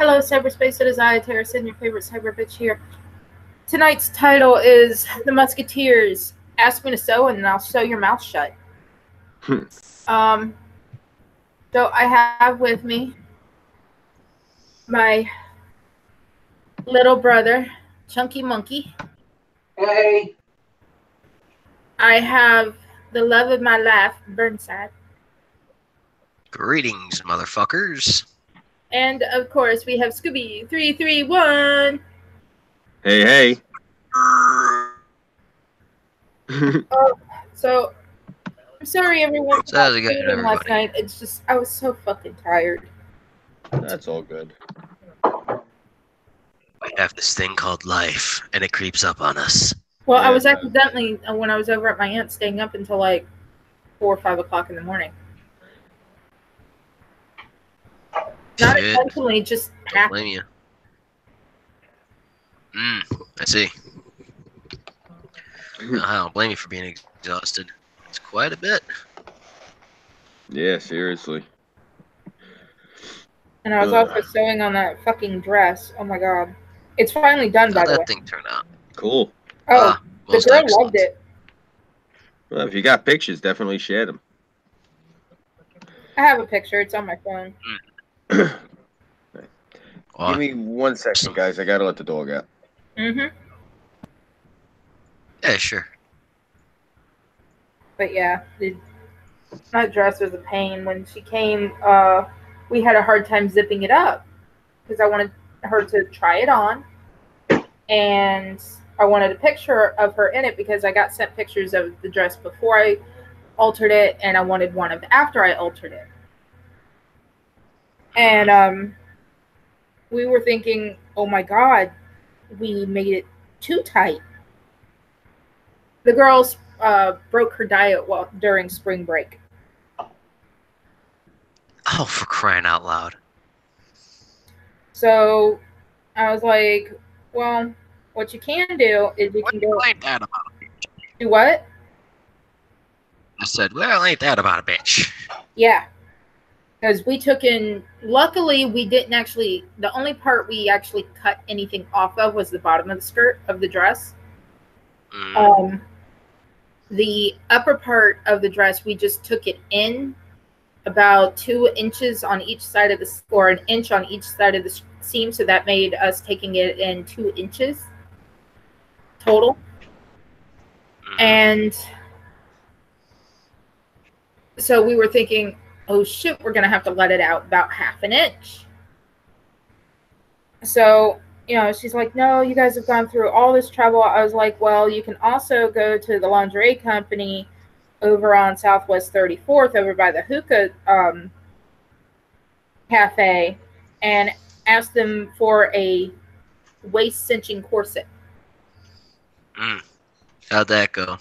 Hello, cyberspace. It is I, Terracin, your favorite cyber bitch here. Tonight's title is The Musketeers. Ask me to sew, and I'll sew your mouth shut. um, so I have with me my little brother, Chunky Monkey. Hey. I have the love of my life, Burnside. Greetings, motherfuckers. And of course, we have Scooby 331. Hey. So I'm sorry, everyone. So how's it going, everybody? Last night, it's just I was so fucking tired. That's all good. We have this thing called life, and it creeps up on us. Well, Yeah, I was man. accidentally, when I was over at my aunt's, staying up until like 4 or 5 o'clock in the morning. Not Shit. intentionally, just Don't happened. blame you. I see. I don't blame you for being exhausted. It's quite a bit. Yeah, seriously. And I was also sewing on that fucking dress. Oh my god. It's finally done, by How'd the way. that thing turn out? Cool. Oh, the Most girl excellent. loved it. Well, if you got pictures, definitely share them. I have a picture. It's on my phone. Give me 1 second, guys. I gotta let the dog out. Mm-hmm. Yeah, sure. But yeah, that dress was a pain. When she came, we had a hard time zipping it up because I wanted her to try it on, and I wanted a picture of her in it because I got sent pictures of the dress before I altered it, and I wanted one of after I altered it. And we were thinking, oh my god, we made it too tight. The girls broke her diet during spring break. Oh, for crying out loud. So I was like, well, what you can do is you can go. Ain't that about a bitch? Do what? I said, well, ain't that about a bitch? Yeah. Because we took in, luckily we didn't actually, the only part we actually cut anything off of was the bottom of the skirt of the dress. The upper part of the dress, we just took it in about 2 inches on each side of the, or an inch on each side of the seam. So that made us taking it in 2 inches total. And so we were thinking, oh shit, we're going to have to let it out about 1/2 inch. So, you know, she's like, no, you guys have gone through all this trouble. I was like, well, you can also go to the lingerie company over on Southwest 34th over by the hookah cafe and ask them for a waist cinching corset. How'd that go?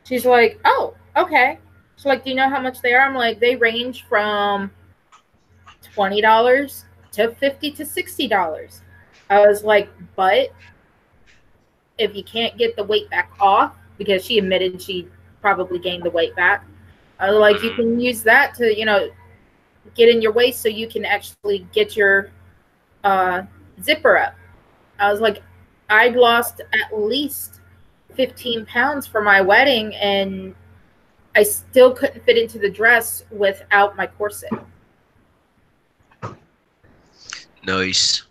She's like, oh, okay. She's like, do you know how much they are? I'm like, they range from $20 to $50 to $60. I was like, but if you can't get the weight back off, because she admitted she probably gained the weight back, I was like, you can use that to, you know, get in your waist so you can actually get your zipper up. I was like, I'd lost at least 15 pounds for my wedding, and I still couldn't fit into the dress without my corset. Nice.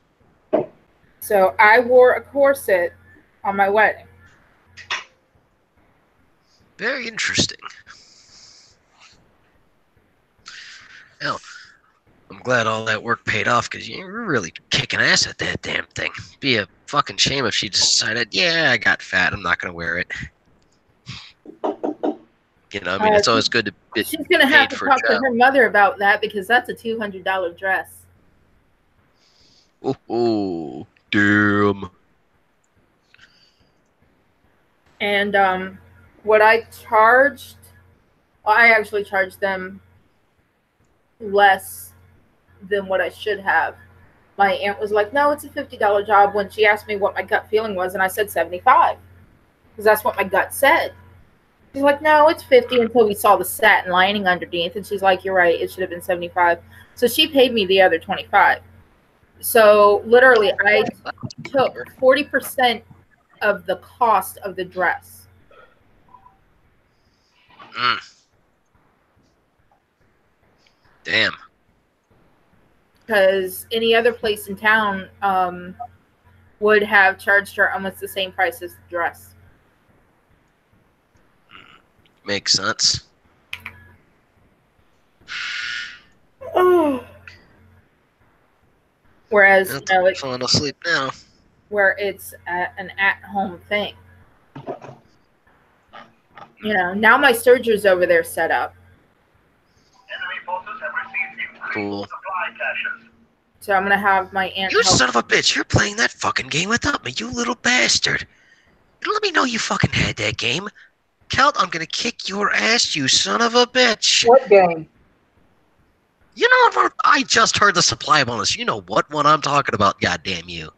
So I wore a corset on my wedding. Very interesting. Hell, I'm glad all that work paid off because you were really kicking ass at that damn thing. Be a fucking shame if she decided, yeah, I got fat, I'm not going to wear it. You know, I mean, it's always good to be she's going to have to for talk to her mother about that because that's a $200 dress. Oh, damn. And what I charged, well, I actually charged them less than what I should have. My aunt was like, no, it's a $50 job, when she asked me what my gut feeling was, and I said 75 because that's what my gut said. She's like, no, it's 50 until we saw the satin lining underneath, and she's like, you're right, it should have been 75. So she paid me the other 25. So literally, I took 40% of the cost of the dress. Damn. Because any other place in town would have charged her almost the same price as the dress. Makes sense. Oh. Whereas, you know, it's falling asleep now. Where it's an at-home thing. You know, now my surgery's over there set up. Cool. So I'm gonna have my aunt. You son of a bitch! You're playing that fucking game without me, you little bastard! You let me know you fucking had that game. Kelt, I'm gonna kick your ass, you son of a bitch! What game? You know what? I just heard the supply bonus. You know what one I'm talking about, goddamn you.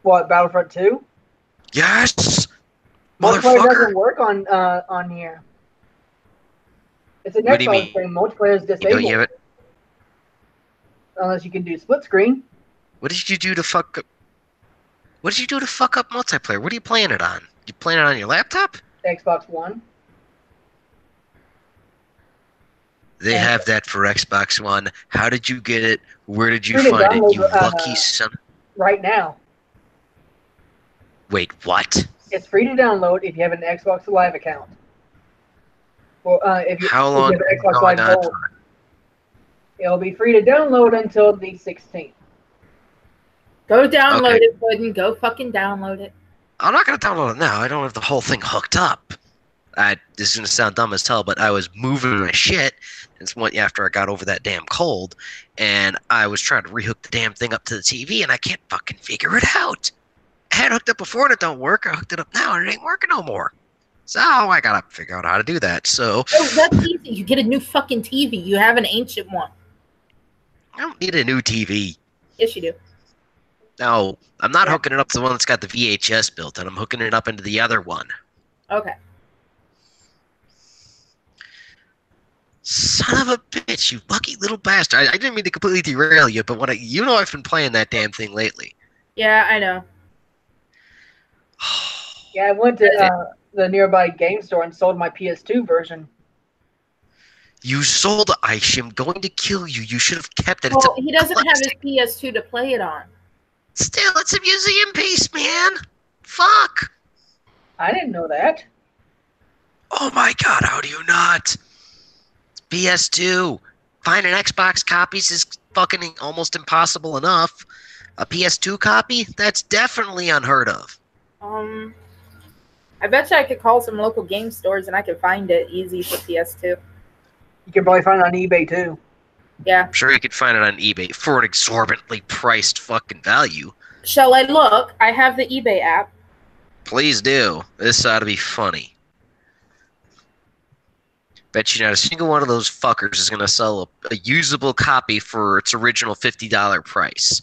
What, Battlefront 2? Yes! Multiplayer Motherfucker! doesn't work on here. It's an What do you Xbox mean? game. Multiplayer is disabled. You know, Unless you can do split screen. what did you do to fuck up? What did you do to fuck up multiplayer? What are you playing it on? You playing it on your laptop? Xbox One. They have that for Xbox One. How did you get it? Where did you Free to find it? You download, lucky son. Right now. Wait, what? It's free to download if you have an Xbox Live account. Well, if you, How long if you have an Xbox going Live on Gold, it'll be free to download until the 16th. Go download Okay. it, Puddin'. Go fucking download it. I'm not gonna download it now. I don't have the whole thing hooked up. This is gonna sound dumb as hell, but I was moving my shit. It's one after I got over that damn cold, and I was trying to rehook the damn thing up to the TV, and I can't fucking figure it out. I had it hooked up before and it don't work. I hooked it up now and it ain't working no more. So I gotta figure out how to do that. So Oh, that's easy. You get a new fucking TV. You have an ancient one. I don't need a new TV. Yes, you do. No, I'm not Yeah. hooking it up to the one that's got the VHS built in. I'm hooking it up into the other one. Okay. Son of a bitch, you lucky little bastard. I didn't mean to completely derail you, but when you know I've been playing that damn thing lately. Yeah, I know. Yeah, I went to the nearby game store and sold my PS2 version. You sold. I am going to kill you. You should have kept it. Well, he doesn't have his PS2 to play it on. Still, it's a museum piece, man. Fuck. I didn't know that. Oh my god, how do you not? It's PS2. Finding Xbox copies is fucking almost impossible enough. A PS2 copy? That's definitely unheard of. I bet you I could call some local game stores and I could find it easy for PS2. You can probably find it on eBay too. Yeah. I'm sure you could find it on eBay for an exorbitantly priced fucking value. Shall I look? I have the eBay app. Please do. This ought to be funny. Bet you not a single one of those fuckers is going to sell a usable copy for its original $50 price.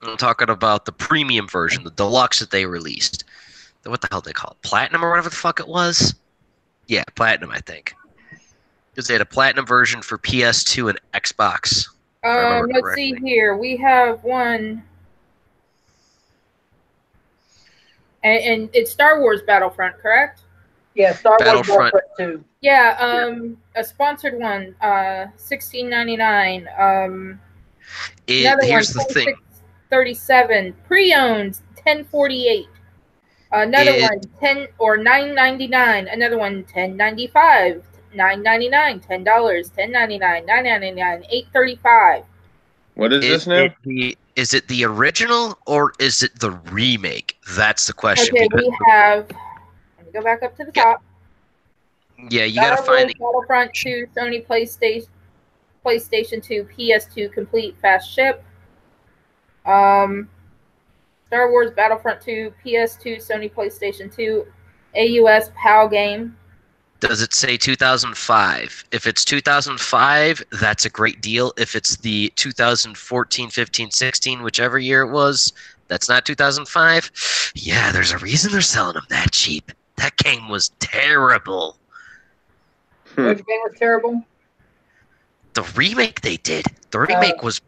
I'm talking about the premium version, the deluxe that they released. What the hell did they call it? Platinum or whatever the fuck it was? Yeah, Platinum, I think. Because they had a Platinum version for PS2 and Xbox. Let's see here. We have one. And it's Star Wars Battlefront, correct? Yeah, Star Wars Battlefront. Battlefront 2. Yeah, a sponsored one, $16.99. Another Here's one, the thing. $26.37. Pre-owned, $10.48. Another one, $9.99. Another one, $10.95. $9.99. $10. $10.99. $9.99. $8.35. What is this now? Is it the original or is it the remake? That's the question. Okay, we have. Let me go back up to the top. Yeah, you gotta find it. Battlefront 2, Sony PlayStation 2, PS2 complete fast ship. Star Wars Battlefront 2, PS2, Sony PlayStation 2, AUS PAL game. Does it say 2005? If it's 2005, that's a great deal. If it's the 2014, 15, 16, whichever year it was, that's not 2005. Yeah, there's a reason they're selling them that cheap. That game was terrible. Which game was terrible? the remake they did. The remake was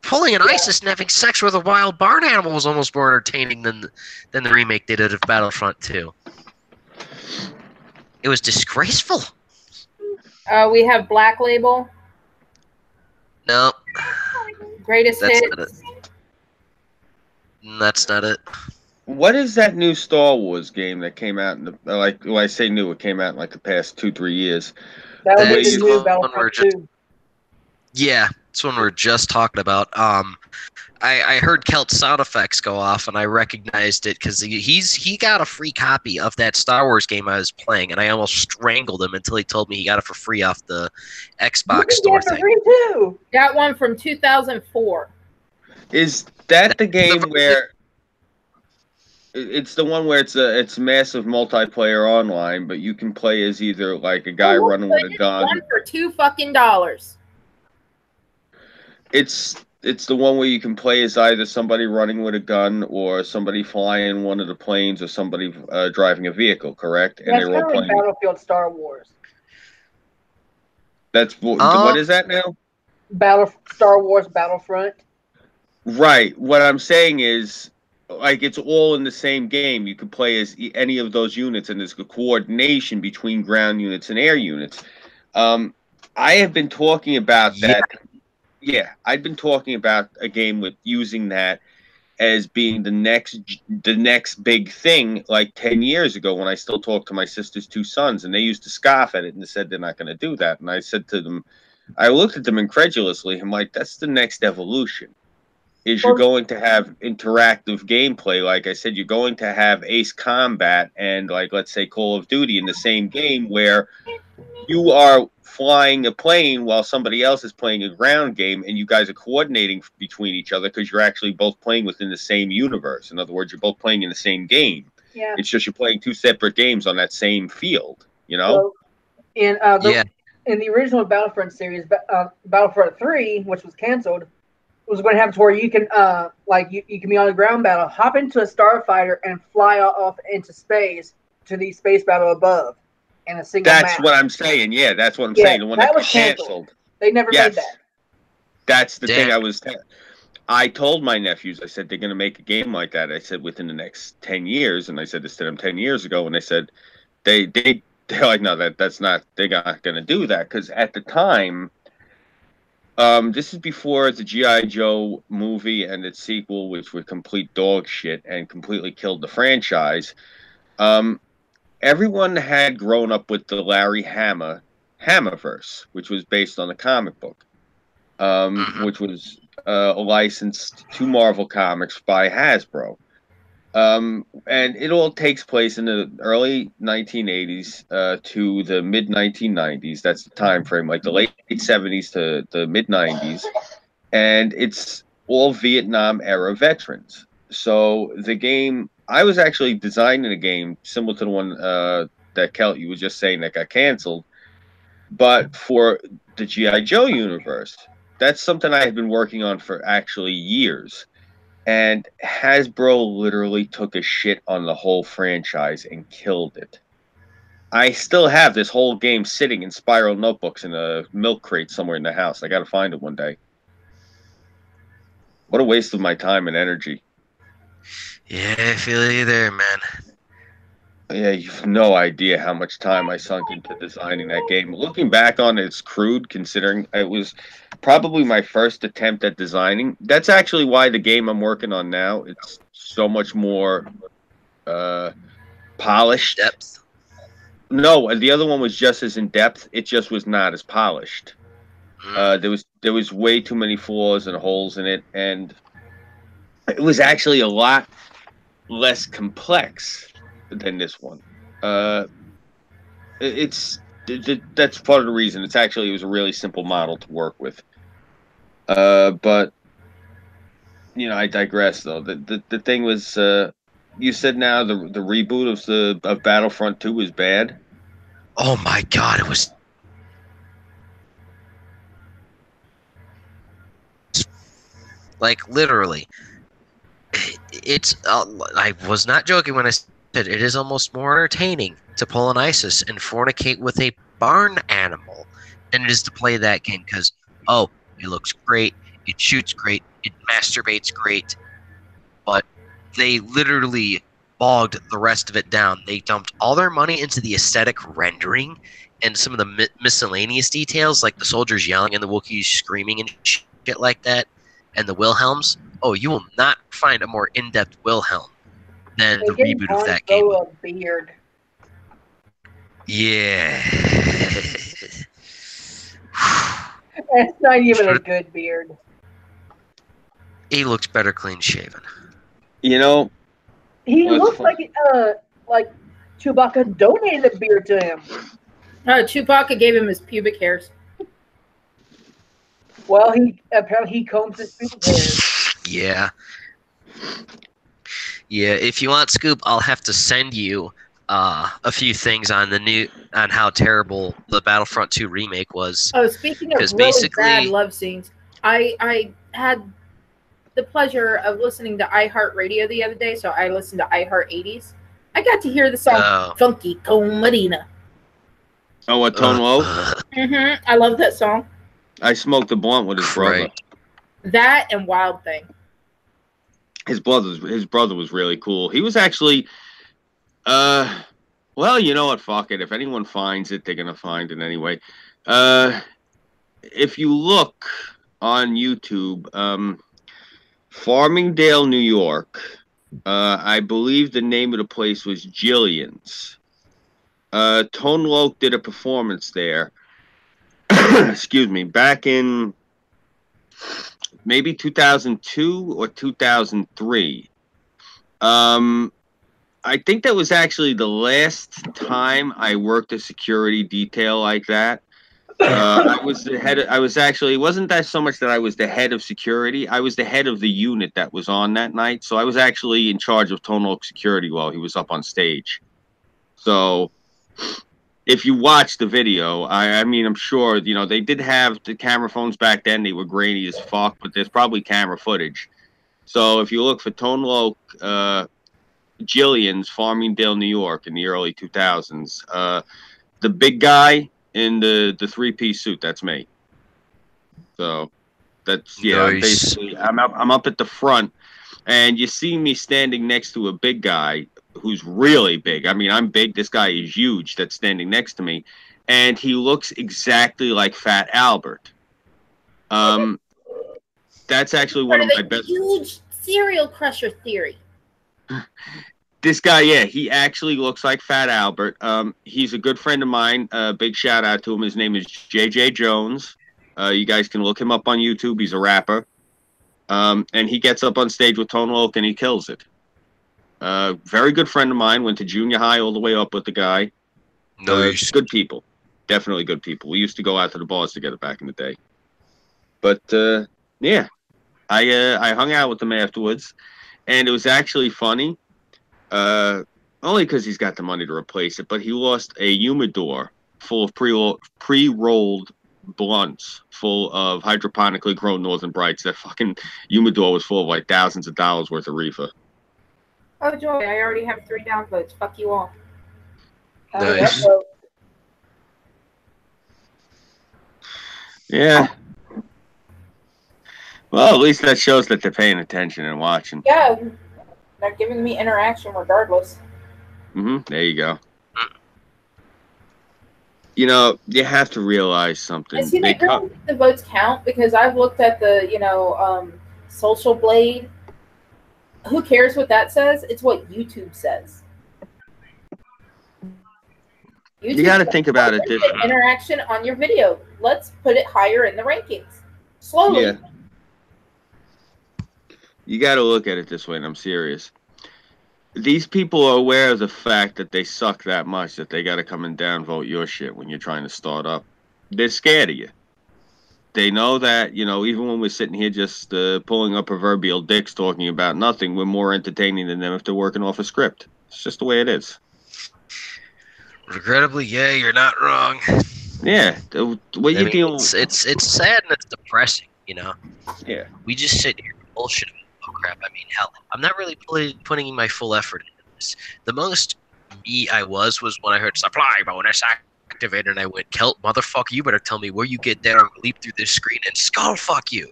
pulling an ISIS and having sex with a wild barn animal was almost more entertaining than the remake they did of Battlefront 2. It was disgraceful. We have Black Label. No. Greatest That's Hits. not it. That's not it. What is that new Star Wars game that came out in the when I say new, it came out in like the past 2-3 years. That would be That's the new one we're Battlefront just- 2. Yeah, it's one we're just talking about. I heard Kelt's sound effects go off, and I recognized it because he got a free copy of that Star Wars game I was playing, and I almost strangled him until he told me he got it for free off the Xbox store thing. Too. Got one from 2004. Is that the game where it's the one where it's massive multiplayer online, but you can play as either like a guy running with a gun. One for $2. It's the one where you can play as either somebody running with a gun or somebody flying one of the planes or somebody driving a vehicle, correct? And That's they're kind all of like playing. Battlefield Star Wars. That's what is that now? Star Wars Battlefront. Right. What I'm saying is, like, it's all in the same game. You can play as any of those units, and there's a coordination between ground units and air units. I have been talking about that. Yeah, I've been talking about a game with using that as being the next big thing. Like 10 years ago, when I still talked to my sister's two sons, and they used to scoff at it and said they're not going to do that. And I said to them, I looked at them incredulously. I'm like, that's the next evolution. Is you're going to have interactive gameplay. Like I said, you're going to have Ace Combat and, like, let's say Call of Duty in the same game, where you are flying a plane while somebody else is playing a ground game, and you guys are coordinating between each other because you're actually both playing within the same universe. In other words, you're both playing in the same game. Yeah. It's just you're playing two separate games on that same field, you know? So, in the original Battlefront series, Battlefront 3, which was canceled, was going to have to where you can you can be on a ground battle, hop into a starfighter, and fly off into space to the space battle above in a single That's map. what I'm saying. Yeah, that's what I'm saying. The one that was canceled. They never made that. That's the thing I was I told my nephews, I said, they're going to make a game like that. I said, within the next 10 years. And I said this to them 10 years ago. And they said, they're like, no, that's not, they're not going to do that. Because at the time, this is before the G.I. Joe movie and its sequel, which were complete dog shit and completely killed the franchise. Everyone had grown up with the Larry Hama Hammerverse, which was based on the comic book, which was licensed to Marvel Comics by Hasbro. And it all takes place in the early 1980s to the mid 1990s. That's the time frame, like the late 70s to the mid 90s, and it's all Vietnam era veterans. So the game, I was actually designing a game similar to the one that Kelt, you were just saying, that got canceled, but for the G.I. Joe universe. That's something I had been working on for actually years. And Hasbro literally took a shit on the whole franchise and killed it. I still have this whole game sitting in spiral notebooks in a milk crate somewhere in the house. I got to find it one day. What a waste of my time and energy. Yeah, I feel you there, man. Yeah, you've no idea how much time I sunk into designing that game. Looking back on it, it's crude, considering it was probably my first attempt at designing. That's actually why the game I'm working on now, it's so much more polished. Depth. No, the other one was just as in depth. It just was not as polished. There was way too many flaws and holes in it, and it was actually a lot less complex than this one. That's part of the reason. It was a really simple model to work with. But you know, I digress though. The thing was, you said now the reboot of Battlefront 2 was bad. Oh my god, it was like literally. It's I was not joking when I said it is almost more entertaining to pull an ISIS and fornicate with a barn animal than it is to play that game because, oh, it looks great, it shoots great, it masturbates great, but they literally bogged the rest of it down. They dumped all their money into the aesthetic rendering and some of the miscellaneous details, like the soldiers yelling and the Wookiees screaming and shit like that, and the Wilhelms. Oh, you will not find a more in-depth Wilhelm than the reboot of that game. A beard. Yeah. It's not even a good beard. He looks better clean shaven. You know, he looks like Chewbacca donated a beard to him. Chewbacca gave him his pubic hairs. Well, he combs his pubic hairs. Yeah. Yeah, if you want Scoop, I'll have to send you a few things on how terrible the Battlefront 2 remake was. Oh, speaking of really bad love scenes, I had the pleasure of listening to iHeartRadio the other day, so I listened to iHeart 80s. I got to hear the song Funky Cone Medina. Oh, what, Tone Loc? Mm-hmm. I love that song. I smoked a blunt with his brother. Right. That and Wild Thing. His brother was really cool. He was actually, well, you know what? Fuck it. If anyone finds it, they're gonna find it anyway. If you look on YouTube, Farmingdale, New York. I believe the name of the place was Jillian's. Tone Loc did a performance there. Excuse me, back in maybe 2002 or 2003. I think that was actually the last time I worked a security detail like that. I was the head. It wasn't that so much that I was the head of security. I was the head of the unit that was on that night. So I was actually in charge of Tone Loc security while he was up on stage. So if you watch the video, I mean, I'm sure, you know, they did have the camera phones back then. They were grainy as fuck, but there's probably camera footage. So if you look for Tone Loc, Jillian's, Farmingdale, New York in the early 2000s, the big guy in the three-piece suit, that's me. So that's, yeah, nice. Basically I'm up at the front, and you see me standing next to a big guy who's really big. I mean, I'm big. This guy is huge that's standing next to me, and he looks exactly like Fat Albert. That's actually one of my best. Huge serial crusher theory. This guy, yeah, he actually looks like Fat Albert. He's a good friend of mine. Big shout out to him. His name is JJ Jones. You guys can look him up on YouTube. He's a rapper. And he gets up on stage with Tone Loc and he kills it. Very good friend of mine. Went to junior high all the way up with the guy. Nice. Good people. Definitely good people. We used to go out to the bars together back in the day. But, yeah. I hung out with him afterwards. And it was actually funny. Only because he's got the money to replace it, but he lost a humidor full of pre-rolled blunts full of hydroponically grown Northern Brights. That fucking humidor was full of like thousands of dollars worth of reefer. Oh, Joy, I already have 3 downvotes. Fuck you all. Nice. Yeah. Well, at least that shows that they're paying attention and watching. Yeah. They're giving me interaction regardless. There you go. You know, you have to realize something. See, they don't think the votes count because I've looked at the, you know, Social Blade. Who cares what that says? It's what YouTube says. YouTube you got to think about it differently. Interaction on your video. Let's put it higher in the rankings. Slowly. Yeah. You got to look at it this way, and I'm serious. These people are aware of the fact that they suck that much that they got to come and downvote your shit when you're trying to start up. They're scared of you. They know that, you know, even when we're sitting here just pulling up proverbial dicks talking about nothing, we're more entertaining than them if they're working off a script. It's just the way it is. Regrettably, yeah, you're not wrong. Yeah. What you deal it's sad and it's depressing, you know? Yeah. We just sit here and bullshit. Oh crap, I mean, hell, I'm not really putting my full effort into this. The most me I was when I heard supply bonus activated, and I went, Kelt, motherfucker, you better tell me where you get there. I'm gonna leap through this screen and skull fuck you.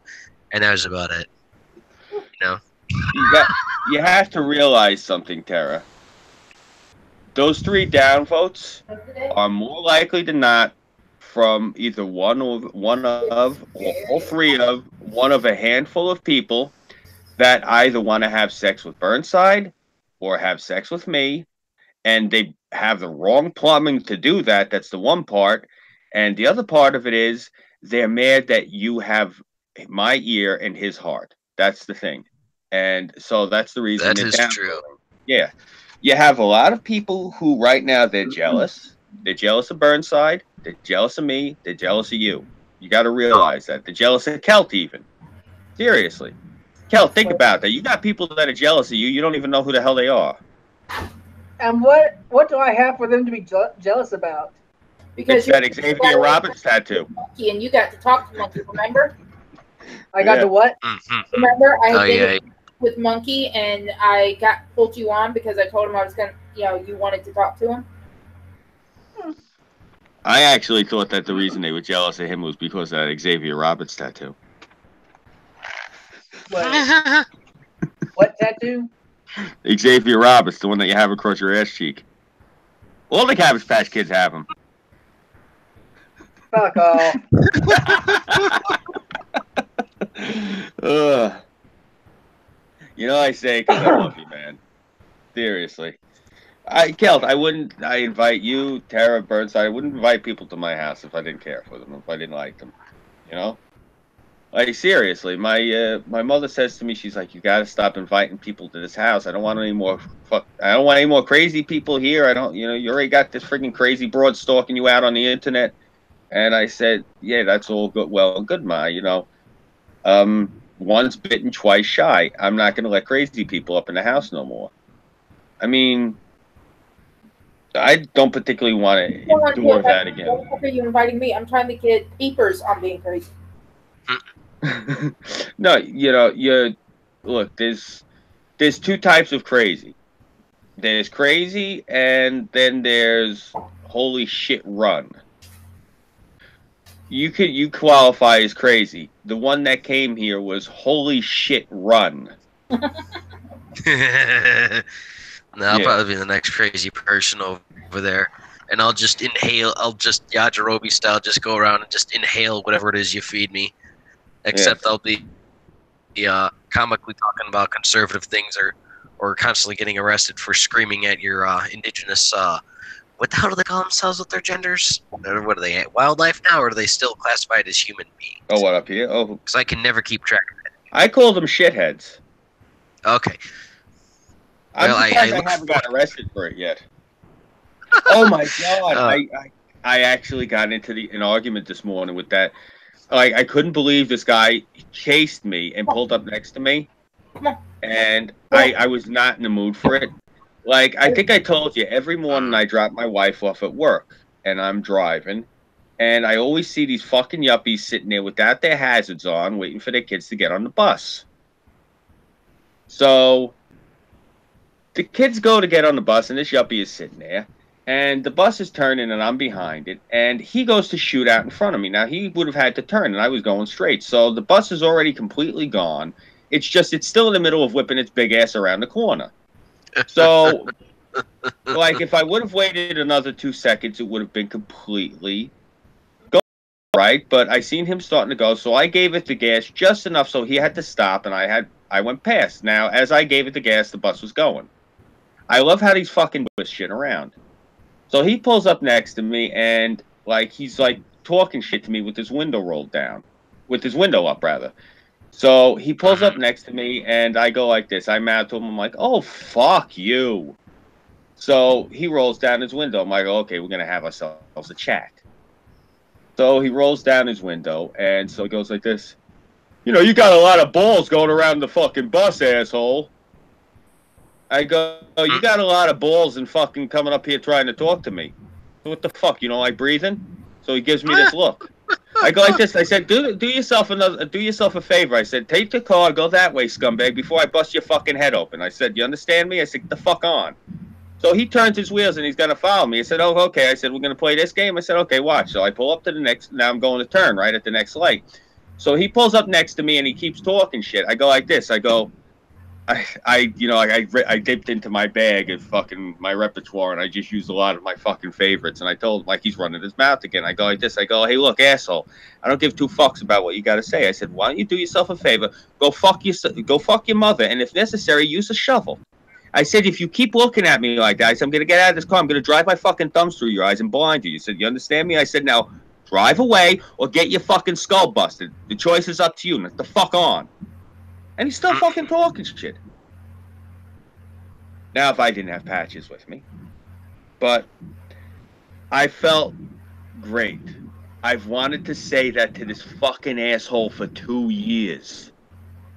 And that was about it. You know? You have to realize something, Tara. Those 3 downvotes are more likely than not from either one of, or all 3 of, one of a handful of people that either want to have sex with Burnside or have sex with me, and they have the wrong plumbing to do that. That's the one part. And the other part of it is they're mad that you have my ear and his heart. That's the thing. And so that's the reason. That is true. Yeah. You have a lot of people who right now they're jealous. They're jealous of Burnside. They're jealous of me. They're jealous of you. You got to realize that. They're jealous of Kelt even. Seriously. Kelt, think about that. You got people that are jealous of you. You don't even know who the hell they are. And what do I have for them to be jealous about? Because it's that Xavier Roberts tattoo. Monkey, and you got to talk to Monkey, remember? I got to what? Remember, I did it with Monkey, and I pulled you on because I told him I was going to, you wanted to talk to him. I actually thought that the reason they were jealous of him was because of that Xavier Roberts tattoo. What tattoo? Xavier Roberts, the one that you have across your ass cheek. All the Cabbage Patch Kids have them. Fuck off. I say because I love you, man. Seriously. Kelt, I invite you, Tara, Burnside. I wouldn't invite people to my house if I didn't care for them, if I didn't like them. Like, seriously, my mother says to me, she's like, you got to stop inviting people to this house. I don't want any more crazy people here. I don't, you already got this freaking crazy broad stalking you out on the internet. And I said, yeah, that's all good, well and good, Ma, once bitten, twice shy. I'm not going to let crazy people up in the house no more. I mean, I don't particularly want to endure that again. Why are you inviting me? I'm trying to get peepers on being crazy. No, look, there's 2 types of crazy. There's crazy, and then there's holy shit run. You qualify as crazy. The one that came here was holy shit run. No, I'll probably be the next crazy person over there. And I'll just inhale, Yajirobe style, just go around and just inhale whatever it is you feed me. Except I'll be comically talking about conservative things or constantly getting arrested for screaming at your indigenous, what the hell do they call themselves with their genders? What are they, wildlife now, or are they still classified as human beings? Oh, what, up here? Oh. Because I can never keep track of it. I call them shitheads. Okay. I'm surprised I haven't got arrested for it yet. Oh my god! I actually got into an argument this morning with that. I couldn't believe this guy chased me and pulled up next to me, and I was not in the mood for it. Like, I think I told you, every morning I drop my wife off at work, and I'm driving, and I always see these fucking yuppies sitting there without their hazards on, waiting for their kids to get on the bus. So the kids go to get on the bus, and this yuppie is sitting there. And the bus is turning, and I'm behind it. And he goes to shoot out in front of me. Now, he would have had to turn, and I was going straight. So the bus is already completely gone. It's still in the middle of whipping its big ass around the corner. So, like, if I would have waited another 2 seconds, it would have been completely gone, right? But I seen him starting to go, so I gave it the gas just enough so he had to stop, and I went past. Now, as I gave it the gas, the bus was going. I love how these fucking twist shit around. So he pulls up next to me, and he's talking shit to me with his window rolled down, with his window up rather. So he pulls up next to me, and I go like this. I mouth to him. I'm like, "Oh fuck you!" So he rolls down his window. I'm like, "Okay, we're gonna have ourselves a chat." So he rolls down his window, and so he goes like this. You got a lot of balls going around the fucking bus, asshole. I go, oh, you got a lot of balls and fucking coming up here trying to talk to me. So what the fuck, like breathing? So he gives me this look. I go like this. I said, do yourself a favor. I said, take the car, go that way, scumbag, before I bust your fucking head open. I said, you understand me? I said, get the fuck on. So he turns his wheels and he's going to follow me. I said, oh, okay. I said, we're going to play this game. I said, okay, watch. So I pull up to the next. Now I'm going to turn right at the next light. So he pulls up next to me and he keeps talking shit. I go like this. I go, I dipped into my bag of fucking my repertoire and I just used a lot of my fucking favorites. And I told him, like, he's running his mouth again. I go like this. I go, hey, look, asshole. I don't give two fucks about what you got to say. I said, why don't you do yourself a favor? Go fuck your mother. And if necessary, use a shovel. I said, if you keep looking at me like that, I said, I'm going to get out of this car. I'm going to drive my fucking thumbs through your eyes and blind you. You said, you understand me? I said, now drive away or get your fucking skull busted. The choice is up to you. Get the fuck on. And he's still fucking talking shit. Now, if I didn't have Patches with me. But I felt great. I've wanted to say that to this fucking asshole for 2 years.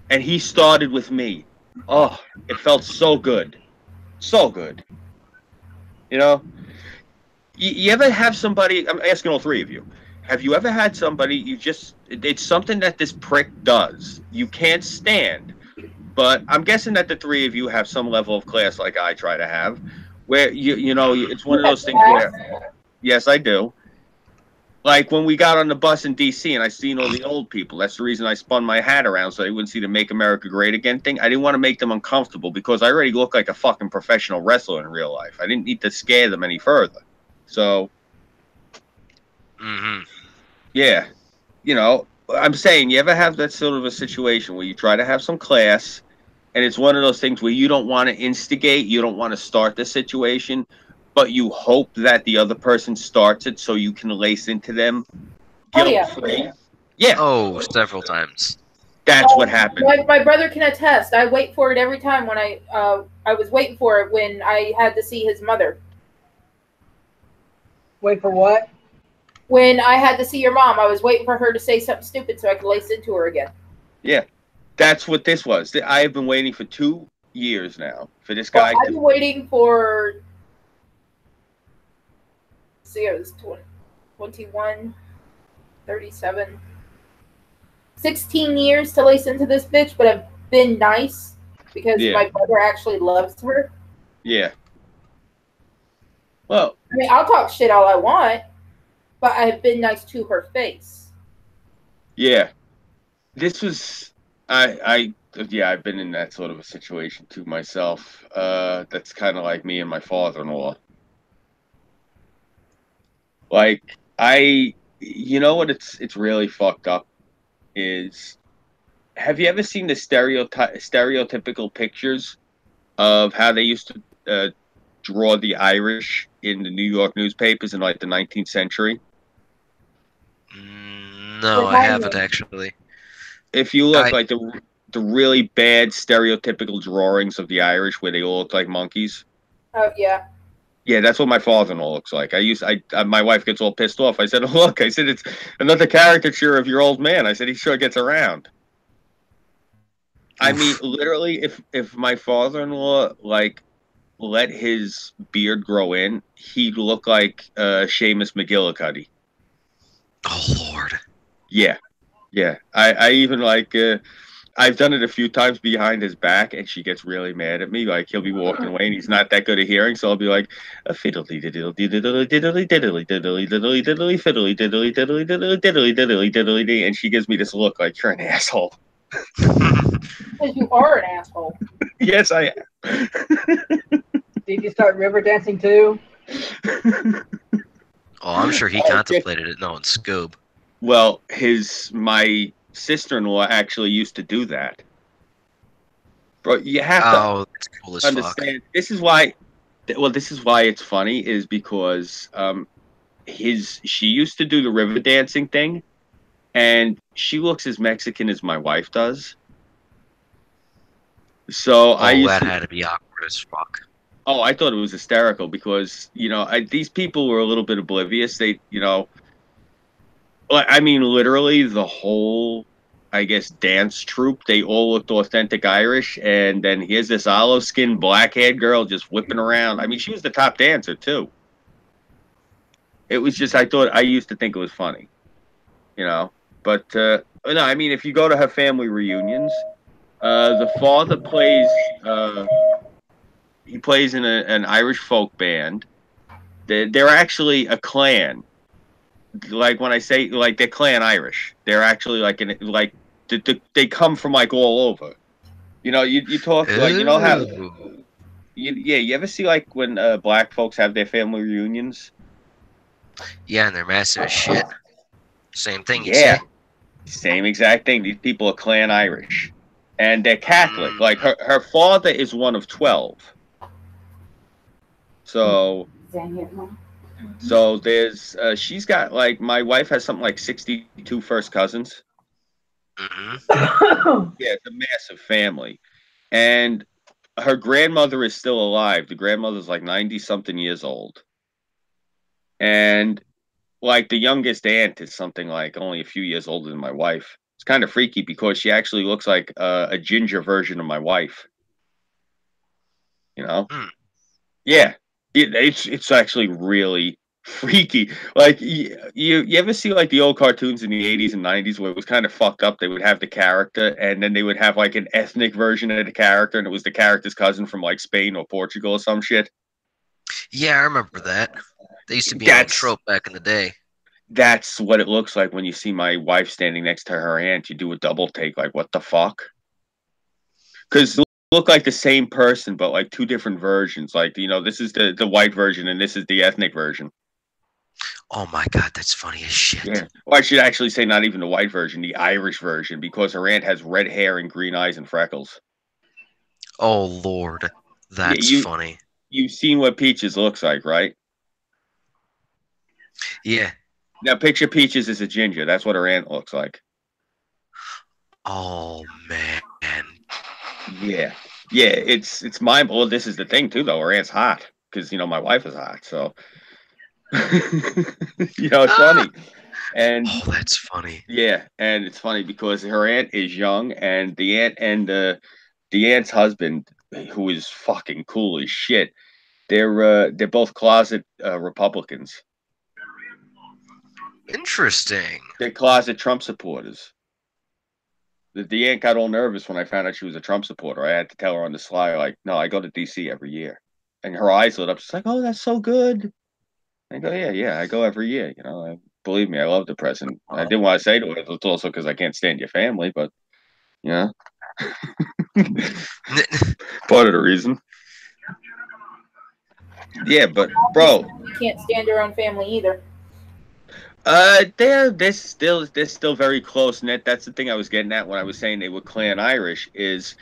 And he started with me. Oh, it felt so good. So good. You know? You ever have somebody, I'm asking all three of you, have you ever had somebody it's something that this prick does. You can't stand. But I'm guessing that the three of you have some level of class like I try to have, where, you know, it's one of those things where, yes, I do. Like when we got on the bus in D.C. and I seen all the old people. That's the reason I spun my hat around so they wouldn't see the Make America Great Again thing. I didn't want to make them uncomfortable because I already look like a fucking professional wrestler in real life. I didn't need to scare them any further. So, yeah, you know, I'm saying, you ever have that sort of a situation where you try to have some class and it's one of those things where you don't want to instigate, you don't want to start the situation, but you hope that the other person starts it so you can lace into them guilt-free. Yeah. Oh, several times. That's what happened. My brother can attest. I wait for it every time when I was waiting for it when I had to see his mother. Wait for what? When I had to see your mom, I was waiting for her to say something stupid so I could lace into her again. Yeah. That's what this was. I have been waiting for 2 years now for this guy. I've been waiting for... See, it was 21, 37, 16 years to lace into this bitch, but I've been nice because my brother actually loves her. Yeah. Well, I mean, I'll talk shit all I want, but I've been nice to her face. Yeah. This was, I've been in that sort of a situation too myself. That's kind of like me and my father-in-law. Like, you know what it's really fucked up is, have you ever seen the stereotypical pictures of how they used to draw the Irish in the New York newspapers in like the 19th century? No, I haven't actually. If you look like the really bad stereotypical drawings of the Irish where they all look like monkeys. Oh yeah. Yeah, that's what my father-in-law looks like. My wife gets all pissed off. I said, oh, look, I said, it's another caricature of your old man. I said, he sure gets around. I mean, literally, if my father-in-law, like, let his beard grow in, he'd look like Seamus McGillicuddy. Oh, Lord. Yeah. Yeah. I even, like... I've done it a few times behind his back, and she gets really mad at me. Like, he'll be walking away, and he's not that good at hearing, so I'll be like, a fiddly diddly diddly diddly diddly diddly diddly diddly fiddly diddly diddly diddly diddly diddly diddly, and she gives me this look like you're an asshole. Because you are an asshole. Yes, I am. Did you start river dancing too? Oh, I'm sure he contemplated it knowing Scoob. Well, my sister-in-law actually used to do that. Bro, you have to that's cool as understand. Fuck. This is why it's funny, is because she used to do the river dancing thing, and she looks as Mexican as my wife does. So that had to be awkward as fuck. Oh, I thought it was hysterical because, you know, these people were a little bit oblivious. They, you know, I mean, literally the whole, I guess, dance troupe, they all looked authentic Irish. And then here's this olive-skinned, black-haired girl just whipping around. I mean, she was the top dancer, too. It was just, I used to think it was funny, you know. But, no, I mean, if you go to her family reunions, the father plays, He plays in an Irish folk band. They're actually a clan. Like when I say like they're clan Irish, they're actually like they come from like all over. You know, you talk like you know how Ooh. you ever see like when black folks have their family reunions? Yeah, and they're massive as shit. Same thing you'd Yeah, say. same exact thing. These people are clan Irish, and they're Catholic. Mm. Like her father is one of 12. So there's she's got like my wife has something like 62 first cousins. Mm-hmm. Yeah, it's a massive family. And her grandmother is still alive. The grandmother's like 90 something years old. And like the youngest aunt is something like only a few years older than my wife. It's kind of freaky because she actually looks like a ginger version of my wife. You know? Mm. Yeah, it's actually really freaky. Like you ever see like the old cartoons in the 80s and 90s where it was kind of fucked up? They would have the character and then they would have like an ethnic version of the character, and it was the character's cousin from like Spain or Portugal or some shit. Yeah, I remember that. They used to be an old That's trope back in the day. that's what it looks like when you see my wife standing next to her aunt. You do a double take, like what the fuck? Because they look like the same person, but like two different versions. Like this is the white version and this is the ethnic version. Oh my god, that's funny as shit. Yeah. Well, I should actually say not even the white version, the Irish version, because her aunt has red hair and green eyes and freckles. Oh lord, Yeah, that's funny. you've seen what Peaches looks like, right? Yeah. Now picture Peaches as a ginger. That's what her aunt looks like. Oh man. Yeah. Yeah, it's my well, this is the thing too though. Her aunt's hot because my wife is hot, so it's Ah! funny. And Oh, that's funny. yeah, and it's funny because her aunt is young, and the aunt's husband, who is fucking cool as shit. They're both closet Republicans. Interesting. They're closet Trump supporters. The aunt got all nervous when I found out she was a Trump supporter. I had to tell her on the sly, like, no, I go to DC every year. And her eyes lit up. She's like, oh, that's so good. I go, yeah, yeah, I go every year. Believe me, I love the president. I didn't want to say to her, it's also because I can't stand your family, but yeah, part of the reason. Yeah, but bro, You can't stand your own family either. they're still very close knit. That's the thing I was getting at when I was saying they were clan Irish. Is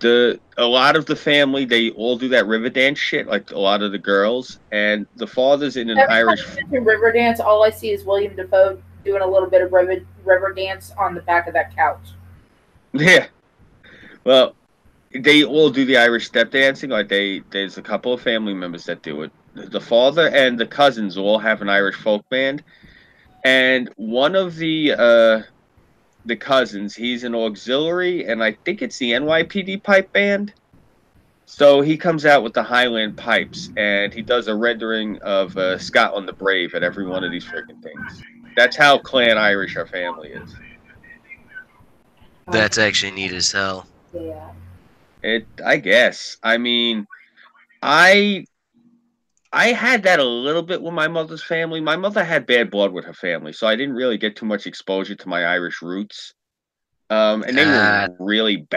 a lot of the family, they all do that river dance shit, like a lot of the girls, and the father's in an Every time Irish. you mention Riverdance, all I see is William Dafoe doing a little bit of river dance on the back of that couch. Yeah, well, they all do the Irish step dancing. Like there's a couple of family members that do it. The father and the cousins all have an Irish folk band, and one of the cousins, he's an auxiliary, and I think it's the NYPD pipe band. So he comes out with the Highland pipes, and he does a rendering of Scotland the Brave at every one of these freaking things. That's how clan Irish our family is. That's actually neat as hell. Yeah. I guess. I mean, I had that a little bit with my mother's family. My mother had bad blood with her family, so I didn't really get too much exposure to my Irish roots. And they were really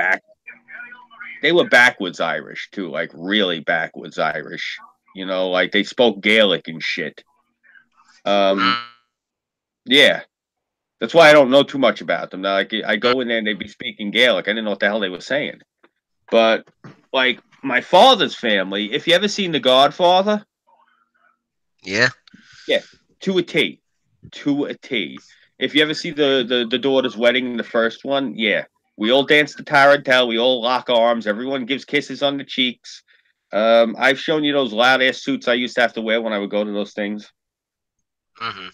they were backwoods Irish too, like really backwoods Irish. Like they spoke Gaelic and shit. Mm. Yeah, that's why I don't know too much about them. Now, like I go in there and they'd be speaking Gaelic. I didn't know what the hell they were saying. But like my father's family, if you ever seen The Godfather, Yeah. yeah, to a T, to a T. If you ever see the daughter's wedding, the first one, yeah, we all dance the tarantelle, we all lock arms, everyone gives kisses on the cheeks. I've shown you those loud ass suits I used to have to wear when I would go to those things. Mm-hmm.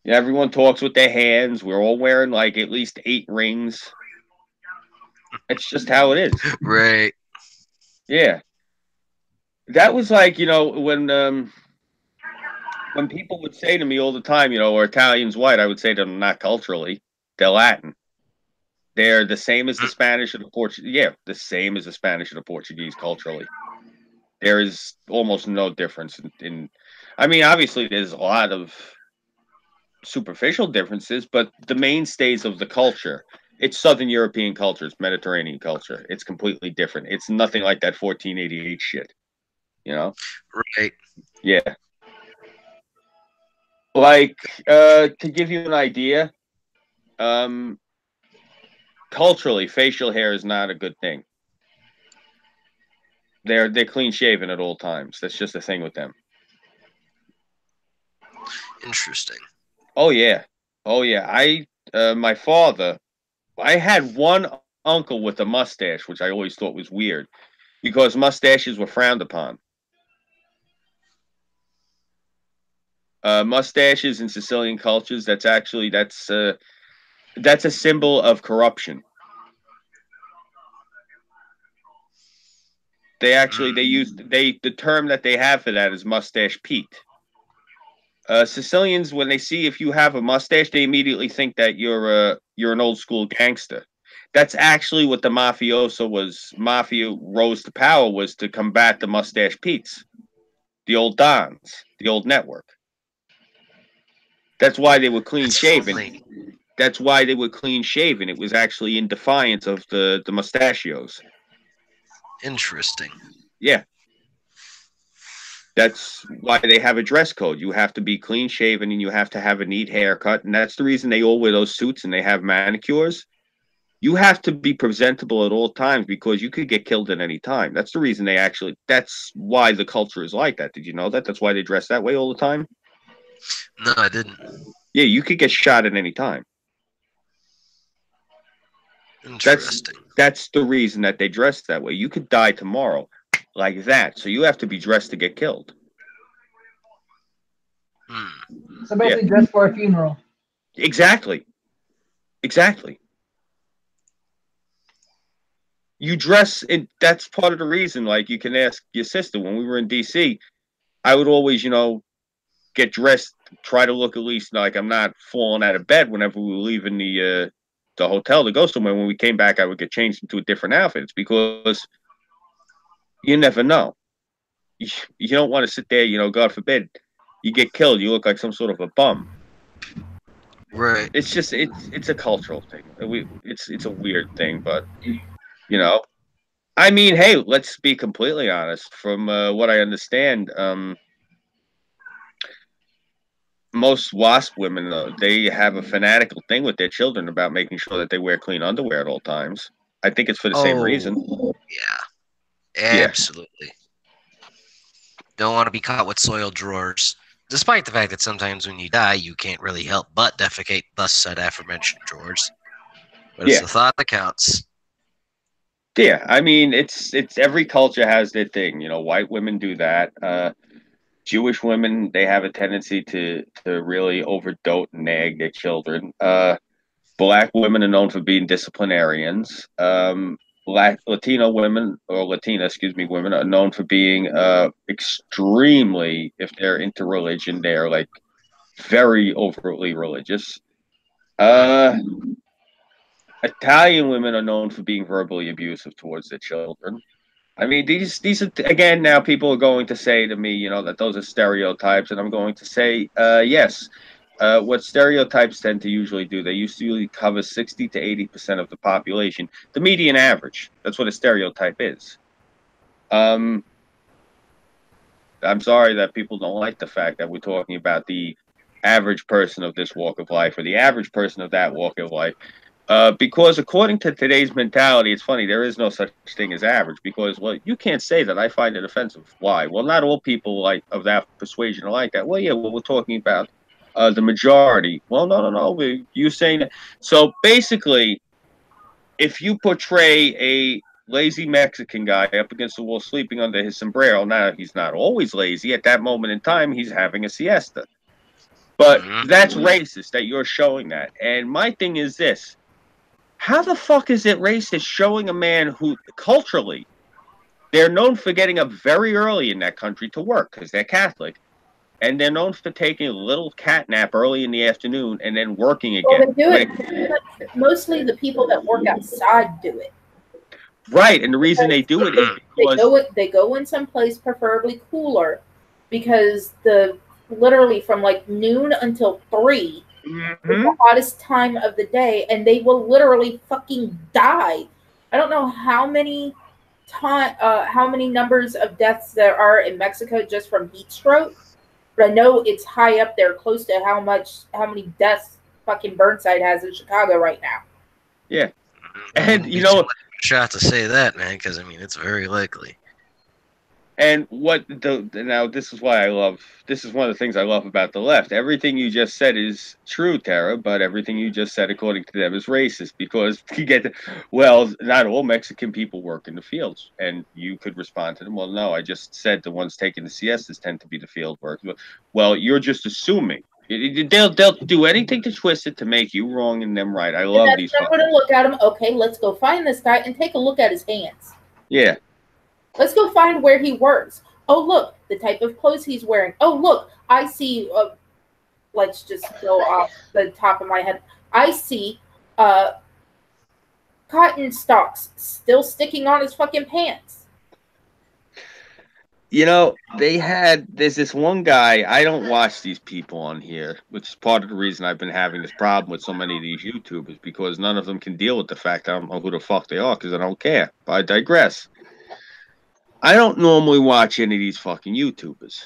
Yeah, everyone talks with their hands. We're all wearing like at least 8 rings. It's just how it is. Right. Yeah. That was like, when people would say to me all the time, are Italians white? I would say to them, not culturally. They're Latin. They're the same as the Spanish and the Portuguese. Yeah, the same as the Spanish and the Portuguese culturally. There is almost no difference in I mean, obviously, there's a lot of superficial differences, but the mainstays of the culture, it's Southern European culture, it's Mediterranean culture. It's completely different. It's nothing like that 1488 shit, you know? Right. Yeah. Like, to give you an idea, culturally, facial hair is not a good thing. They're clean shaven at all times. That's just a thing with them. Interesting. Oh yeah. Oh yeah. My father, I had one uncle with a mustache, which I always thought was weird because mustaches were frowned upon. Mustaches in Sicilian cultures, that's a symbol of corruption. The term that they have for that is mustache Pete. Sicilians, when they see if you have a mustache, they immediately think that you're an old school gangster. That's actually what the mafioso was. Mafia rose to power was to combat the mustache Pete's, the old dons, the old network. That's why they were clean shaven. That's why they were clean shaven. It was actually in defiance of the mustachios. Interesting. Yeah. That's why they have a dress code. You have to be clean shaven and you have to have a neat haircut. And that's the reason they all wear those suits and they have manicures. You have to be presentable at all times because you could get killed at any time. That's the reason that's why the culture is like that. Did you know that? That's why they dress that way all the time? No, I didn't. Yeah, you could get shot at any time. Interesting. That's the reason that they dress that way. You could die tomorrow like that. So you have to be dressed to get killed. So basically, dress for a funeral. Exactly. Exactly. You dress, and that's part of the reason. Like, you can ask your sister. When we were in DC, I would always, get dressed, try to look at least like I'm not falling out of bed whenever we were leaving the hotel to go somewhere. When we came back, I would get changed into a different outfit because you never know. You don't want to sit there, God forbid, you get killed. You look like some sort of a bum. Right. It's just it's a cultural thing. It's a weird thing, but I mean, hey, let's be completely honest. From what I understand, most WASP women, they have a fanatical thing with their children about making sure that they wear clean underwear at all times. I think it's for the same reason. Yeah, absolutely. Don't want to be caught with soiled drawers. Despite the fact that sometimes when you die, you can't really help but defecate, thus said aforementioned drawers. But it's the thought that counts. Yeah, I mean, it's every culture has their thing. White women do that. Jewish women, they have a tendency to really overdote and nag their children. Black women are known for being disciplinarians. Latino women, or Latina, excuse me, women are known for being extremely, if they're into religion, they're like very overtly religious. Italian women are known for being verbally abusive towards their children. I mean, these are, again, now people are going to say to me, that those are stereotypes, and I'm going to say, yes. What stereotypes tend to usually do, they usually cover 60 to 80% of the population, the median average. That's what a stereotype is. I'm sorry that people don't like the fact that we're talking about the average person of this walk of life or the average person of that walk of life. Because according to today's mentality, it's funny, there is no such thing as average because, well, you can't say that. I find it offensive. Why? Well, not all people of that persuasion are like that. Well, yeah, well, we're talking about the majority. Well, no. You saying that. So basically, if you portray a lazy Mexican guy up against the wall sleeping under his sombrero, now he's not always lazy. At that moment in time, he's having a siesta. But that's racist that you're showing that. And my thing is this. How the fuck is it racist showing a man who, culturally, they're known for getting up very early in that country to work because they're Catholic. and they're known for taking a little cat nap early in the afternoon and then working Well, again. they do it. Mostly the people that work outside do it. Right, and the reason they do it is because they go in someplace preferably cooler, because literally from like noon until 3 is the hottest time of the day, and they will literally fucking die. I don't know how many numbers of deaths there are in Mexico just from heat stroke, but I know it's high up there, close to how many deaths fucking Burnside has in Chicago right now. Yeah, and you know, shot to say that, man, because I mean it's very likely. And now this is why this is one of the things I love about the left. Everything you just said is true, Tara, but everything you just said, according to them, is racist, because not all Mexican people work in the fields. And you could respond to them, well, no, I just said the ones taking the siestas tend to be the field workers. Well, you're just assuming. They'll do anything to twist it to make you wrong and them right. I love these. I'm going to look at him. Okay, let's go find this guy and take a look at his hands. Yeah. Let's go find where he works. Oh, look, the type of clothes he's wearing. Oh, look, I see, let's just go off the top of my head. I see cotton stalks still sticking on his fucking pants. You know, there's this one guy, I don't watch these people on here, which is part of the reason I've been having this problem with so many of these YouTubers, because none of them can deal with the fact I don't know who the fuck they are, because I don't care. But I digress. I don't normally watch any of these fucking YouTubers.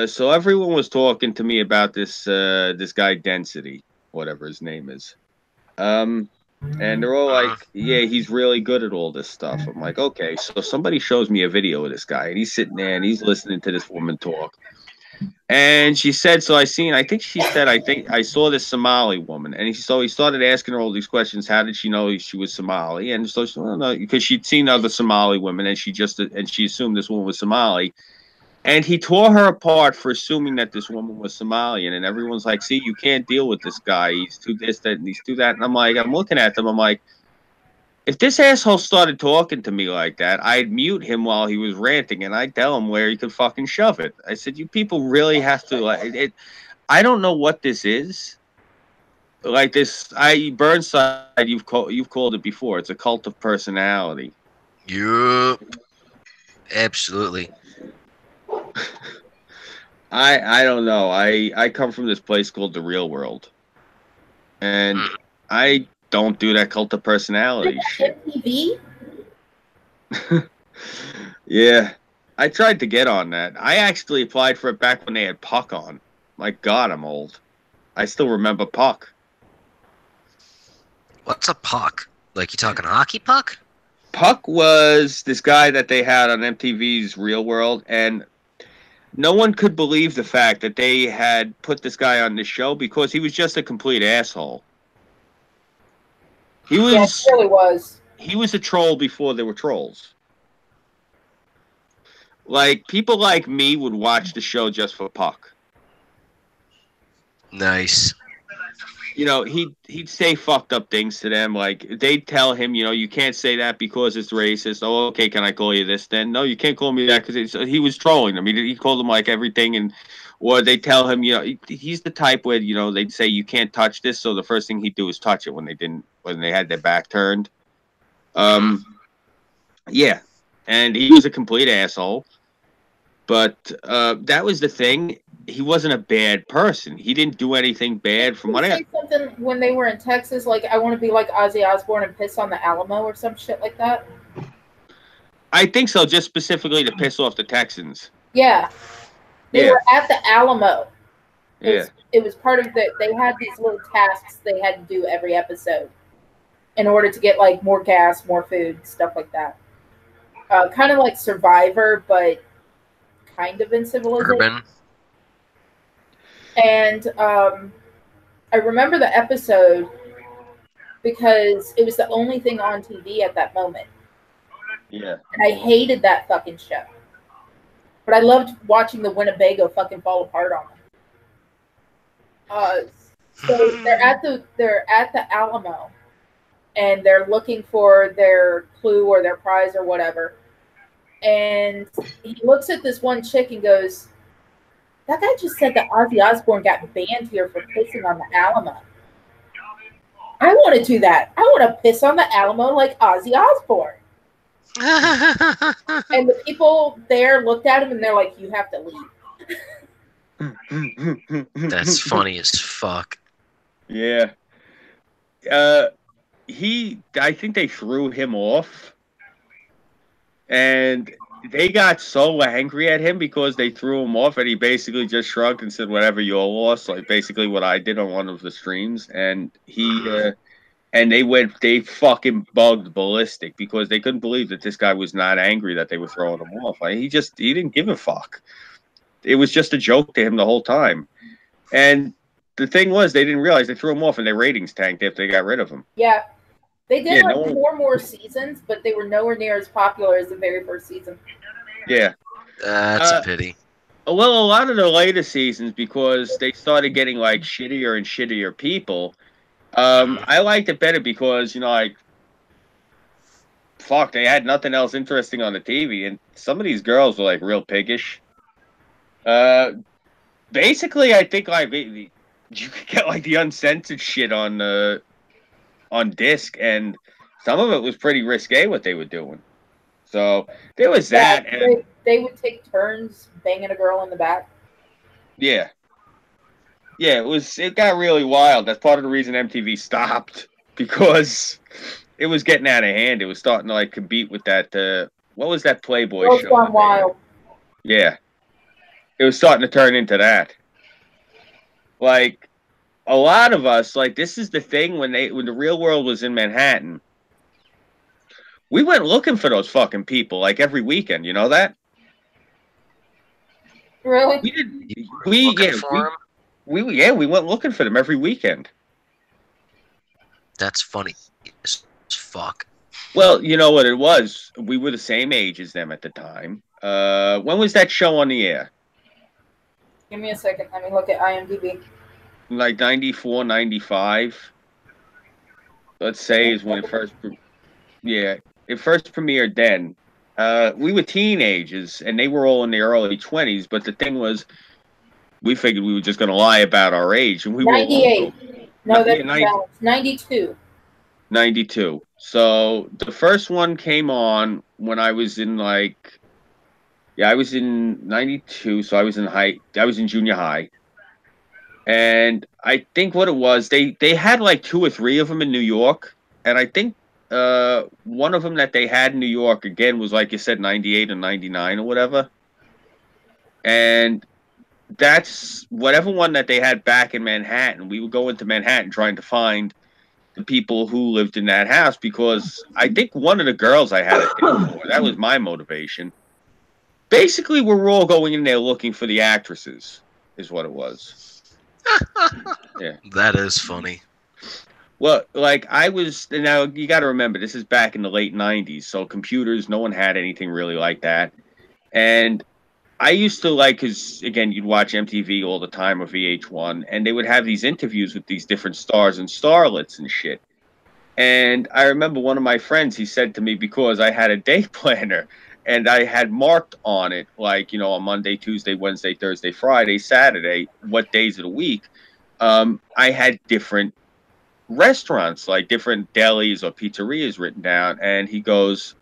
So everyone was talking to me about this guy Density, whatever his name is. And they're all like, yeah, he's really good at all this stuff. I'm like, okay. So somebody shows me a video of this guy, and he's sitting there and he's listening to this woman talk. And she said, I think she said, I think I saw this Somali woman. And so he started asking her all these questions. How did she know she was Somali? And so she, well, no, because she'd seen other Somali women, and she assumed this woman was Somali. And he tore her apart for assuming that this woman was Somalian. And everyone's like, see, you can't deal with this guy. He's too this, that, and he's too that. And I'm looking at them. I'm like, if this asshole started talking to me like that, I'd mute him while he was ranting, and I'd tell him where he could fucking shove it. I said, you people really have to, like, I don't know what this is. Like this, Burnside, you've called it before. It's a cult of personality. Yup. Absolutely. I don't know. I come from this place called the real world, and I don't do that cult of personality shit. MTV? Yeah, I tried to get on that. I actually applied for it back when they had Puck on. My God, I'm old. I still remember Puck. What's a puck? Like, you talking hockey puck? Puck was this guy that they had on MTV's Real World, and no one could believe the fact that they had put this guy on this show, because he was just a complete asshole. He really was. He was a troll before there were trolls. Like, people like me would watch the show just for Puck. Nice. You know, he'd say fucked up things to them. Like, they'd tell him, you know, you can't say that because it's racist. Oh, okay, can I call you this then? No, you can't call me that, because he was trolling them. He called them like everything, or they tell him, you know, he's the type where, you know, they'd say you can't touch this, so the first thing he'd do is touch it when they had their back turned. Yeah, and he was a complete asshole. But that was the thing. He wasn't a bad person. He didn't do anything bad. From what I something when they were in Texas, like, I want to be like Ozzy Osbourne and piss on the Alamo or some shit like that. I think so, just specifically to piss off the Texans. Yeah, they were at the Alamo. It was part of they had these little tasks they had to do every episode in order to get like more gas, more food, stuff like that. Kind of like Survivor, but kind of in civilization. Urban. And I remember the episode because it was the only thing on TV at that moment. Yeah. And I hated that fucking show. But I loved watching the Winnebago fucking fall apart on them. So they're at the Alamo, and they're looking for their clue or their prize or whatever. And he looks at this one chick and goes, That guy just said that Ozzy Osbourne got banned here for pissing on the Alamo. I want to do that. I want to piss on the Alamo like Ozzy Osbourne. And the people there looked at him and they're like, "You have to leave." That's funny as fuck. Yeah. I think they threw him off. And they got so angry at him because they threw him off, and he basically just shrugged and said, "Whatever, your loss." Like basically what I did on one of the streams, and they fucking bugged ballistic because they couldn't believe that this guy was not angry that they were throwing him off. Like he didn't give a fuck. It was just a joke to him the whole time, and the thing was they didn't realize they threw him off and their ratings tanked after they got rid of him. Yeah. They did four more seasons, but they were nowhere near as popular as the very first season. Yeah. That's a pity. Well, a lot of the later seasons, because they started getting like shittier and shittier people, I liked it better because, they had nothing else interesting on the TV, and some of these girls were like real piggish. Basically, I think like you could get like the uncensored shit on disc, and some of it was pretty risque what they were doing. So there was that. And they would take turns banging a girl in the back. Yeah. Yeah, it got really wild. That's part of the reason MTV stopped, because it was getting out of hand. It was starting to like compete with that what was that Playboy Girls show? Gone Wild. Yeah. It was starting to turn into that. Like a lot of us, like, this is the thing, when the Real World was in Manhattan, we went looking for those fucking people like every weekend. You know that? Really? We went looking for them every weekend. That's funny as fuck. Well, you know what it was? We were the same age as them at the time. When was that show on the air? Give me a second. Let me look at IMDb. Like 94, 95. Let's say is when it first. Yeah, it first premiered then. We were teenagers, and they were all in their early 20s. But the thing was, we figured we were just going to lie about our age, and we 98. No, that's 92. 92. So the first one came on when I was in I was in 92, so I was in junior high. And I think what it was, they had like 2 or 3 of them in New York, and I think one of them that they had in New York again was, like you said, 98 or 99 or whatever. And that's whatever one that they had back in Manhattan. We would go into Manhattan trying to find the people who lived in that house, because I think one of the girls I had a thing for, that was my motivation. Basically, we were all going in there looking for the actresses, is what it was. Yeah. That is funny. Well, like now you got to remember, this is back in the late 90s, so computers, no one had anything really like that. And I used to because, again, you'd watch MTV all the time or VH1, and they would have these interviews with these different stars and starlets and shit. And I remember one of my friends, he said to me, because I had a day planner, and I had marked on it, on Monday, Tuesday, Wednesday, Thursday, Friday, Saturday, what days of the week, I had different restaurants, like different delis or pizzerias written down. And he goes,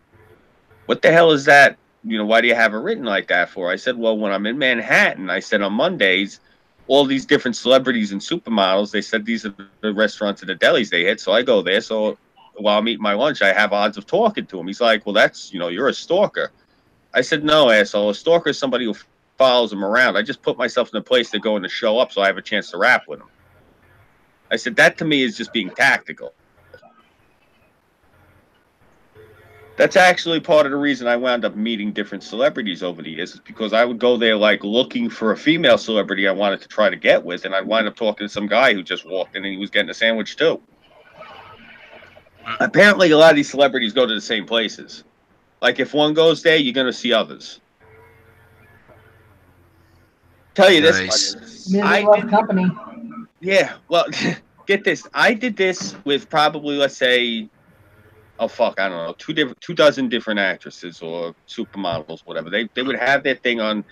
"What the hell is that? Why do you have it written like that for?" I said, "Well, when I'm in Manhattan," I said, "on Mondays, all these different celebrities and supermodels, they said these are the restaurants and the delis they hit. So I go there. So while I'm eating my lunch, I have odds of talking to him." He's like, "Well, that's, you're a stalker." I said, "No, asshole. A stalker is somebody who follows him around. I just put myself in a place to go and to show up so I have a chance to rap with him." I said, that to me is just being tactical. That's actually part of the reason I wound up meeting different celebrities over the years, is because I would go there looking for a female celebrity I wanted to try to get with, and I'd wind up talking to some guy who just walked in and he was getting a sandwich too. Apparently, a lot of these celebrities go to the same places. Like, if one goes there, you're going to see others. Tell you Nice. this much. Company. Yeah, well, get this. I did this with probably, let's say, I don't know, 24 different actresses or supermodels, whatever. They would have their thing on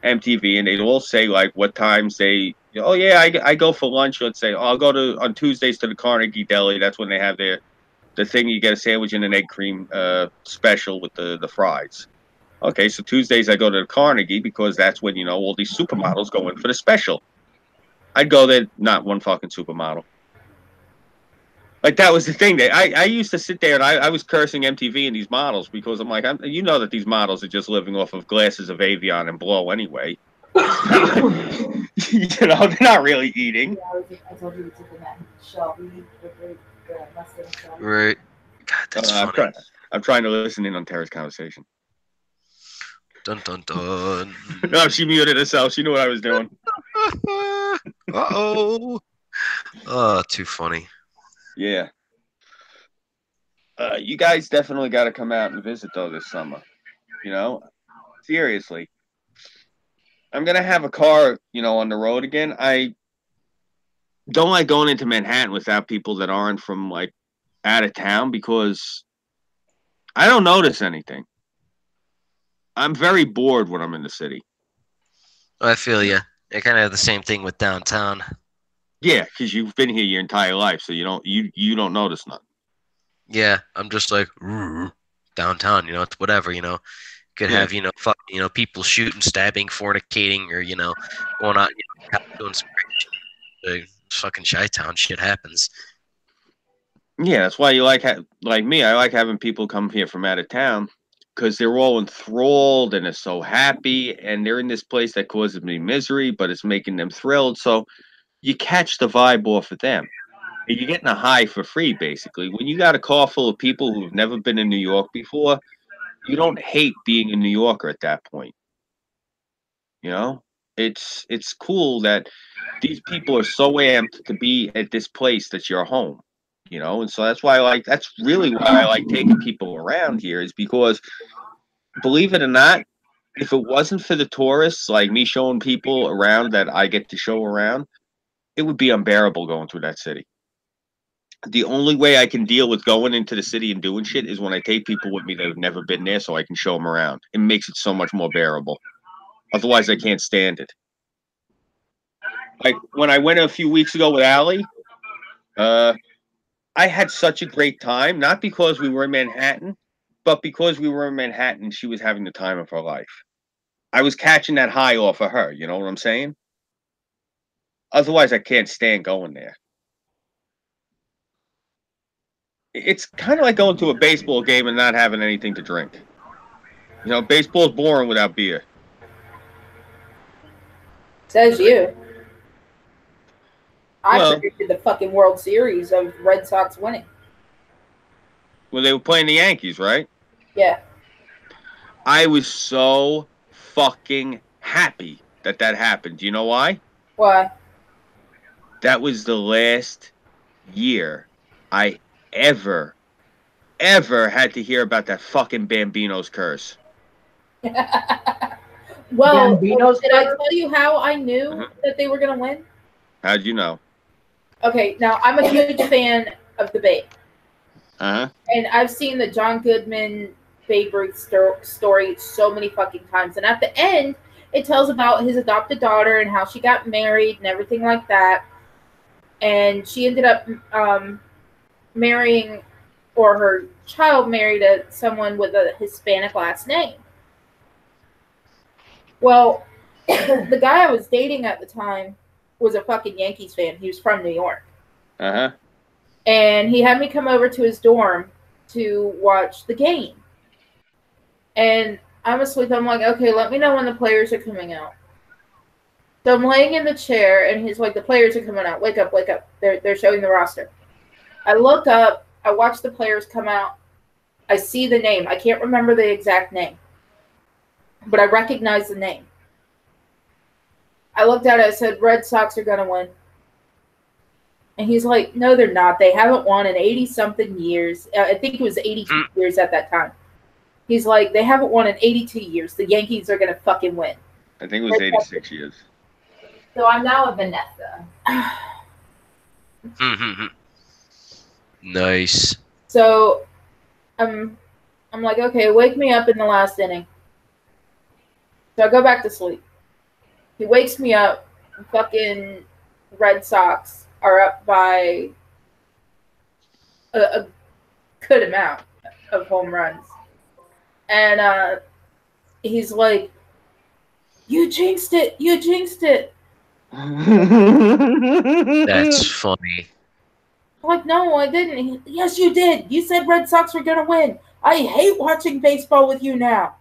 MTV, and they'd all say like what times they. Oh yeah, I go for lunch. Let's say I'll go on Tuesdays to the Carnegie Deli. That's when they have the thing you get a sandwich and an egg cream special with the fries. Okay, so Tuesdays I go to the Carnegie because that's when all these supermodels go in for the special. I'd go there, not one fucking supermodel. Like that was the thing that I used to sit there and I was cursing MTV and these models because I'm like, that these models are just living off of glasses of Avion and blow anyway. They're not really eating. I told you to put that Shelby with the Mustang Shelby. Right. God, that's funny. I'm trying to listen in on Tara's conversation. Dun dun dun. No, she muted herself. She knew what I was doing. Uh-oh. Oh, too funny. Yeah. You guys definitely got to come out and visit though this summer. Seriously. I'm gonna have a car, on the road again. I don't like going into Manhattan without people that aren't from like out of town because I don't notice anything. I'm very bored when I'm in the city. I feel you. I kind of have the same thing with downtown. Yeah, because you've been here your entire life, so you don't notice nothing. Yeah, I'm just like downtown. It's whatever. Could have people shooting, stabbing, fornicating, or going out doing some fucking Chi-town shit happens. Yeah, that's why you like me. I like having people come here from out of town because they're all enthralled and they're so happy and they're in this place that causes me misery, but it's making them thrilled. So you catch the vibe off of them. And you're getting a high for free, basically. When you got a car full of people who've never been in New York before, you don't hate being a New Yorker at that point. It's cool that these people are so amped to be at this place that's your home. And so that's really why I like taking people around here is because, believe it or not, if it wasn't for the tourists, like me showing people around that I get to show around, it would be unbearable going through that city. The only way I can deal with going into the city and doing shit is when I take people with me that have never been there so I can show them around. It makes it so much more bearable. Otherwise, I can't stand it. Like when I went a few weeks ago with Allie, I had such a great time, not because we were in Manhattan, but because we were in Manhattan, she was having the time of her life. I was catching that high off of her, you know what I'm saying? Otherwise, I can't stand going there. It's kind of like going to a baseball game and not having anything to drink. Baseball's boring without beer. Says you. I predicted the fucking World Series of Red Sox winning. Well, they were playing the Yankees, right? Yeah. I was so fucking happy that happened. Do you know why? Why? That was the last year I ever had to hear about that fucking Bambino's curse. Well, did I tell you how I knew that they were going to win? How'd you know? Okay, now I'm a huge fan of the Babe. Uh-huh. And I've seen the John Goodman Babe Ruth story so many fucking times. And at the end, it tells about his adopted daughter and how she got married and everything like that. And she ended up marrying, or her child married someone with a Hispanic last name. Well, the guy I was dating at the time was a fucking Yankees fan. He was from New York. Uh-huh. And he had me come over to his dorm to watch the game. And I'm asleep. I'm like, okay, let me know when the players are coming out. So I'm laying in the chair, and he's like, the players are coming out. Wake up, wake up. They're showing the roster. I look up. I watch the players come out. I see the name. I can't remember the exact name. But I recognize the name. I looked at it. I said, Red Sox are going to win. And he's like, no, they're not. They haven't won in 80-something years. I think it was 82 years at that time. He's like, they haven't won in 82 years. The Yankees are going to fucking win. I think it was 86 years. So I'm now a Vanessa. Nice. So I'm like, okay, wake me up in the last inning. So I go back to sleep. He wakes me up. Fucking Red Sox are up by a good amount of home runs. And he's like, "You jinxed it! You jinxed it!" That's funny. I'm like, "No, I didn't." "Yes, you did. You said Red Sox were gonna win. I hate watching baseball with you now."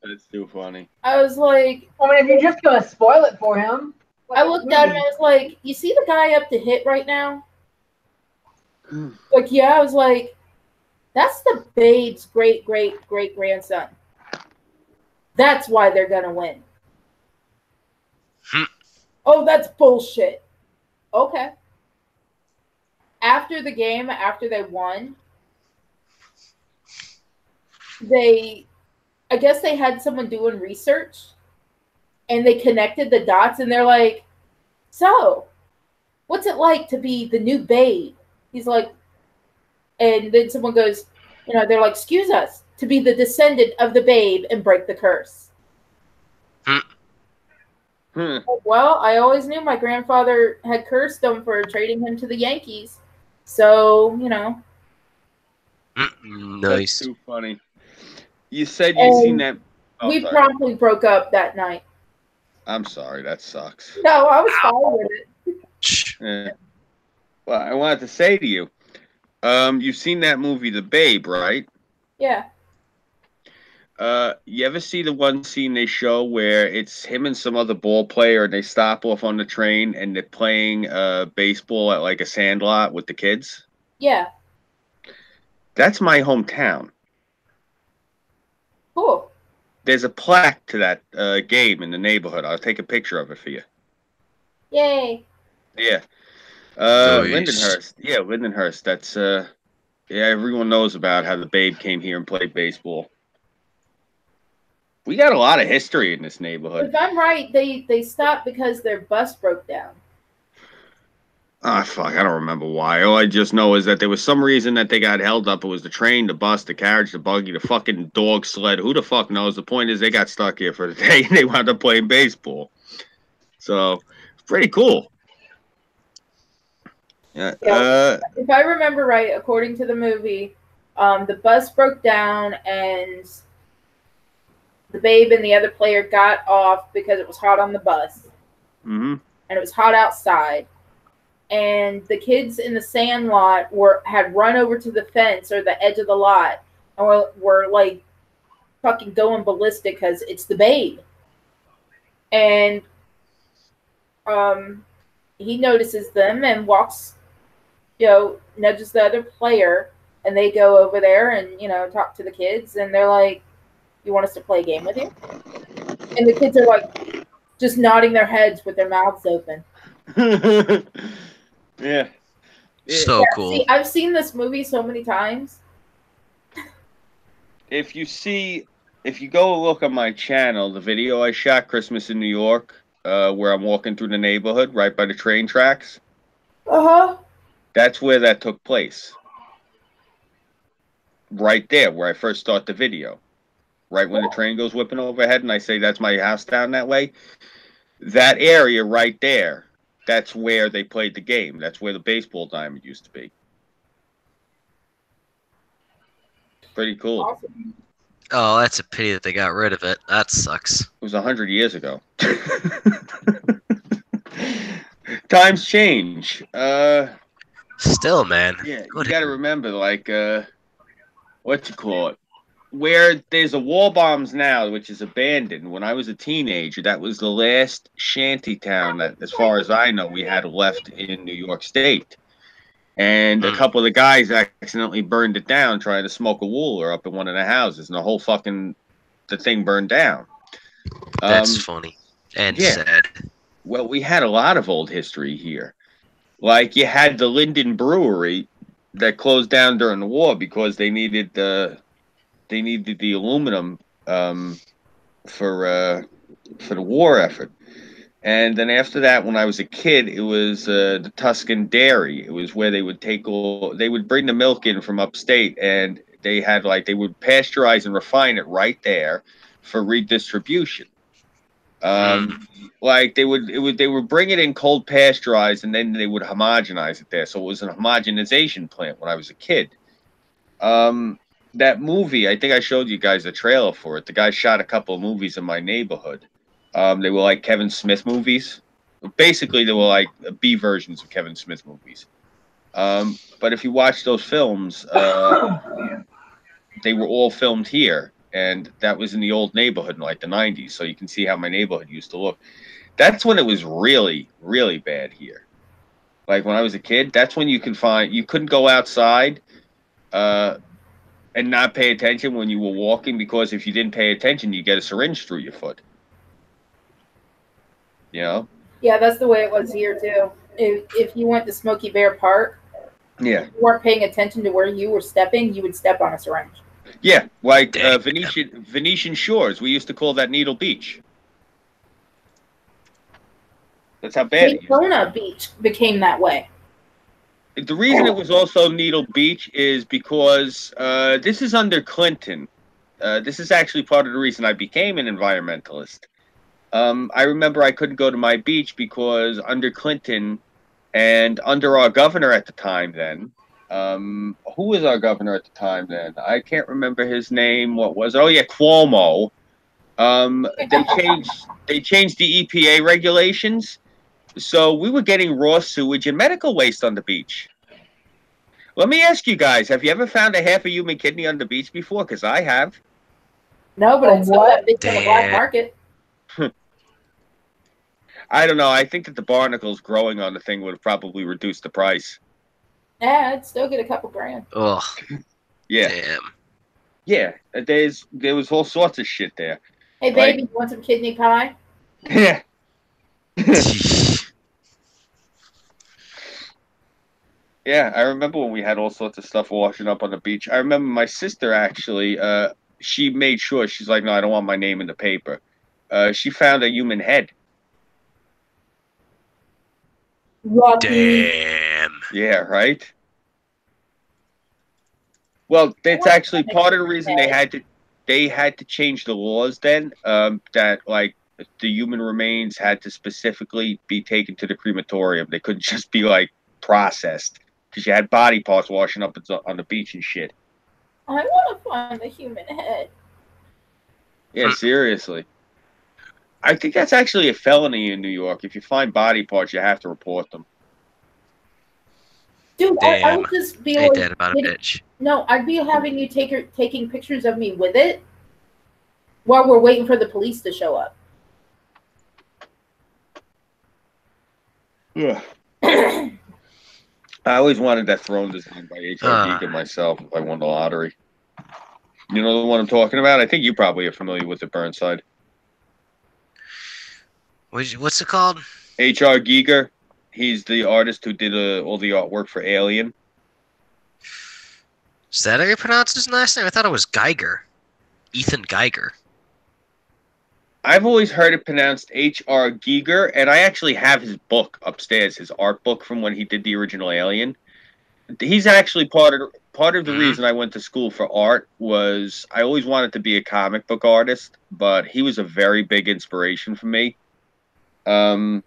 That's too funny. I was like, I mean, if you're just gonna spoil it for him. I looked at him and I was like, "You see the guy up to hit right now?" Like, yeah. I was like, "That's the Babe's great grandson. That's why they're gonna win." "Oh, that's bullshit." Okay. After the game, after they won, I guess they had someone doing research and they connected the dots and they're like, "So, what's it like to be the new Babe?" He's like, and then someone goes, they're like, "Excuse us, to be the descendant of the Babe and break the curse." Well, I always knew my grandfather had cursed them for trading him to the Yankees. So, Nice. That's too funny. You said you'd seen that. We promptly broke up that night. I'm sorry, that sucks. No, I was fine with it. Yeah. Well, I wanted to say to you, you've seen that movie, The Babe, right? Yeah. You ever see the one scene they show where it's him and some other ball player and they stop off on the train and they're playing baseball at like a sandlot with the kids? Yeah. That's my hometown. Cool. There's a plaque to that game in the neighborhood. I'll take a picture of it for you. Yay. Yeah. Nice. Lindenhurst. Yeah, Lindenhurst. That's yeah, everyone knows about how the Babe came here and played baseball. We got a lot of history in this neighborhood. If I'm right, they stopped because their bus broke down. Ah, fuck, I don't remember why. All I just know is that there was some reason that they got held up. It was the train, the bus, the carriage, the buggy, the fucking dog sled. Who the fuck knows? The point is they got stuck here for the day and they wound up playing baseball. So, pretty cool. Yeah. If I remember right, according to the movie, the bus broke down and the Babe and the other player got off because it was hot on the bus. Mm-hmm. And it was hot outside. And the kids in the sand lot had run over to the fence or the edge of the lot and were like fucking going ballistic because it's the Babe. And he notices them and walks, nudges the other player, and they go over there and, talk to the kids, and they're like, "You want us to play a game with you?" And the kids are like just nodding their heads with their mouths open. Yeah. So cool. See, I've seen this movie so many times. If you go look on my channel, the video I shot Christmas in New York, where I'm walking through the neighborhood right by the train tracks. Uh-huh. That's where that took place. Right there, where I first start the video. Right when the train goes whipping overhead and I say that's my house down that way. That area right there, that's where they played the game. That's where the baseball diamond used to be. Pretty cool. Awesome. Oh, that's a pity that they got rid of it. That sucks. It was 100 years ago. Times change. Still, man. Yeah, Good. you got to remember, like, what you call it? Where there's a Wall Bombs now, which is abandoned. When I was a teenager, that was the last shanty town that, as far as I know, we had left in New York State. And a couple of the guys accidentally burned it down trying to smoke a wooler up in one of the houses, and the thing burned down. That's funny and sad. Well, we had a lot of old history here. Like, you had the Linden Brewery that closed down during the war because they needed the aluminum for the war effort. And then after that, when I was a kid, it was the Tuscan Dairy. It was where they would bring the milk in from upstate, and they would pasteurize and refine it right there for redistribution. Like they would bring it in cold pasteurized, and then they would homogenize it there. So it was a homogenization plant when I was a kid. That movie, I think I showed you guys a trailer for it. The guy shot a couple of movies in my neighborhood. They were like Kevin Smith movies. Basically, they were like B versions of Kevin Smith movies. But if you watch those films, they were all filmed here, and that was in the old neighborhood in like the 90s. So you can see how my neighborhood used to look. That's when it was really, really bad here. Like when I was a kid, that's when you couldn't go outside and not pay attention when you were walking, because if you didn't pay attention, you get a syringe through your foot. You know? Yeah, that's the way it was here too. If you went to Smoky Bear Park, yeah, you weren't paying attention to where you were stepping, you would step on a syringe. Yeah, like Venetian Shores. We used to call that Needle Beach. That's how bad it is. Daytona Beach became that way. The reason it was also Needle Beach is because this is under Clinton. This is actually part of the reason I became an environmentalist. I remember I couldn't go to my beach because under Clinton and under our governor at the time then, who was our governor at the time then? I can't remember his name. What was it? Oh yeah, Cuomo. They changed the EPA regulations. So we were getting raw sewage and medical waste on the beach. Let me ask you guys, have you ever found a half a human kidney on the beach before? Because I have. No, but I saw that bitch on the black market. I don't know. I think that the barnacles growing on the thing would have probably reduced the price. Yeah, I'd still get a couple grand. Ugh. Yeah. Damn. Yeah. There was all sorts of shit there. Hey, baby, you want some kidney pie? Yeah. Yeah, I remember when we had all sorts of stuff washing up on the beach. I remember my sister actually, she made sure, she's like, no, I don't want my name in the paper. She found a human head. Damn. Yeah, right? Well, that's actually part of the reason they had to change the laws then, that like the human remains had to specifically be taken to the crematorium. They couldn't just be like processed. Because you had body parts washing up on the beach and shit. I want to find the human head. Yeah, seriously. I think that's actually a felony in New York. If you find body parts, you have to report them. Dude, I would just be ain't that about a bitch. No, I'd be having you taking pictures of me with it while we're waiting for the police to show up. Yeah. I always wanted that throne designed by H.R. Giger myself if I won the lottery. You know the one I'm talking about? I think you probably are familiar with it, Burnside. What's it called? H.R. Giger. He's the artist who did all the artwork for Alien. Is that how you pronounce his last name? I thought it was Geiger. Ethan Geiger. I've always heard it pronounced H.R. Giger, and I actually have his book upstairs, his art book from when he did the original Alien. He's actually part of the reason I went to school for art was I always wanted to be a comic book artist, but he was a very big inspiration for me. So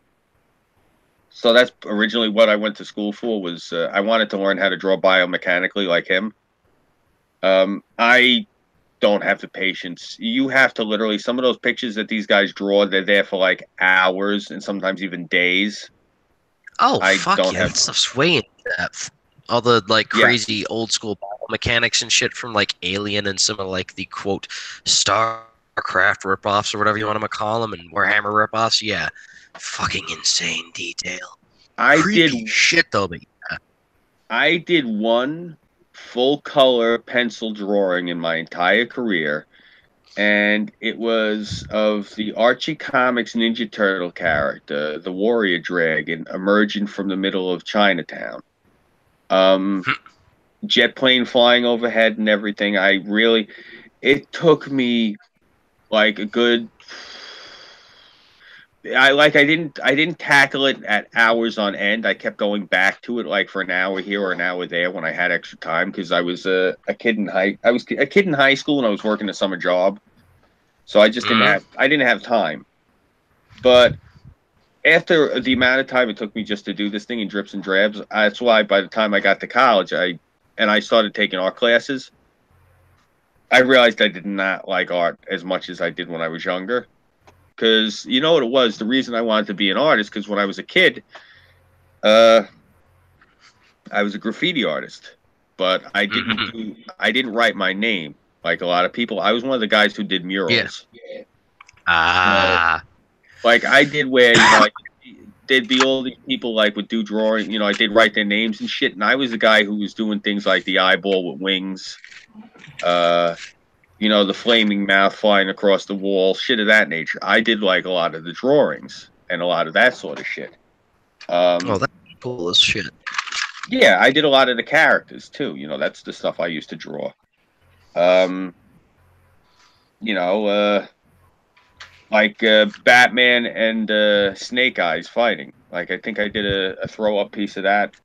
that's originally what I went to school for was I wanted to learn how to draw biomechanically like him. I don't have the patience. You have to literally, some of those pictures that these guys draw, they're there for like hours and sometimes even days. Oh, fuck yeah, that stuff's way in depth. All the like crazy old school biomechanics and shit from like Alien and some of like the quote StarCraft ripoffs or whatever you want to call them and Warhammer ripoffs. Yeah, fucking insane detail. Creepy shit though, but yeah. I did one full color pencil drawing in my entire career, and it was of the Archie Comics Ninja Turtle character, the Warrior Dragon, emerging from the middle of Chinatown. Jet plane flying overhead and everything. It took me like a good. I didn't tackle it at hours on end. I kept going back to it like for an hour here or an hour there when I had extra time because I was a kid in high school and I was working a summer job, so I just didn't have time. But after the amount of time it took me just to do this thing in drips and drabs, that's why by the time I got to college, I started taking art classes. I realized I did not like art as much as I did when I was younger. Because you know what it was? The reason I wanted to be an artist, because when I was a kid, I was a graffiti artist, but I didn't write my name like a lot of people. I was one of the guys who did murals. Yeah. Ah. Like I did where like, there'd be all these people like would do drawing. I did write their names and shit, and I was the guy who was doing things like the eyeball with wings, the flaming mouth flying across the wall, shit of that nature. I did like a lot of the drawings and a lot of that sort of shit. Oh, that's cool as shit. Yeah, I did a lot of the characters too. That's the stuff I used to draw. Like Batman and Snake Eyes fighting. Like I think I did a throw up piece of that.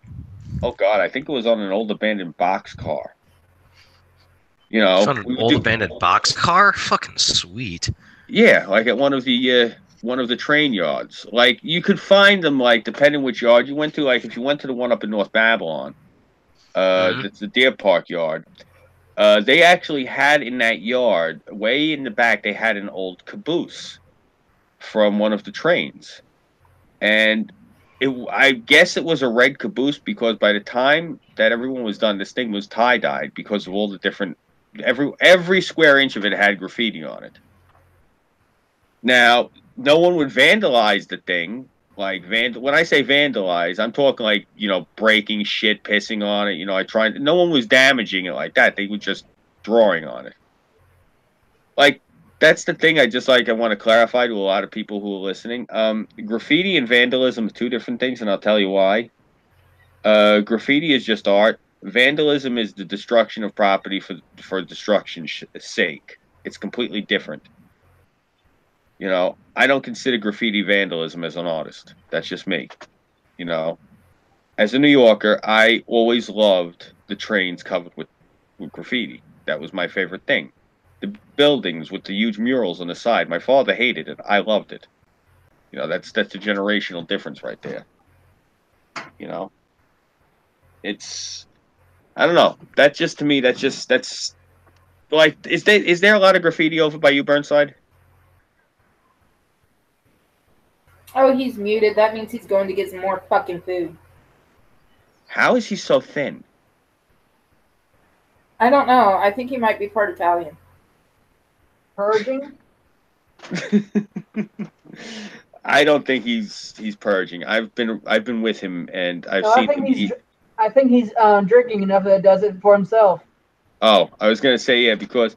Oh God, I think it was on an old abandoned boxcar. It's on an old abandoned boxcar. Fucking sweet. Yeah, like at one of the train yards. Like you could find them like depending which yard you went to. Like if you went to the one up in North Babylon, it's the Deer Park yard. They actually had in that yard, way in the back, they had an old caboose from one of the trains. And I guess it was a red caboose because by the time that everyone was done, this thing was tie-dyed because of all the different... Every square inch of it had graffiti on it. Now, no one would vandalize the thing. Like, when I say vandalize, I'm talking like, breaking shit, pissing on it. No one was damaging it like that. They were just drawing on it. Like, that's the thing I want to clarify to a lot of people who are listening. Graffiti and vandalism are two different things, and I'll tell you why. Graffiti is just art. Vandalism is the destruction of property for destruction's sake. It's completely different. I don't consider graffiti vandalism as an artist. That's just me. As a New Yorker, I always loved the trains covered with graffiti. That was my favorite thing. The buildings with the huge murals on the side. My father hated it. I loved it. That's a generational difference right there. It's... I don't know. That just, to me, that's... Like, is there a lot of graffiti over by you, Burnside? Oh, he's muted. That means he's going to get some more fucking food. How is he so thin? I don't know. I think he might be part Italian. Purging? I don't think he's purging. I've been with him and I've seen him eat. I think he's drinking enough that does it for himself. Oh, I was gonna say yeah, because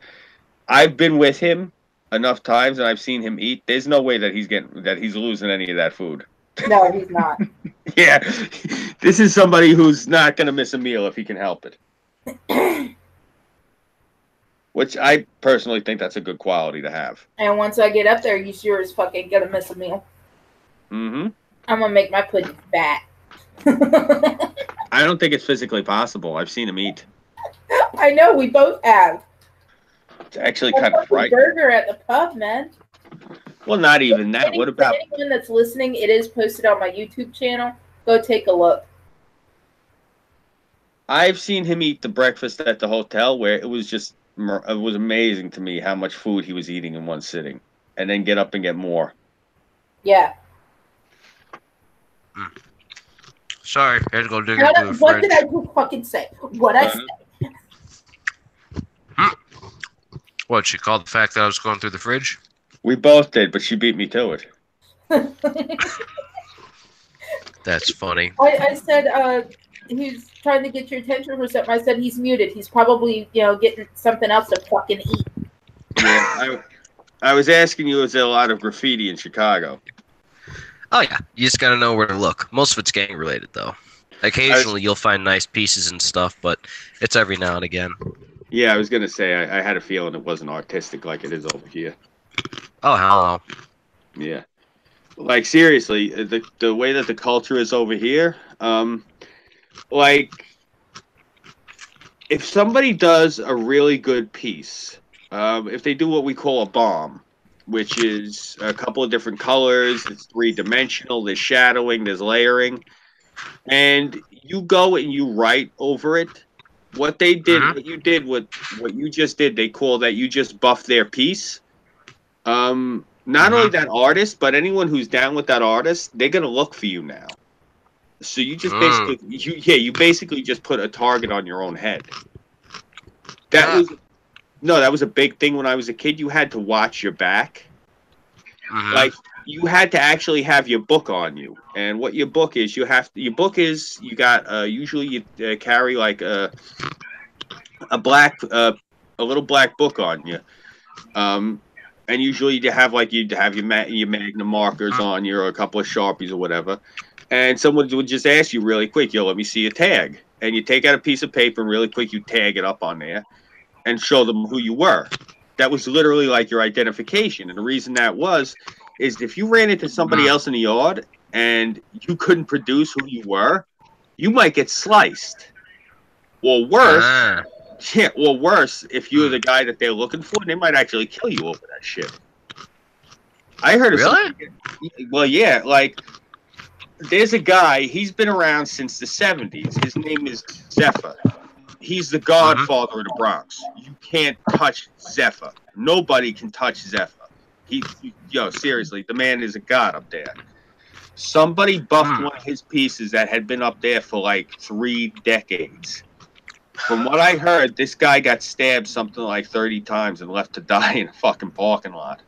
I've been with him enough times and I've seen him eat. There's no way that he's losing any of that food. No, he's not. Yeah, this is somebody who's not gonna miss a meal if he can help it. Which I personally think that's a good quality to have. And once I get up there, you sure as fucking gonna miss a meal. Mm-hmm. I'm gonna make my pudding fat. I don't think it's physically possible. I've seen him eat. I know, we both have. It's actually kind of frightening. Burger at the pub, man. Well, not even that. What about anyone that's listening? It is posted on my YouTube channel. Go take a look. I've seen him eat the breakfast at the hotel where it was amazing to me how much food he was eating in one sitting, and then get up and get more. Yeah. Sorry, I had to go dig into the fridge. What did I just fucking say? What I say? What, she called the fact that I was going through the fridge? We both did, but she beat me to it. That's funny. I said he's trying to get your attention for something. I said he's muted. He's probably, getting something else to fucking eat. Yeah, I was asking you, is there a lot of graffiti in Chicago? Oh, yeah. You just got to know where to look. Most of it's gang-related, though. Occasionally, you'll find nice pieces and stuff, but it's every now and again. Yeah, I was going to say, I had a feeling it wasn't artistic like it is over here. Oh, hell no. Yeah. Like, seriously, the way that the culture is over here, like, if somebody does a really good piece, if they do what we call a bomb, which is a couple of different colors. It's 3-dimensional. There's shadowing. There's layering, and you go and you write over it. What they did, what you did, what you just did, they call that you just buffed their piece. Not only that artist, but anyone who's down with that artist, they're gonna look for you now. So you just basically, you basically just put a target on your own head. That was a big thing when I was a kid. You had to watch your back. Like you had to actually have your book on you. And what your book is, you got usually you carry like a little black book on you. And usually you'd have your Magnum markers on you, or a couple of Sharpies or whatever. And someone would just ask you really quick, yo, let me see your tag. And you take out a piece of paper and really quick you tag it up on there and show them who you were. That was literally like your identification. And the reason that is if you ran into somebody else in the yard and you couldn't produce who you were, you might get sliced. Or worse, if you're the guy that they're looking for, they might actually kill you over that shit. I heard of something. Well, yeah, like there's a guy, he's been around since the 70s. His name is Zephyr. He's the godfather of the Bronx. You can't touch Zephyr. Nobody can touch Zephyr. Seriously, the man is a god up there. Somebody buffed one of his pieces that had been up there for like 3 decades. From what I heard, this guy got stabbed something like 30 times and left to die in a fucking parking lot.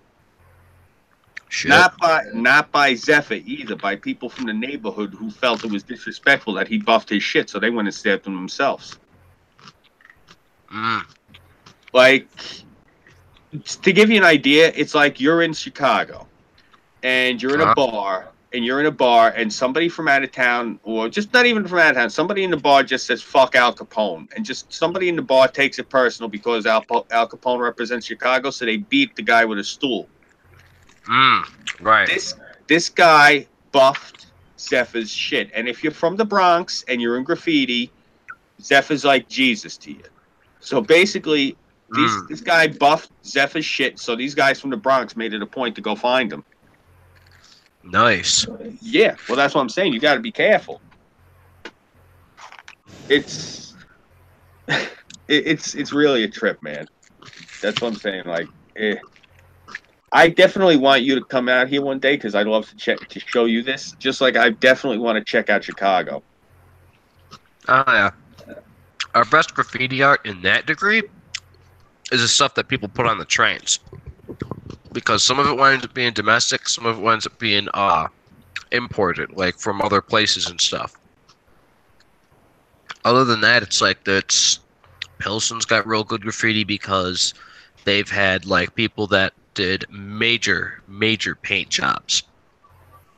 Shit. Not by Zephyr either, by people from the neighborhood who felt it was disrespectful that he buffed his shit, so they went and stabbed him themselves. Like, to give you an idea, it's like you're in Chicago, and you're in a bar, and somebody from out of town, or just not even from out of town, somebody in the bar just says, fuck Al Capone. And just somebody in the bar takes it personal because Al Capone represents Chicago, so they beat the guy with a stool. Right. This guy buffed Zephyr's shit. And if you're from the Bronx and you're in graffiti, Zephyr's like Jesus to you. So basically, this guy buffed Zephyr's shit, so these guys from the Bronx made it a point to go find him. Nice. Yeah, well, that's what I'm saying. You got to be careful. It's really a trip, man. That's what I'm saying. Like, I definitely want you to come out here one day because I'd love to show you this. Just like I definitely want to check out Chicago. Oh yeah. Our best graffiti art in that degree is the stuff that people put on the trains. Because some of it winds up being domestic, some of it winds up being imported, like from other places and stuff. Other than that, it's like Pilsen's got real good graffiti because they've had like people that did major paint jobs.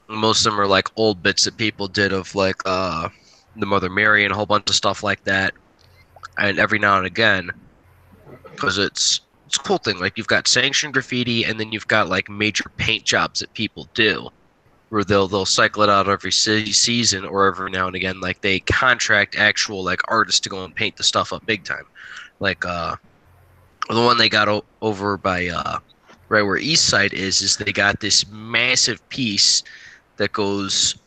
Most of them are like old bits that people did of like the Mother Mary and a whole bunch of stuff like that. And every now and again, because it's a cool thing. Like you've got sanctioned graffiti, and then you've got like major paint jobs that people do, where they'll cycle it out every season or every now and again. Like they contract actual like artists to go and paint the stuff up big time. Like the one they got over by right where East Side is they got this massive piece that goes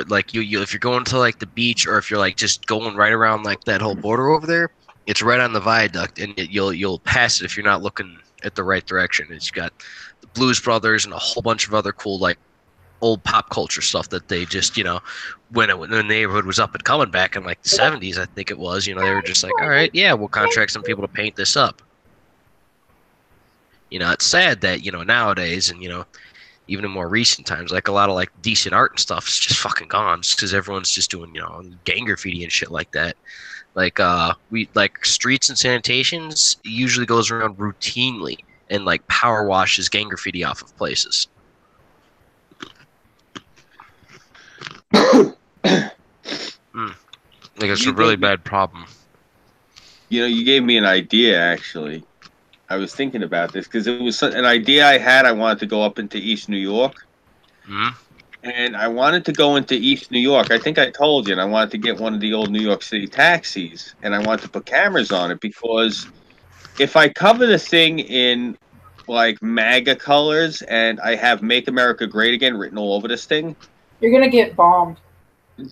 like you if you're going to like the beach, or if you're like just going right around like that whole border over there. It's right on the viaduct, and you'll pass it if you're not looking at the right direction. It's got the Blues Brothers and a whole bunch of other cool like old pop culture stuff that they just when the neighborhood was up and coming back in like the 70s, I think it was. They were just like, all right, yeah, we'll contract some people to paint this up. It's sad that nowadays and even in more recent times, like a lot of like decent art and stuff is just fucking gone, just because everyone's just doing gang graffiti and shit like that. Like we like streets and sanitations usually goes around routinely and like power washes gang graffiti off of places. Like it's a really bad problem. You gave me an idea actually. I was thinking about this because it was an idea I had. I wanted to go up into East New York. And I wanted to go into East New York. I think I told you, and I wanted to get one of the old New York City taxis, and I wanted to put cameras on it because if I cover the thing in like MAGA colors, and I have "Make America Great Again" written all over this thing. You're gonna get bombed.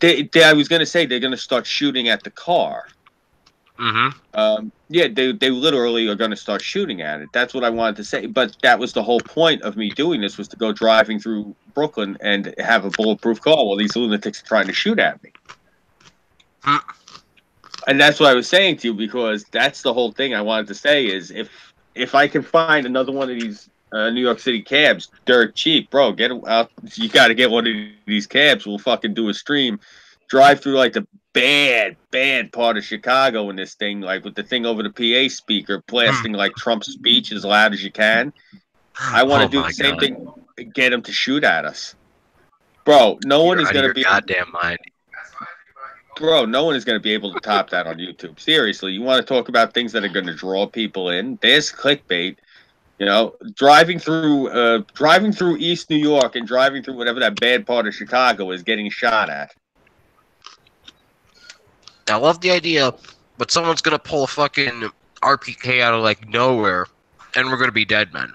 I was gonna say they're gonna start shooting at the car. Yeah, they literally are gonna start shooting at it. That's what I wanted to say. But that was the whole point of me doing this, was to go driving through Brooklyn and have a bulletproof car while these lunatics are trying to shoot at me. And that's what I was saying to you, because that's the whole thing I wanted to say is if I can find another one of these New York City cabs dirt cheap, bro, get out. You got to get one of these cabs. We'll fucking do a stream, drive through like the bad part of Chicago in this thing, like with the thing over the PA speaker blasting like Trump's speech as loud as you can. I want to do the same thing, get them to shoot at us, bro. No one is going to be goddamn mind. Bro, no one is going to be able to top that on YouTube. Seriously, you want to talk about things that are going to draw people in? There's clickbait. You know, driving through East New York and driving through whatever that bad part of Chicago is, getting shot at. I love the idea, but someone's going to pull a fucking RPK out of like nowhere, and we're going to be dead men.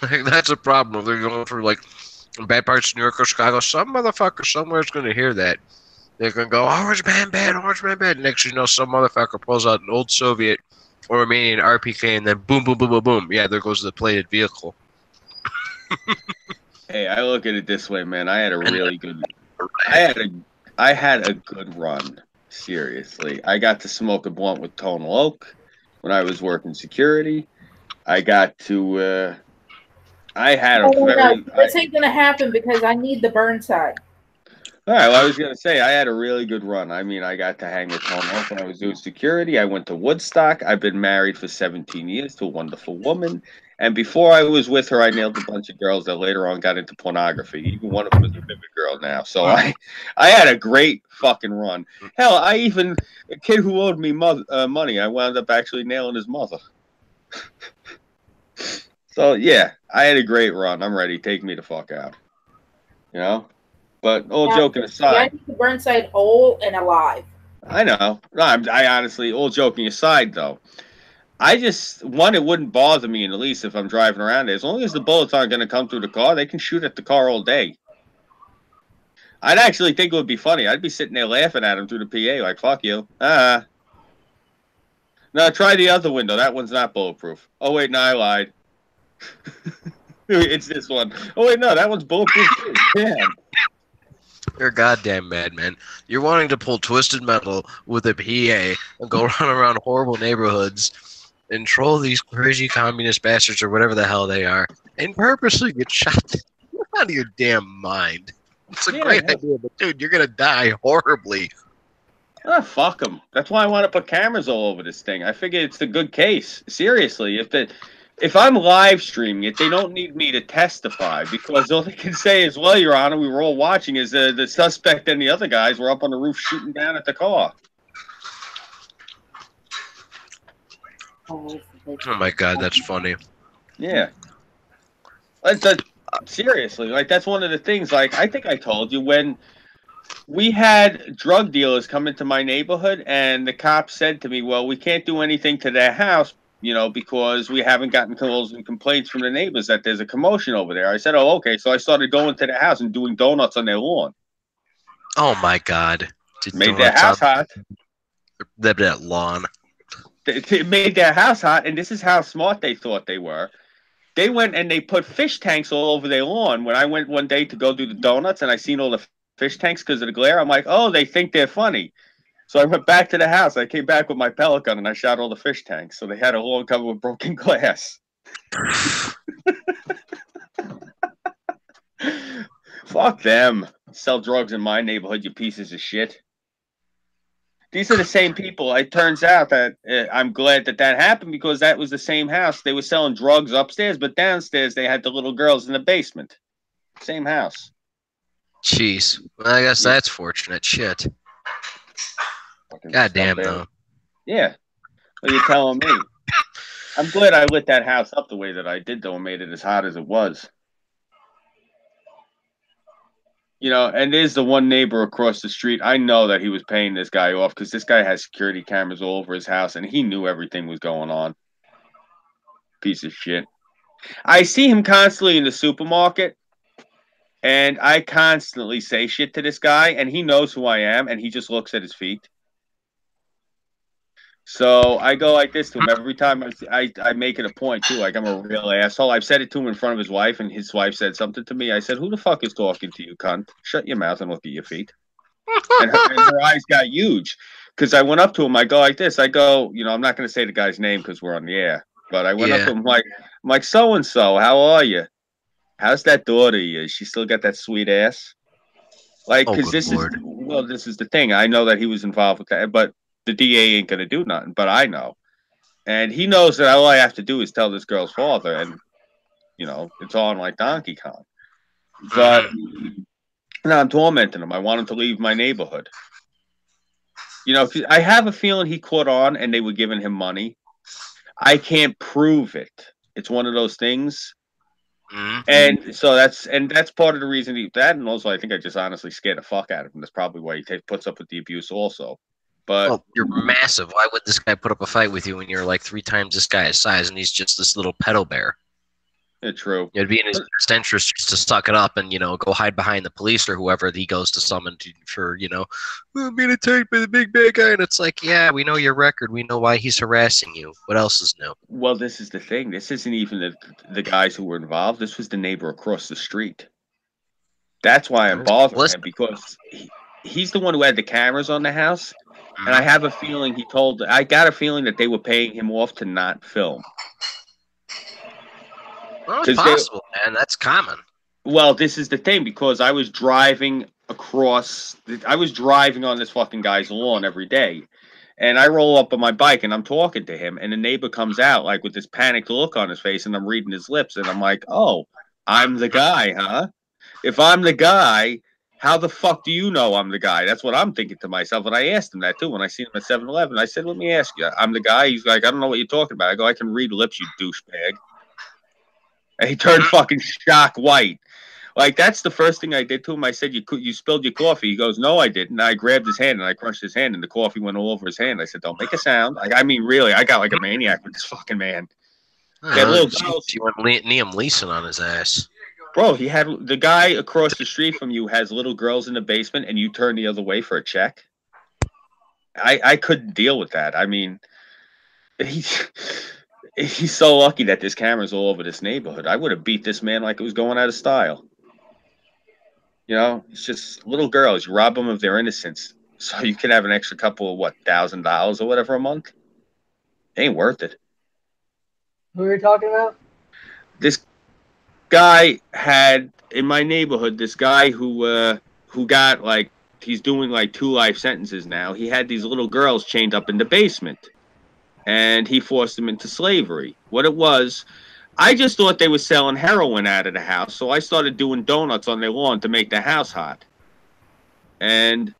I think that's a problem. If they're going through like bad parts of New York or Chicago, some motherfucker somewhere is going to hear that. They're going to go, orange man bad, orange man bad. Next you know, some motherfucker pulls out an old Soviet or Romanian RPK, and then boom, boom, boom, boom, boom. Yeah, there goes the plated vehicle. Hey, I look at it this way, man. I had a really good... I had a good run. Seriously. I got to smoke a blunt with Tonal Oak when I was working security. I got to... I had a very... This ain't going to happen because I need the Burnside. All right, well, I was going to say, I had a really good run. I mean, I got to hang with Tonal Oak when I was doing security. I went to Woodstock. I've been married for 17 years to a wonderful woman. And before I was with her, I nailed a bunch of girls that later on got into pornography. Even one of them is a Vivid girl now. So I had a great fucking run. Hell, a kid who owed me money, I wound up actually nailing his mother. So, yeah, I had a great run. I'm ready. Take me the fuck out. You know? But all joking aside. I need the Burnside whole and alive. I know. No, I honestly, all joking aside, though, it wouldn't bother me in the least if I'm driving around there. As long as the bullets aren't going to come through the car, they can shoot at the car all day. I'd actually think it would be funny. I'd be sitting there laughing at them through the PA like, fuck you. No, try the other window. That one's not bulletproof. Oh, wait, no, I lied. It's this one. Oh, wait, no, that one's bulletproof too. Damn. You're a goddamn madman. You're wanting to pull Twisted Metal with a PA and go run around horrible neighborhoods and troll these crazy communist bastards or whatever the hell they are, and purposely get shot. You're out of your damn mind. It's a great idea, but dude, you're gonna die horribly. Oh, fuck them. That's why I want to put cameras all over this thing. I figure it's a good case. Seriously, if I'm live streaming it, they don't need me to testify, because all they can say is, well, Your Honor, we were all watching as the suspect and the other guys were up on the roof shooting down at the car. Oh my God, that's funny. Yeah. Seriously, like, that's one of the things, like, I think I told you, when we had drug dealers come into my neighborhood and the cops said to me, well, we can't do anything to their house, you know, because we haven't gotten calls and complaints from the neighbors that there's a commotion over there. I said, oh, okay. So I started going to the house and doing donuts on their lawn. Oh, my God. Made their house hot. That lawn. It made their house hot, and this is how smart they thought they were. They went and they put fish tanks all over their lawn. When I went one day to go do the donuts and I seen all the fish tanks because of the glare, I'm like, oh, they think they're funny. So I went back to the house. I came back with my pellet gun and I shot all the fish tanks. So they had a lawn covered with broken glass. Fuck them. Sell drugs in my neighborhood, you pieces of shit. These are the same people. It turns out that I'm glad that happened, because that was the same house. They were selling drugs upstairs, but downstairs they had the little girls in the basement. Same house. Jeez. Well, I guess that's fortunate. Shit. God damn, though. Yeah. What are you telling me? I'm glad I lit that house up the way that I did, though, and made it as hot as it was. You know, and there's the one neighbor across the street. I know that he was paying this guy off, because this guy has security cameras all over his house, and he knew everything was going on. Piece of shit. I see him constantly in the supermarket, and I constantly say shit to this guy, and he knows who I am, and he just looks at his feet. So I go like this to him every time I make it a point too, like I'm a real asshole. I've said it to him in front of his wife, and his wife said something to me. I said, "Who the fuck is talking to you, cunt? Shut your mouth and look at your feet." And her eyes got huge because I went up to him. I go like this. I go, I'm not going to say the guy's name because we're on the air, but I went up to him I'm like, so and so, how are you? How's that daughter of yours? She still got that sweet ass? Like, because this is the thing. I know that he was involved with that, but the DA ain't gonna do nothing. But I know, and he knows that all I have to do is tell this girl's father, and it's on like Donkey Kong. But now I'm tormenting him. I want him to leave my neighborhood. I have a feeling he caught on, and they were giving him money. I can't prove it. It's one of those things. And so that's part of the reason and also I think I just honestly scared the fuck out of him. That's probably why he puts up with the abuse also. But you're massive. Why would this guy put up a fight with you when you're like 3 times this guy's size and he's just this little pedo bear? Yeah, true. It'd be in his best interest just to suck it up and go hide behind the police or whoever he goes to summon for being attacked by the big bad guy. And it's like, yeah, we know your record. We know why he's harassing you. What else is new? Well, this is the thing. This isn't even the guys who were involved. This was the neighbor across the street. That's why I'm bothering him, because he's the one who had the cameras on the house. And I have a feeling I got a feeling that they were paying him off to not film. Well, it's possible, man. That's common. Well, this is the thing, because I was driving on this fucking guy's lawn every day. And I roll up on my bike and I'm talking to him, and the neighbor comes out like with this panicked look on his face, and I'm reading his lips, and I'm like, oh, I'm the guy, huh? If I'm the guy, how the fuck do you know I'm the guy? That's what I'm thinking to myself. And I asked him that too when I seen him at 7-Eleven. I said, let me ask you, I'm the guy? He's like, I don't know what you're talking about. I go, I can read lips, you douchebag. And he turned fucking shock white. Like, that's the first thing I did to him. I said, you spilled your coffee. He goes, no, I didn't. And I grabbed his hand and I crunched his hand, and the coffee went all over his hand. I said, don't make a sound. Like, I mean, really, I got like a maniac with this fucking man. You went Liam Neeson on his ass. Bro, he had the guy across the street from you has little girls in the basement, and you turn the other way for a check. I couldn't deal with that. I mean, he's so lucky that this camera's all over this neighborhood. I would have beat this man like it was going out of style. It's just little girls. You rob them of their innocence so you can have an extra couple of, $1,000 or whatever a month. It ain't worth it. Who are you talking about? This guy had, in my neighborhood, this guy who got, like, he's doing, like, 2 life sentences now. He had these little girls chained up in the basement, and he forced them into slavery. What it was, I just thought they were selling heroin out of the house, so I started doing donuts on their lawn to make the house hot. And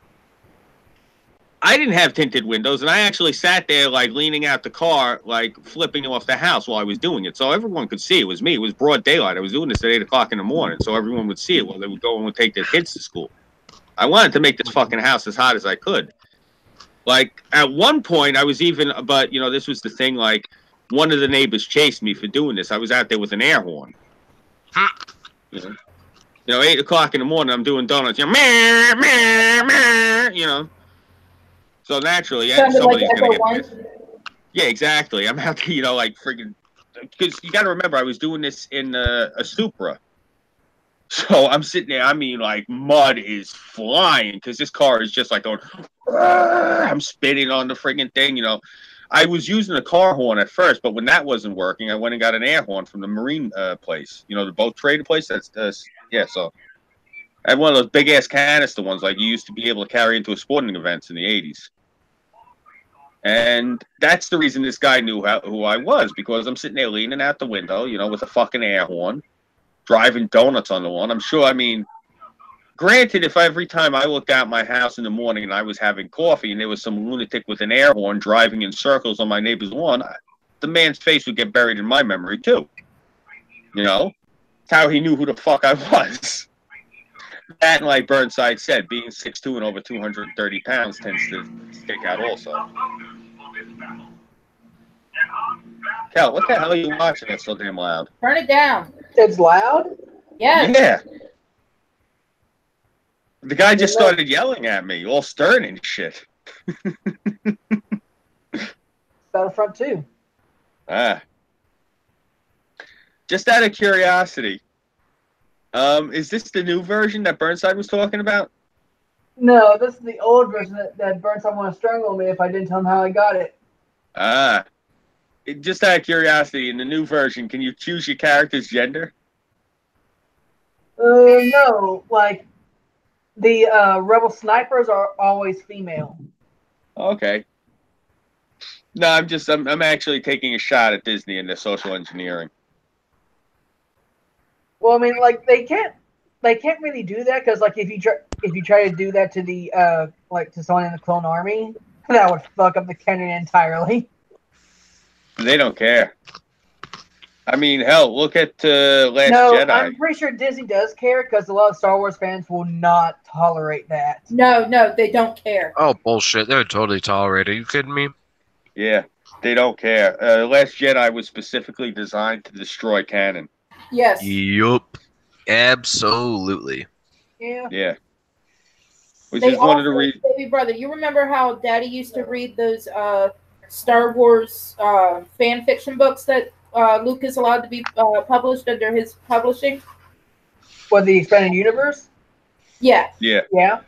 I didn't have tinted windows, and I actually sat there, like, leaning out the car, like, flipping off the house while I was doing it, so everyone could see it was me. It was broad daylight. I was doing this at 8 o'clock in the morning, so everyone would see it while they would go and take their kids to school. I wanted to make this fucking house as hot as I could. Like, at one point, I was even, but, this was the thing, like, one of the neighbors chased me for doing this. I was out there with an air horn. 8 o'clock in the morning, I'm doing donuts, meh, meh, meh, So naturally, somebody's going to get pissed. Yeah, exactly. I'm out there, like freaking, because you got to remember, I was doing this in a Supra. So I'm sitting there, I mean, like, mud is flying, because this car is just like going, I'm spitting on the friggin' thing, I was using a car horn at first, but when that wasn't working, I went and got an air horn from the marine place, the boat trader place. Yeah, so I had one of those big-ass canister ones like you used to be able to carry into a sporting events in the 80s. And that's the reason this guy knew who I was, because I'm sitting there leaning out the window, with a fucking air horn, driving donuts on the lawn. I'm sure, I mean, granted, if every time I looked out my house in the morning and I was having coffee and there was some lunatic with an air horn driving in circles on my neighbor's lawn, the man's face would get buried in my memory too. It's how he knew who the fuck I was. That, and like Burnside said, being 6'2" and over 230 pounds tends to stick out also. Cal, what the hell are you watching? That's so damn loud. Turn it down. It's loud? Yes. Yeah. The guy just started yelling at me, all stern and shit. Battlefront 2. Ah. Just out of curiosity, is this the new version that Burnside was talking about? No, this is the old version that Burnside want to strangle me if I didn't tell him how I got it. Ah. Just out of curiosity, in the new version, can you choose your character's gender? No. Like, the rebel snipers are always female. Okay. No, I'm actually taking a shot at Disney and their social engineering. Well, I mean, like they can't really do that because like if you try to do that to the like to someone in the clone army, that would fuck up the canon entirely. They don't care. I mean, hell, look at Last Jedi. I'm pretty sure Disney does care because a lot of Star Wars fans will not tolerate that. No, they don't care. Oh, bullshit. They would totally tolerate it. Are you kidding me? Yeah, they don't care. Last Jedi was specifically designed to destroy canon. Yes. Yup. Absolutely. Yeah. Yeah. Which They is one of the also, reasons. baby brother, you remember how Daddy used to read those Star Wars fan fiction books that Lucas allowed to be published under his publishing? What, the expanded universe? Yeah. Yeah. Yeah.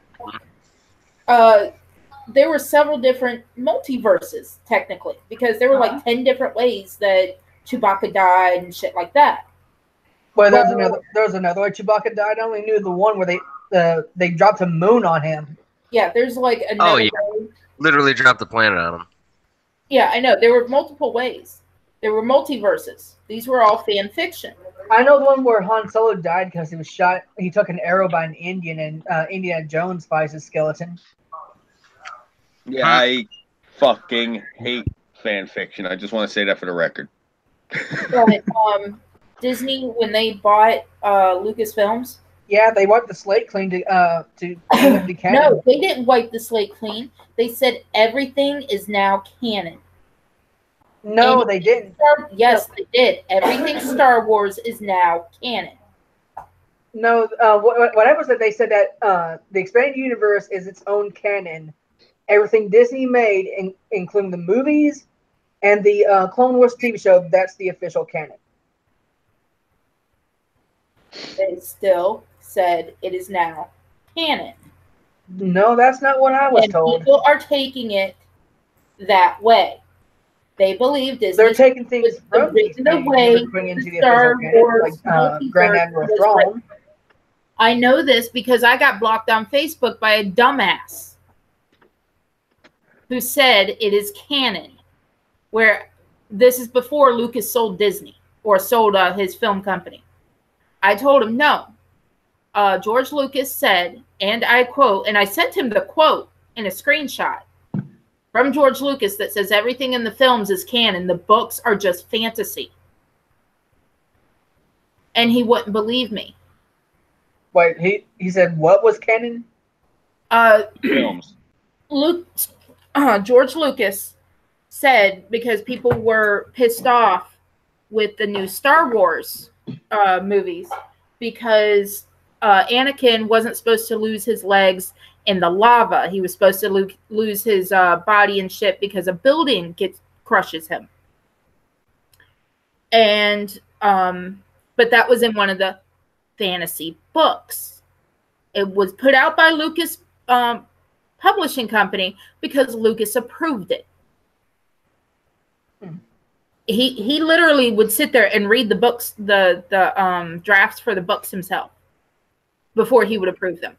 There were several different multiverses, technically, because there were like 10 different ways that Chewbacca died and shit like that. Well, there was another way Chewbacca died. I only knew the one where they dropped a moon on him. Yeah, there's like another way. Literally dropped the planet on him. Yeah, I know. There were multiple ways. There were multiverses. These were all fan fiction. I know the one where Han Solo died because he was shot. He took an arrow by an Indian, and Indiana Jones finds his skeleton. Yeah, I fucking hate fan fiction. I just want to say that for the record. But Disney, when they bought Lucasfilms, yeah, they wiped the slate clean to clean up the canon. No, they didn't wipe the slate clean. They said everything is now canon. No, they didn't. Yes, they did. Everything Star Wars is now canon. No, what happened was that they said that the expanded universe is its own canon. Everything Disney made, including the movies and the Clone Wars TV show, that's the official canon. They still said it is now canon. No, that's not what I was told. People are taking it that way. They believe Disney. They're taking things from the way bring into the Star official Wars canon, like Grand Admiral Thrawn. I know this because I got blocked on Facebook by a dumbass who said it is canon, where this is before Lucas sold Disney or sold his film company. I told him no. George Lucas said, and I quote, and I sent him the quote in a screenshot from George Lucas that says everything in the films is canon. The books are just fantasy. And he wouldn't believe me. Wait, he said what was canon? Films. George Lucas said because people were pissed off with the new Star Wars movies because Anakin wasn't supposed to lose his legs in the lava. He was supposed to lose his body and shit because a building crushes him. And but that was in one of the fantasy books. It was put out by Lucas Publishing Company because Lucas approved it. He literally would sit there and read the books, the drafts for the books himself before he would approve them.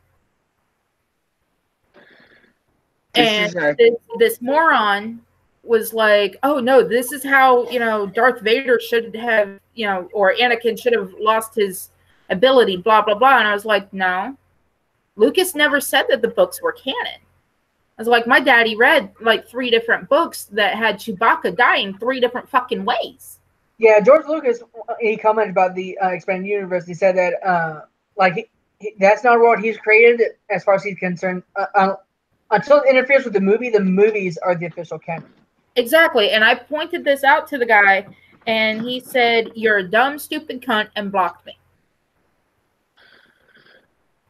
And this moron was like, oh no, this is how, Darth Vader should have, or Anakin should have lost his ability, blah, blah, blah. And I was like, no, Lucas never said that the books were canon. I was like, my daddy read like 3 different books that had Chewbacca dying 3 different fucking ways. Yeah, George Lucas, he commented about the expanded universe. He said that that's not what he's created as far as he's concerned. Until it interferes with the movies are the official canon. Exactly. And I pointed this out to the guy, and he said, "You're a dumb, stupid cunt," and blocked me.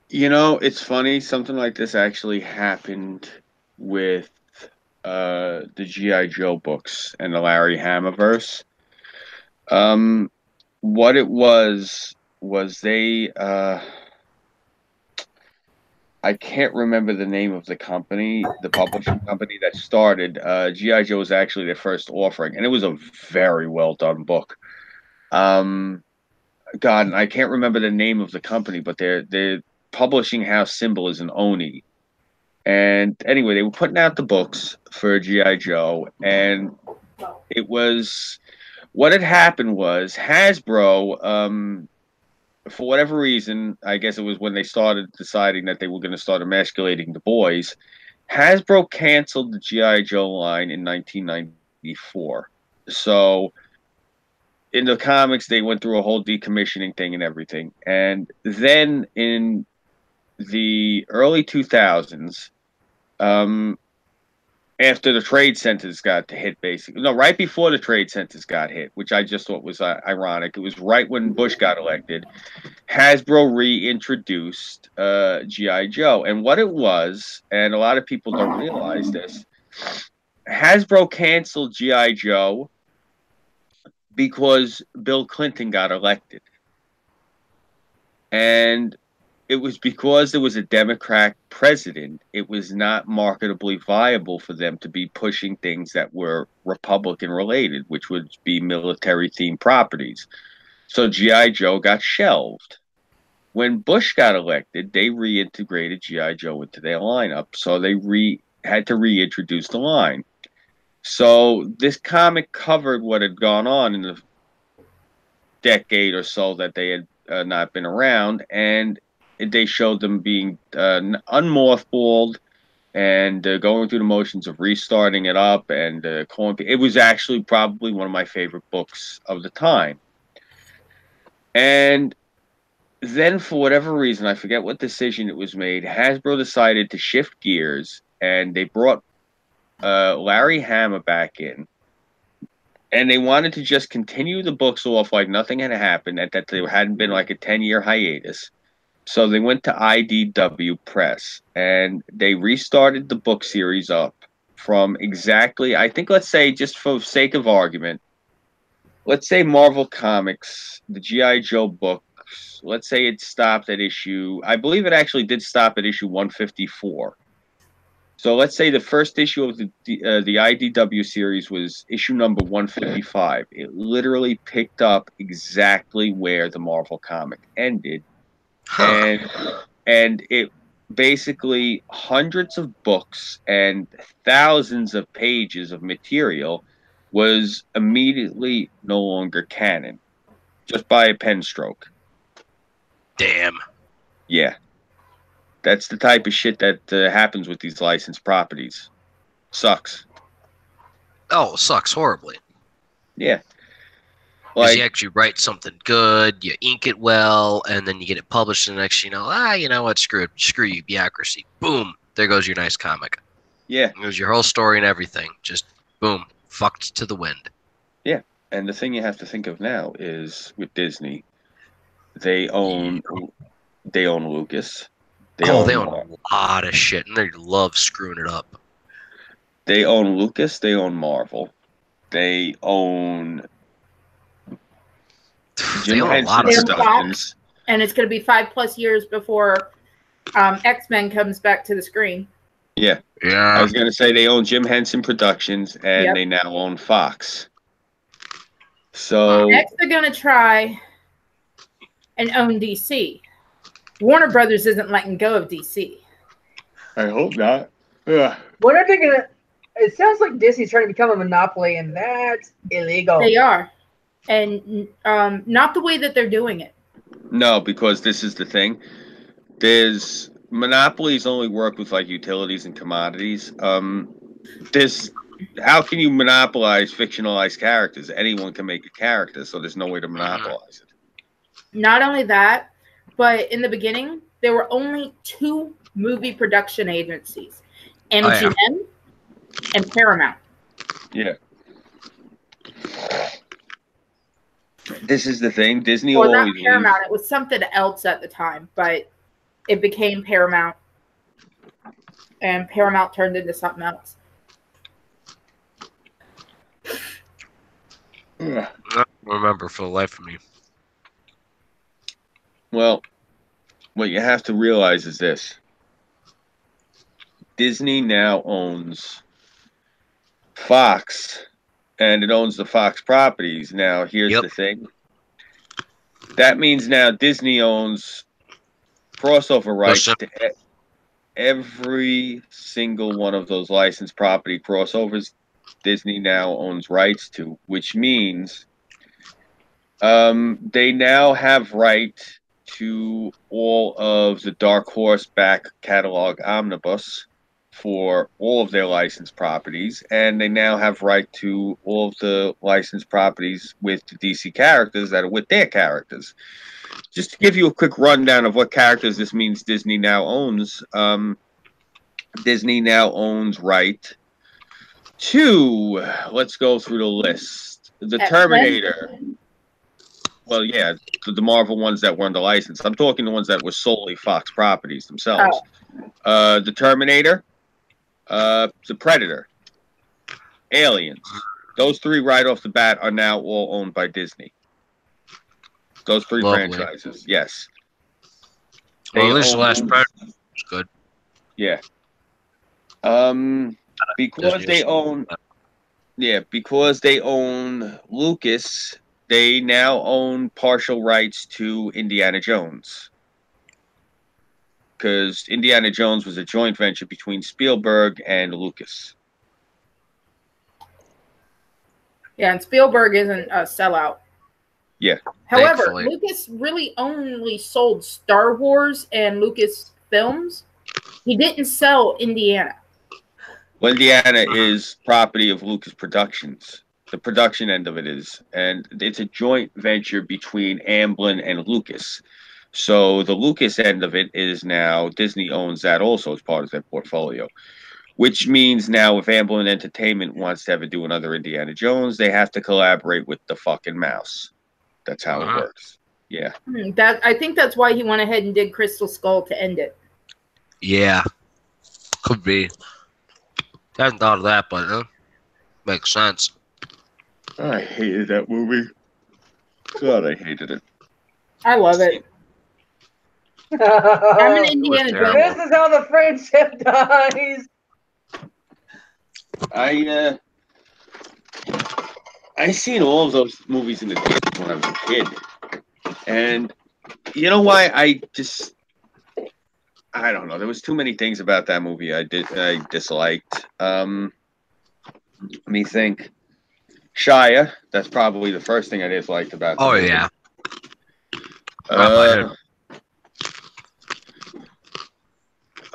You know, it's funny. Something like this actually happened with the G.I. Joe books and the Larry Hamaverse. What it was they I can't remember the name of the company, the publishing company that started. G.I. Joe was actually their first offering, and it was a very well done book. God, I can't remember the name of the company, but their publishing house symbol is an Oni. And anyway, they were putting out the books for G.I. Joe, and it was what had happened was Hasbro, for whatever reason, I guess it was when they started deciding that they were going to start emasculating the boys, Hasbro canceled the G.I. Joe line in 1994. So in the comics, they went through a whole decommissioning thing and everything. And then in the early 2000s, after the trade centers got hit, basically. No, right before the trade centers got hit, which I just thought was ironic. It was right when Bush got elected. Hasbro reintroduced G.I. Joe. And what it was, and a lot of people don't realize this, Hasbro canceled G.I. Joe because Bill Clinton got elected. And it was because there was a Democrat president. It was not marketably viable for them to be pushing things that were Republican related, which would be military themed properties. So G.I. Joe got shelved. When Bush got elected, they reintegrated G.I. Joe into their lineup. So they had to reintroduce the line. So this comic covered what had gone on in the decade or so that they had not been around, and they showed them being unmothballed and going through the motions of restarting it up and calling. It was actually probably one of my favorite books of the time. And then, for whatever reason, I forget what decision it was made, Hasbro decided to shift gears, and they brought Larry Hama back in. And they wanted to just continue the books off like nothing had happened, and that there hadn't been like a 10-year hiatus. So they went to IDW Press, and they restarted the book series up from exactly, I think, let's say, just for sake of argument, let's say Marvel Comics, the G.I. Joe books, let's say it stopped at issue, I believe it actually did stop at issue 154. So let's say the first issue of the IDW series was issue number 155. It literally picked up exactly where the Marvel comic ended. And it basically hundreds of books and thousands of pages of material was immediately no longer canon, just by a pen stroke. Damn. Yeah. That's the type of shit that happens with these licensed properties. Sucks. Oh, sucks horribly. Yeah. Because you actually write something good, you ink it well, and then you get it published, and the next you know what, screw you, bureaucracy. Boom, there goes your nice comic. Yeah. It was your whole story and everything. Just, boom, fucked to the wind. Yeah, and the thing you have to think of now is, with Disney, they own Lucas. They own a lot of shit, and they love screwing it up. They own Lucas, they own Marvel. They own Jim Henson Productions. And it's going to be 5+ years before X-Men comes back to the screen. Yeah. I was going to say they own Jim Henson Productions, and they now own Fox. So next they're going to try and own DC. Warner Brothers isn't letting go of DC. I hope not. Yeah. What are they going to... It sounds like Disney's trying to become a monopoly, and that's illegal. They are. And not the way that they're doing it. No, because this is the thing. There's monopolies only work with like utilities and commodities. How can you monopolize fictionalized characters? Anyone can make a character, so there's no way to monopolize it. Not only that, but in the beginning, there were only 2 movie production agencies, MGM and Paramount. Yeah. this is the thing. Disney Well, will not always Paramount. leave. It was something else at the time, but it became Paramount. And Paramount turned into something else. Yeah. I don't remember for the life of me. Well, what you have to realize is this. Disney now owns Fox, and it owns the Fox properties. Now, here's the thing. That means now Disney owns crossover rights to every single one of those licensed property crossovers. Disney now owns rights to, which means they now have right to all of the Dark Horse back catalog omnibus for all of their licensed properties, and they now have right to all of the licensed properties with the DC characters that are with their characters. Just to give you a quick rundown of what characters this means Disney now owns, Disney now owns right to, let's go through the list. The Terminator. Well, yeah, the Marvel ones that were under license. I'm talking the ones that were solely Fox properties themselves. The Terminator, the Predator, Aliens. Those three right off the bat are now all owned by Disney. Those three franchises, yes. Well, at least the last Predator was good. Yeah. Because they own, because they own Lucas, they now own partial rights to Indiana Jones. Because Indiana Jones was a joint venture between Spielberg and Lucas. Yeah, and Spielberg isn't a sellout. Yeah. However, Thankfully. Lucas really only sold Star Wars and Lucas Films. He didn't sell Indiana. Well, Indiana is property of Lucas Productions. The production end of it is. And it's a joint venture between Amblin and Lucas. So the Lucas end of it is now Disney owns that also as part of their portfolio. Which means now if Amblin Entertainment wants to ever do another Indiana Jones, they have to collaborate with the fucking mouse. That's how it works. Yeah. I think that's why he went ahead and did Crystal Skull to end it. Yeah. Could be. I hadn't thought of that, but makes sense. I hated that movie. God, I hated it. I love it. I'm an Indiana Jones. This is how the friendship dies. I seen all of those movies in the theater when I was a kid, and you know why? I don't know. There was too many things about that movie I disliked. Let me think. Shia. That's probably the first thing I disliked about. Oh yeah.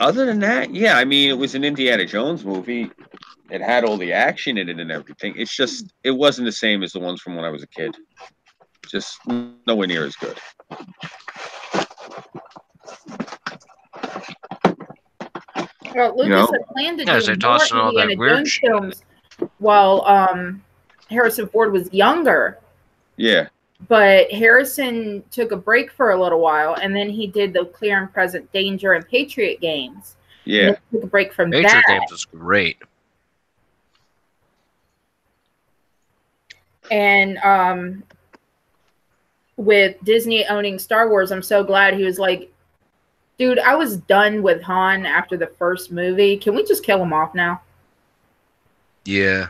Other than that, yeah. I mean, it was an Indiana Jones movie. It had all the action in it and everything. It's just, it wasn't the same as the ones from when I was a kid. Just nowhere near as good. Well, Lucas had planned to do more Indiana Jones films while Harrison Ford was younger. Yeah. But Harrison took a break for a little while, and then he did the Clear and Present Danger and Patriot games. Yeah. Took a break from Patriot that. games was great. And with Disney owning Star Wars, I'm so glad he was like, dude, I was done with Han after the first movie. Can we just kill him off now? Yeah.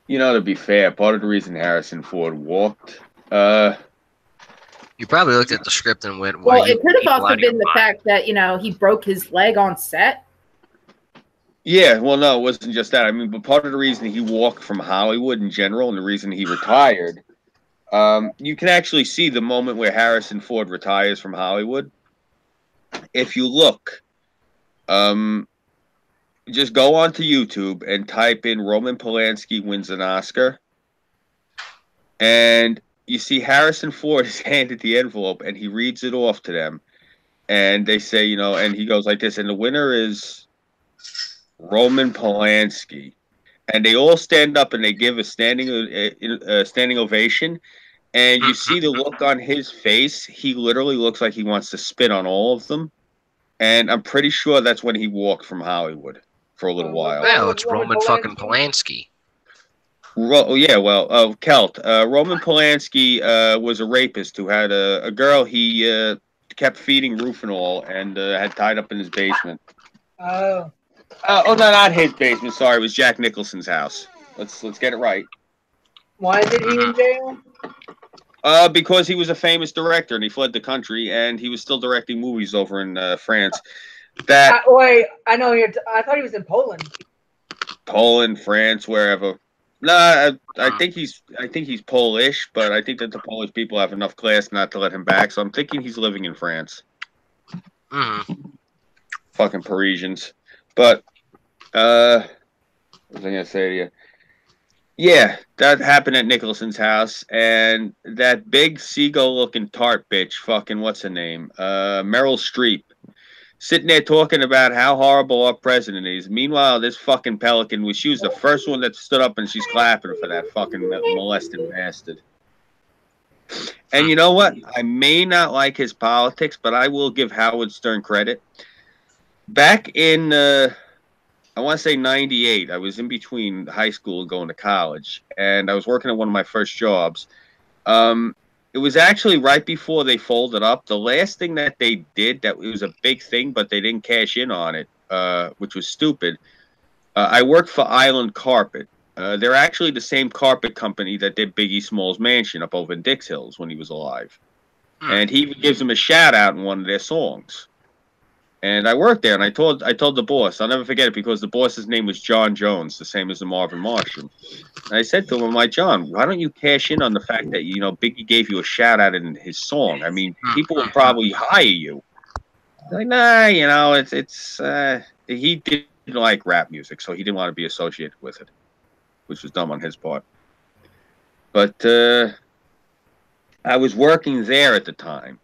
You know, to be fair, part of the reason Harrison Ford walked, you probably looked at the script and went, well, it could have also been the fact that, you know, he broke his leg on set. Yeah, well, no, it wasn't just that. I mean, but part of the reason he walked from Hollywood in general and the reason he retired, you can actually see the moment where Harrison Ford retires from Hollywood. If you look, just go onto YouTube and type in Roman Polanski wins an Oscar. And you see Harrison Ford is handed the envelope and he reads it off to them. And they say, you know, and he goes like this, and the winner is Roman Polanski. and they all stand up and they give a standing ovation. And you see the look on his face. He literally looks like he wants to spit on all of them. And I'm pretty sure that's when he walked from Hollywood for a little while. Wow, it's Roman fucking Polanski. Kelt. Roman Polanski was a rapist who had a girl he kept feeding Rufinol and had tied up in his basement. Oh. No, not his basement. Sorry, it was Jack Nicholson's house. Let's get it right. Why is he in jail? Because he was a famous director and he fled the country and he was still directing movies over in France. Wait, I know I thought he was in Poland. Poland, France, wherever. Nah, I think he's Polish, but I think that the Polish people have enough class not to let him back. So I'm thinking he's living in France. Fucking Parisians. But what was I gonna say to you? Yeah, that happened at Nicholson's house, and that big seagull-looking tart bitch, fucking what's her name? Meryl Streep, sitting there talking about how horrible our president is. Meanwhile, this fucking pelican she was the first one that stood up, and she's clapping for that fucking molested bastard. And you know what? I may not like his politics, but I will give Howard Stern credit. Back in I want to say 98. I was in between high school and going to college, and I was working at one of my first jobs. It was actually right before they folded up. The last thing that they did, that it was a big thing, but they didn't cash in on it, which was stupid. I worked for Island Carpet. They're actually the same carpet company that did Biggie Smalls' mansion up over in Dix Hills when he was alive. And he gives them a shout out in one of their songs. And I worked there, and I told the boss, I'll never forget it, because the boss's name was John Jones, the same as the Marvin Martian. And I said to him, I'm like, John, why don't you cash in on the fact that, you know, Biggie gave you a shout out in his song? I mean, people will probably hire you. Like, nah, you know, he didn't like rap music, so he didn't want to be associated with it, which was dumb on his part. But I was working there at the time.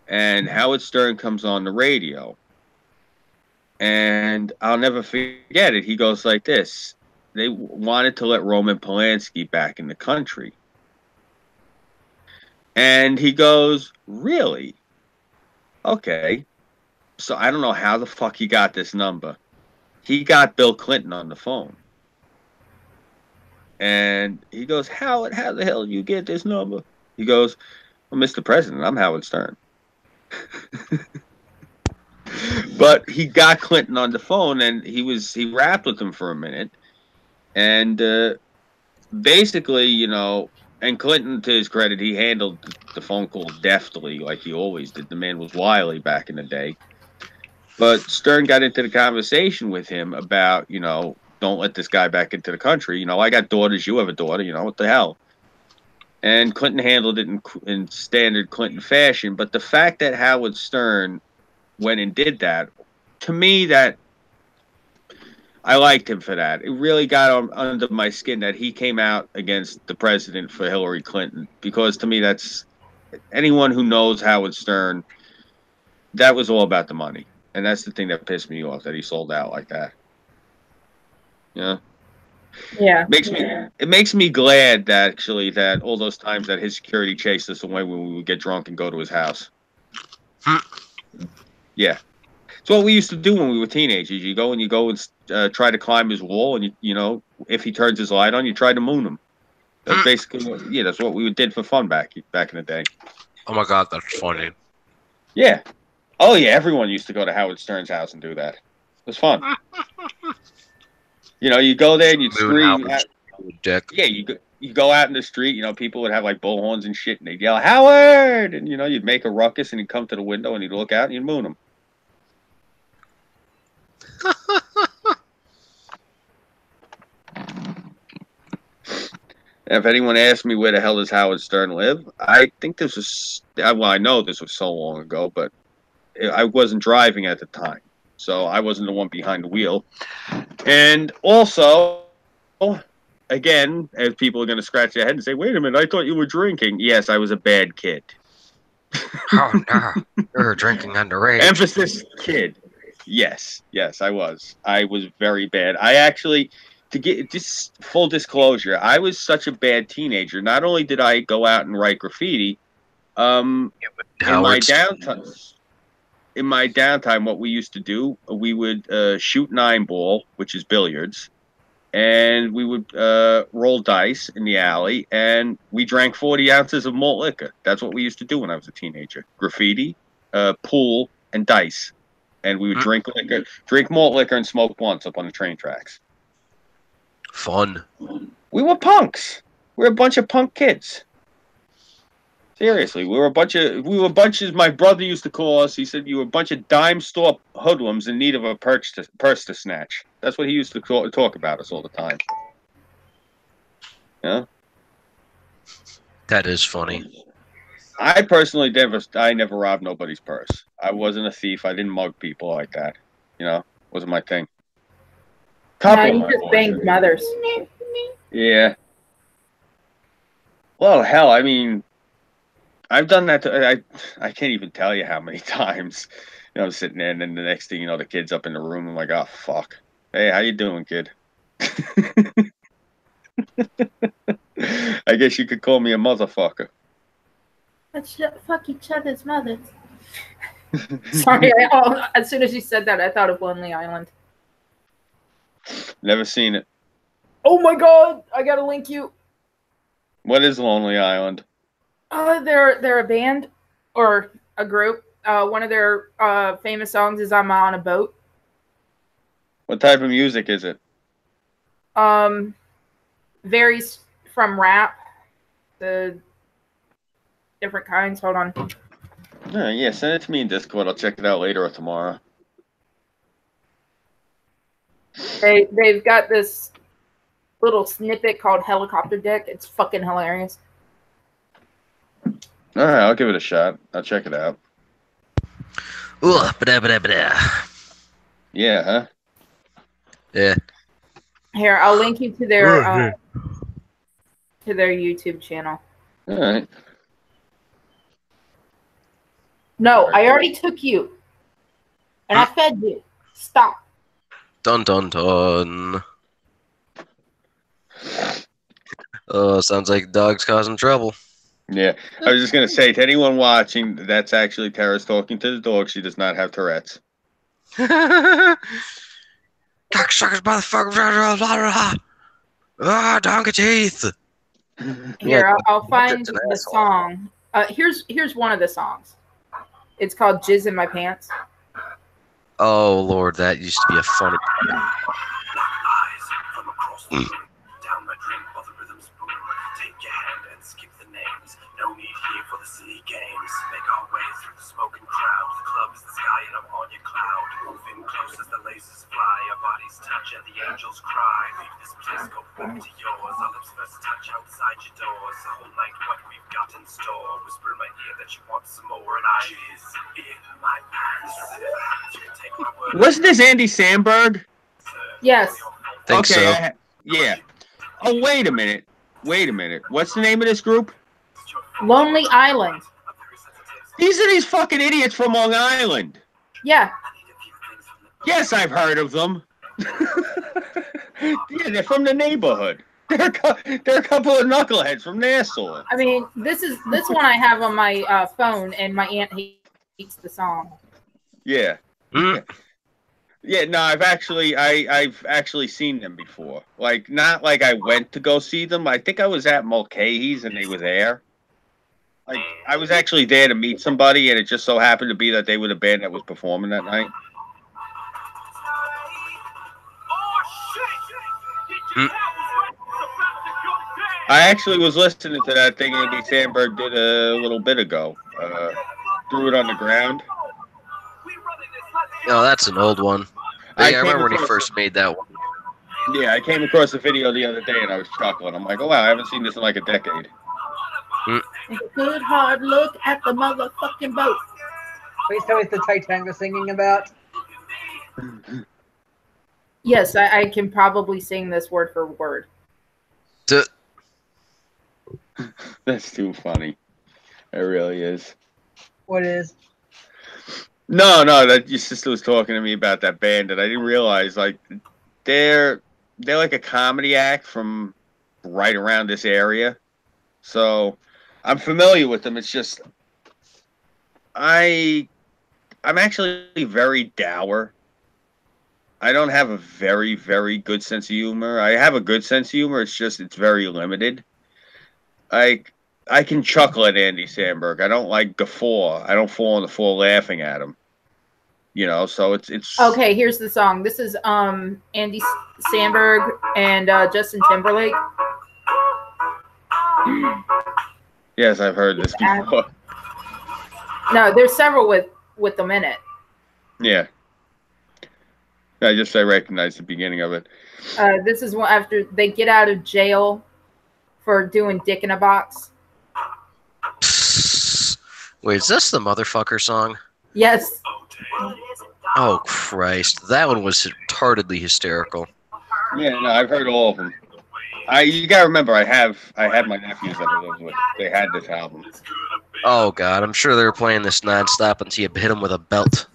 And Howard Stern comes on the radio. And I'll never forget it. He goes like this. They wanted to let Roman Polanski back in the country. And he goes, really? Okay. So I don't know how the fuck he got this number. He got Bill Clinton on the phone. And he goes, Howard, how the hell did you get this number? He goes, well, Mr. President, I'm Howard Stern. But he got Clinton on the phone, and he rapped with him for a minute, and basically, you know, and Clinton, to his credit, he handled the phone call deftly, like he always did. The man was wily back in the day. But Stern got into the conversation with him about, you know, don't let this guy back into the country. You know, I got daughters, you have a daughter, you know, what the hell? And Clinton handled it in standard Clinton fashion. But the fact that Howard Stern went and did that, to me, that I liked him for that. It really got under my skin that he came out against the president for Hillary Clinton. Because to me, that's anyone who knows Howard Stern, that was all about the money. And that's the thing that pissed me off, that he sold out like that. Yeah. Yeah. It makes me glad that actually that all those times that his security chased us away when we would get drunk and go to his house. Yeah. It's what we used to do when we were teenagers. You go and try to climb his wall, and you know, if he turns his light on, you try to moon him. That's basically that's what we did for fun back in the day. Oh my god, that's funny. Yeah. Oh yeah, everyone used to go to Howard Stern's house and do that. It was fun. You know, you go there and you'd scream. Dick. Yeah, you go out in the street. You know, people would have like bullhorns and shit, and they'd yell Howard, and you know, you'd make a ruckus, and he'd come to the window and he'd look out and you'd moon him. If anyone asked me where the hell does Howard Stern live, I think this was I know this was so long ago, but I wasn't driving at the time. So I wasn't the one behind the wheel. And also, again, as people are going to scratch their head and say, wait a minute, I thought you were drinking. Yes, I was a bad kid. Oh, no. You're drinking underage. Emphasis, kid. Yes, I was. I was very bad. I actually, to get just full disclosure, I was such a bad teenager. Not only did I go out and write graffiti, in my downtime, what we used to do, we would shoot 9-ball, which is billiards, and we would roll dice in the alley, and we drank 40 ounces of malt liquor. That's what we used to do when I was a teenager. Graffiti, pool, and dice. And we would drink malt liquor, and smoke blunts up on the train tracks. Fun. We were punks. We were a bunch of punk kids. Seriously, we were bunches. My brother used to call us. He said, "You were a bunch of dime store hoodlums in need of a purse to snatch." That's what he used to talk about us all the time. Yeah, that is funny. I personally never robbed nobody's purse. I wasn't a thief. I didn't mug people like that. You know, wasn't my thing. No, you just banged mothers. Yeah. Well, hell, I mean, I've done that. I can't even tell you how many times. You know, I'm sitting there, and then the next thing you know, the kid's up in the room. I'm like, oh fuck. Hey, how you doing, kid? I guess you could call me a motherfucker. Let's fuck each other's mothers. Sorry, as soon as you said that, I thought of Lonely Island. Never seen it. Oh my god, I gotta link you. What is Lonely Island? They're a band or a group. One of their famous songs is "I'm on a Boat." What type of music is it? Varies from rap to different kinds. Hold on. Yeah, send it to me in Discord. I'll check it out later or tomorrow. They've got this little snippet called "Helicopter Dick." It's fucking hilarious. All right, I'll give it a shot. I'll check it out. Ooh, ba-da-ba-da-ba-da. Yeah, huh? Yeah. Here, I'll link you to their YouTube channel. All right. No, I already took you, and I fed you. Stop. Dun dun dun. Oh, sounds like dog's causing trouble. Yeah, I was just gonna say to anyone watching, that's actually Tara's talking to the dog. She does not have Tourette's. Cocksuckers, motherfucker! Ah, donkey teeth. Here, I'll find the song. Here's one of the songs. It's called "Jizz in My Pants." Oh Lord, that used to be a funny. Down my drink while the rhythms boom. Take your hand and skip the names. No need here for the silly games. Make our way through the smoking crowd. The club is the sky and I'm on your cloud. Moving close as the lasers fly. Our bodies touch and the angels cry. Leave this place, go back to yours. Our lips first touch outside your doors. The whole night, what we've got in store. Whisper in my ear that you want some more, and I is in my pants. Take my word. Wasn't this Andy Samberg? Yes. Think so. Yeah. Oh, wait a minute. What's the name of this group? Lonely Island. These are these fucking idiots from Long Island. Yeah. Yes, I've heard of them. Yeah, they're from the neighborhood. They're a couple of knuckleheads from Nassau. I mean, this one I have on my phone, and my aunt hates the song. Yeah. Yeah, no, I've actually seen them before. Like, not like I went to go see them. I think I was at Mulcahy's and they were there. Like, I was actually there to meet somebody, and it just so happened to be that they were the band that was performing that night. I actually was listening to that thing Andy Samberg did a little bit ago. Threw it on the ground. Oh, that's an old one. I remember when he first made that one. Yeah, I came across the video the other day and I was chuckling. I'm like, oh wow, I haven't seen this in like a decade. Take a good hard look at the motherfucking boat. Please tell me it's the Titanic they're singing about. Yes, I can probably sing this word for word. That's too funny. It really is. What is? No, that your sister was talking to me about that band, and I didn't realize, like, they're they're like a comedy act from right around this area, so I'm familiar with them. It's just I'm actually very dour. I don't have a very, very good sense of humor. I have a good sense of humor. It's just it's very limited. I I can chuckle at Andy Samberg. I don't like guffaw. I don't fall on the floor laughing at him. You know, so it's Okay, here's the song. This is Andy Samberg and Justin Timberlake. Yes, I've heard this before. No, there's several with them in it. Yeah. I recognize the beginning of it. This is one after they get out of jail for doing Dick in a Box. Wait, is this the motherfucker song? Yes. Oh Christ, that one was retardedly hysterical. Yeah, no, I've heard all of them. You gotta remember, I had my nephews that I lived with. They had this album. Oh God, I'm sure they were playing this nonstop until you hit them with a belt.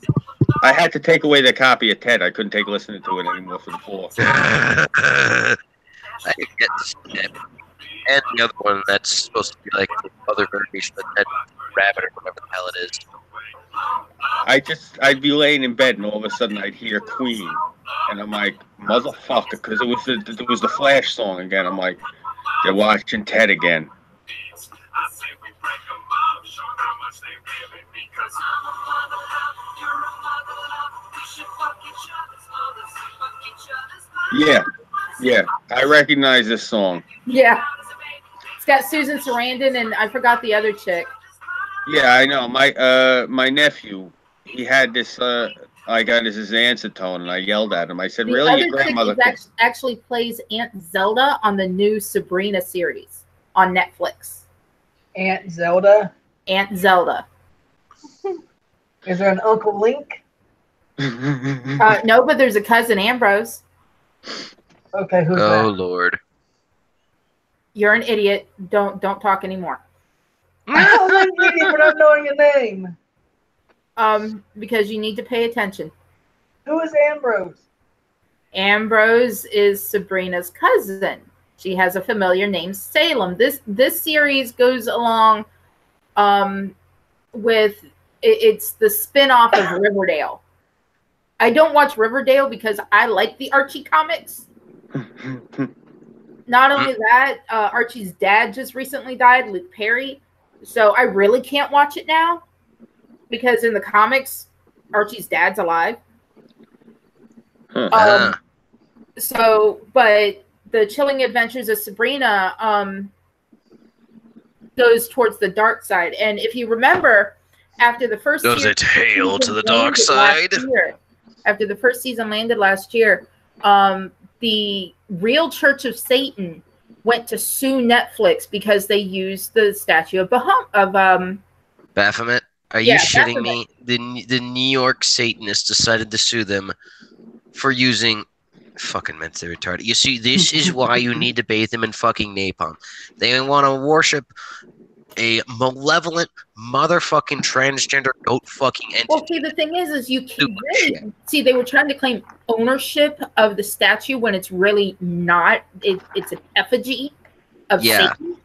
I had to take away the copy of Ted. I couldn't take listening to it anymore for the floor. I get it. And the other one that's supposed to be like the other variation of Ted Rabbit or whatever the hell it is. I'd be laying in bed and all of a sudden I'd hear Queen, and I'm like, motherfucker, because it was the Flash song again. I'm like, they're watching Ted again. Yeah, I recognize this song. Yeah. It's got Susan Sarandon and I forgot the other chick. Yeah, I know. My nephew, he had this. I got his answer tone, and I yelled at him. I said, The "Really, other your grandmother?" chick actually plays Aunt Zelda on the new Sabrina series on Netflix. Aunt Zelda. Aunt Zelda. Is there an Uncle Link? No, but there's a cousin Ambrose. Okay, who's Oh that? Lord. You're an idiot. Don't talk anymore. I'm an idiot for not knowing a name. Because you need to pay attention. Who is Ambrose? Ambrose is Sabrina's cousin. She has a familiar name, Salem. This series goes along with it's the spin-off of Riverdale. I don't watch Riverdale because I like the Archie comics. Not only that, Archie's dad just recently died, Luke Perry. So I really can't watch it now because in the comics, Archie's dad's alive. So, but the Chilling Adventures of Sabrina goes towards the dark side. And if you remember, after the first Goes a tale to the dark side. After the first season landed last year, the Real Church of Satan went to sue Netflix because they used the statue of Baphomet? Are you shitting Baphomet. me? The New York Satanists decided to sue them for using fucking mentally retarded. You see, this is why you need to bathe them in fucking napalm. They want to worship a malevolent motherfucking transgender goat fucking entity. Well, see, the thing is you can really see they were trying to claim ownership of the statue when it's really not. It's an effigy of Satan.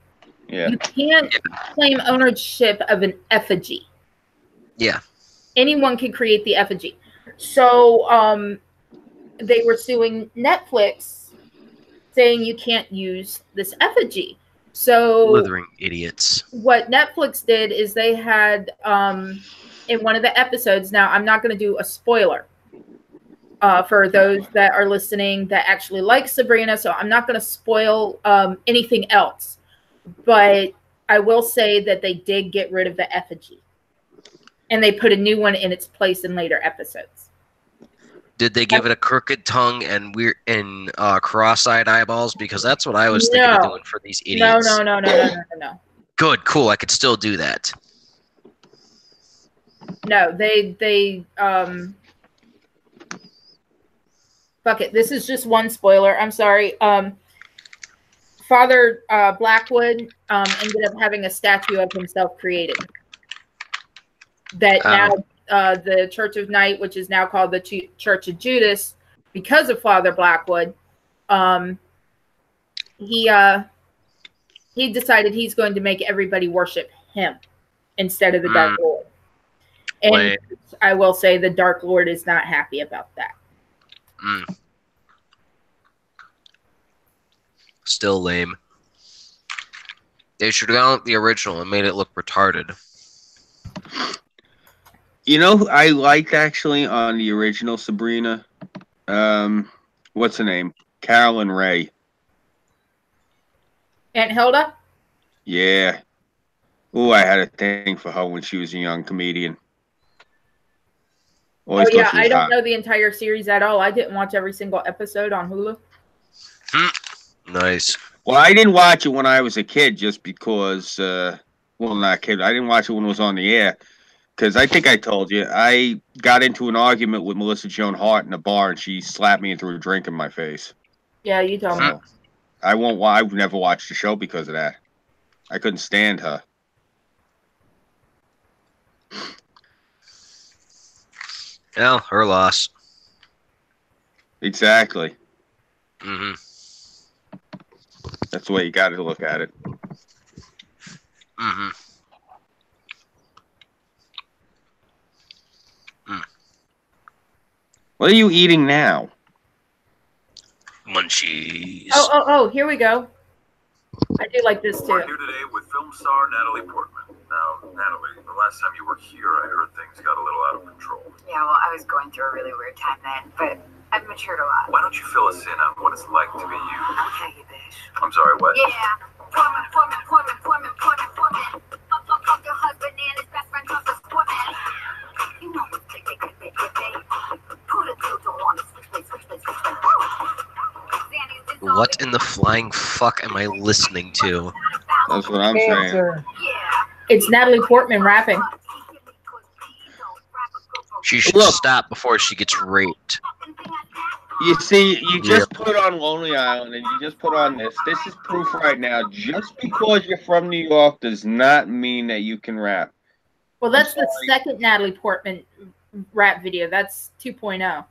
Yeah. You can't claim ownership of an effigy. Yeah. Anyone can create the effigy. So they were suing Netflix saying you can't use this effigy. So Slithering idiots. What Netflix did is they had in one of the episodes, now I'm not going to do a spoiler for those that are listening that actually like Sabrina, so I'm not going to spoil anything else. But I will say that they did get rid of the effigy. And they put a new one in its place in later episodes. Did they give it a crooked tongue and weird and cross-eyed eyeballs? Because that's what I was thinking of doing for these idiots. No. Good, cool. I could still do that. No, they fuck it. This is just one spoiler. I'm sorry. Father Blackwood ended up having a statue of himself created. That now the Church of Night, which is now called the Church of Judas, because of Father Blackwood, he decided he's going to make everybody worship him instead of the Dark Lord. And Wait. I will say the Dark Lord is not happy about that. Still lame. They should have gone with the original and made it look retarded. You know who I liked actually on the original Sabrina? What's her name? Carolyn Ray. Aunt Hilda? Yeah. Oh, I had a thing for her when she was a young comedian. Always thought she was I don't hot. know the entire series at all. I didn't watch every single episode on Hulu. Nice. Well, I didn't watch it when I was a kid just because, well, not a kid. I didn't watch it when it was on the air because I think I told you. I got into an argument with Melissa Joan Hart in a bar and she slapped me and threw a drink in my face. Yeah, you told me. So, I've never watched the show because of that. I couldn't stand her. Well, her loss. Exactly. Mm-hmm. That's the way you got to look at it. Mm-hmm. What are you eating now? Munchies. Oh, here we go. I do like this We're too. here today with film star Natalie Portman. Now, Natalie, the last time you were here, I heard things got a little out of control. Yeah, well, I was going through a really weird time then, but I've matured a lot. Why don't you fill us in on what it's like to be you? Okay, you bitch. I'm sorry, what? Yeah. Portman. Fuck your husband and his best friend, Justice Portman. You know what's big. Put a dildo on the switchblade. What in the flying fuck am I listening to? That's what I'm saying. Cancer. It's Natalie Portman rapping. She should Look. stop before she gets raped. You see, you just put on Lonely Island and you just put on this. This is proof right now. Just because you're from New York does not mean that you can rap. Well, that's the second Natalie Portman rap video. That's 2.0.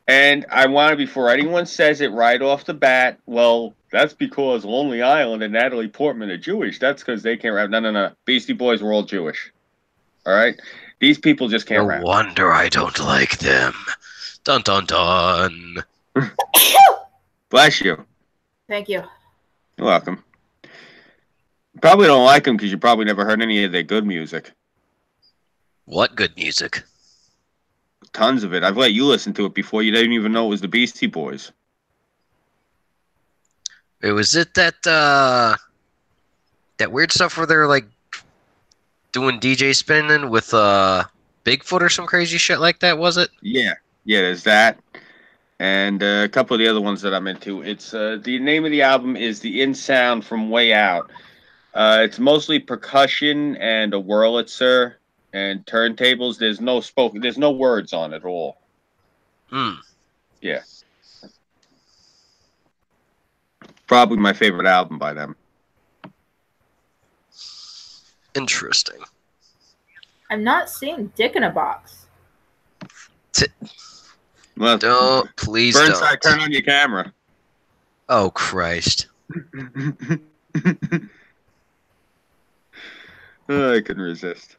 And I want to, before anyone says it right off the bat, well, that's because Lonely Island and Natalie Portman are Jewish. That's because they can't rap. No. Beastie Boys were all Jewish. All right? These people just can't rap. No wonder I don't like them. Dun dun dun. Bless you. Thank you. You're welcome. You probably don't like them because you probably never heard any of their good music. What good music? Tons of it. I've let you listen to it before. You didn't even know it was the Beastie Boys. Wait, was it that weird stuff where they're like doing DJ spinning with Bigfoot or some crazy shit like that, was it? Yeah, there's that. And a couple of the other ones that I'm into. It's the name of the album is The In Sound from Way Out. It's mostly percussion and a Wurlitzer and turntables. There's no words on it at all. Yeah. Probably my favorite album by them. Interesting. I'm not seeing Dick in a Box. Well, Don't, please Burnside, don't. turn on your camera. Oh, Christ. Oh, I couldn't resist.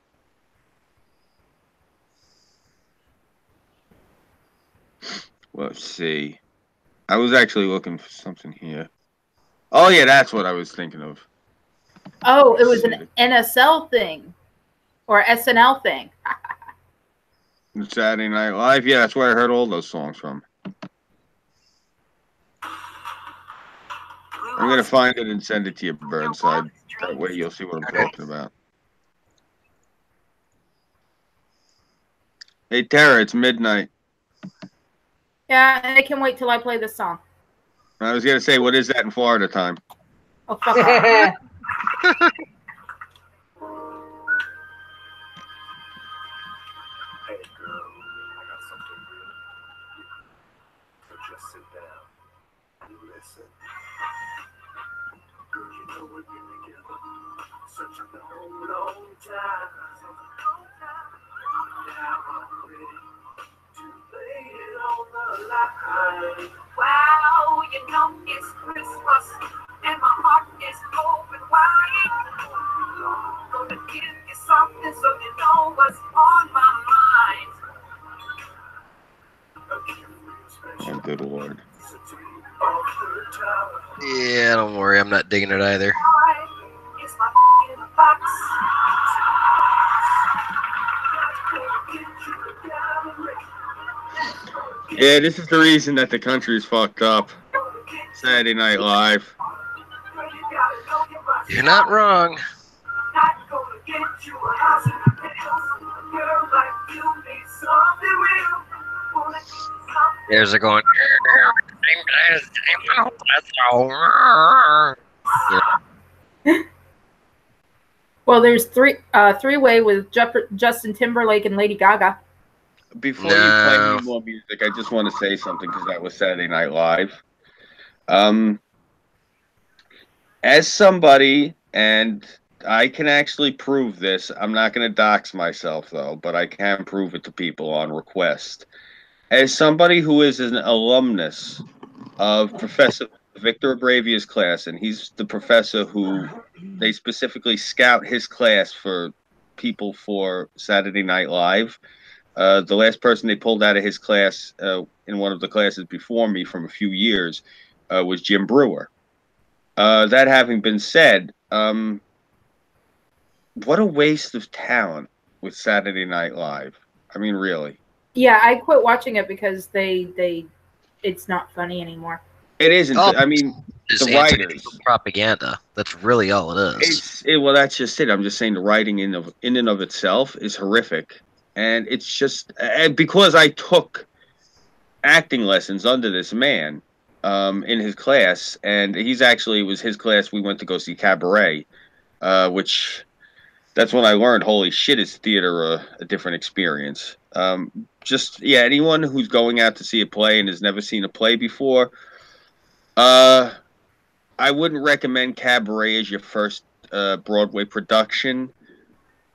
Let's see. I was actually looking for something here. Oh, yeah, that's what I was thinking of. Oh, it was an NSL thing. Or SNL thing. Saturday Night Live. Yeah, that's where I heard all those songs from. I'm going to find it and send it to you, Burnside. That way you'll see what I'm talking about. Hey, Tara, it's midnight. Yeah, and I can wait till I play this song. I was going to say, what is that in Florida time? Oh, fuck off. Hey, girl, I got something real. So just sit down and listen. Girl, you know we've been together such a long time. Now I'm ready to lay it on the Wow, you know it's Christmas and my heart is open wide. Gonna give you something so you know what's on my mind. Oh, good lord. Yeah, don't worry, I'm not digging it either. It's my box. Yeah, this is the reason that the country's fucked up. Saturday Night Live. You're not wrong. There's a going. Well, there's three-way with Justin Timberlake and Lady Gaga. Before you play any more music, I just want to say something because that was Saturday Night Live. As somebody, and I can actually prove this, I'm not going to dox myself though, but I can prove it to people on request. As somebody who is an alumnus of Professor Victor Abravia's class, and he's the professor who they specifically scout his class for people for Saturday Night Live. The last person they pulled out of his class in one of the classes before me from a few years was Jim Brewer. That having been said, what a waste of talent with Saturday Night Live. I mean, really. Yeah, I quit watching it because it's not funny anymore. It isn't. Oh, I mean, the writers. Propaganda. That's really all it is. Well, that's just it. I'm just saying the writing in and of itself is horrific. And it's just because I took acting lessons under this man in his class, and it was his class. We went to go see Cabaret, which that's when I learned, holy shit, is theater a different experience. Anyone who's going out to see a play and has never seen a play before, I wouldn't recommend Cabaret as your first Broadway production.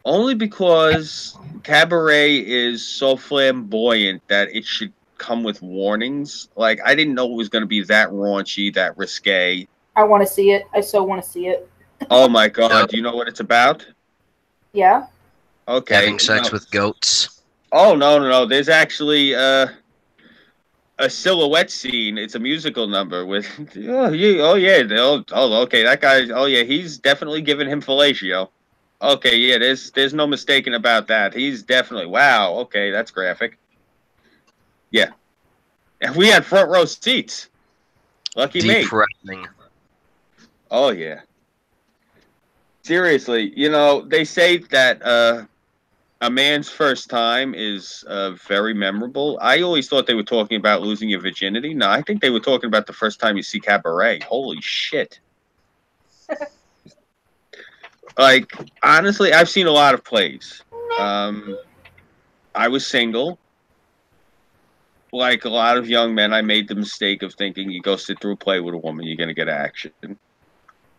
Only because Cabaret is so flamboyant that it should come with warnings. Like, I didn't know it was going to be that raunchy, that risque. I want to see it. I so want to see it. Oh, my God. Do you know what it's about? Yeah. Okay. Having sex with goats. Oh, no. There's actually a silhouette scene. It's a musical number with, okay, that guy, he's definitely giving him fellatio. Okay, yeah, there's no mistaking about that. He's definitely, wow, okay, that's graphic. Yeah. And we had front row seats. Lucky me. Depressing. Oh, yeah. Seriously, they say that a man's first time is very memorable. I always thought they were talking about losing your virginity. No, I think they were talking about the first time you see Cabaret. Holy shit. Like, honestly, I've seen a lot of plays. I was single. Like a lot of young men, I made the mistake of thinking you go sit through a play with a woman, you're going to get action.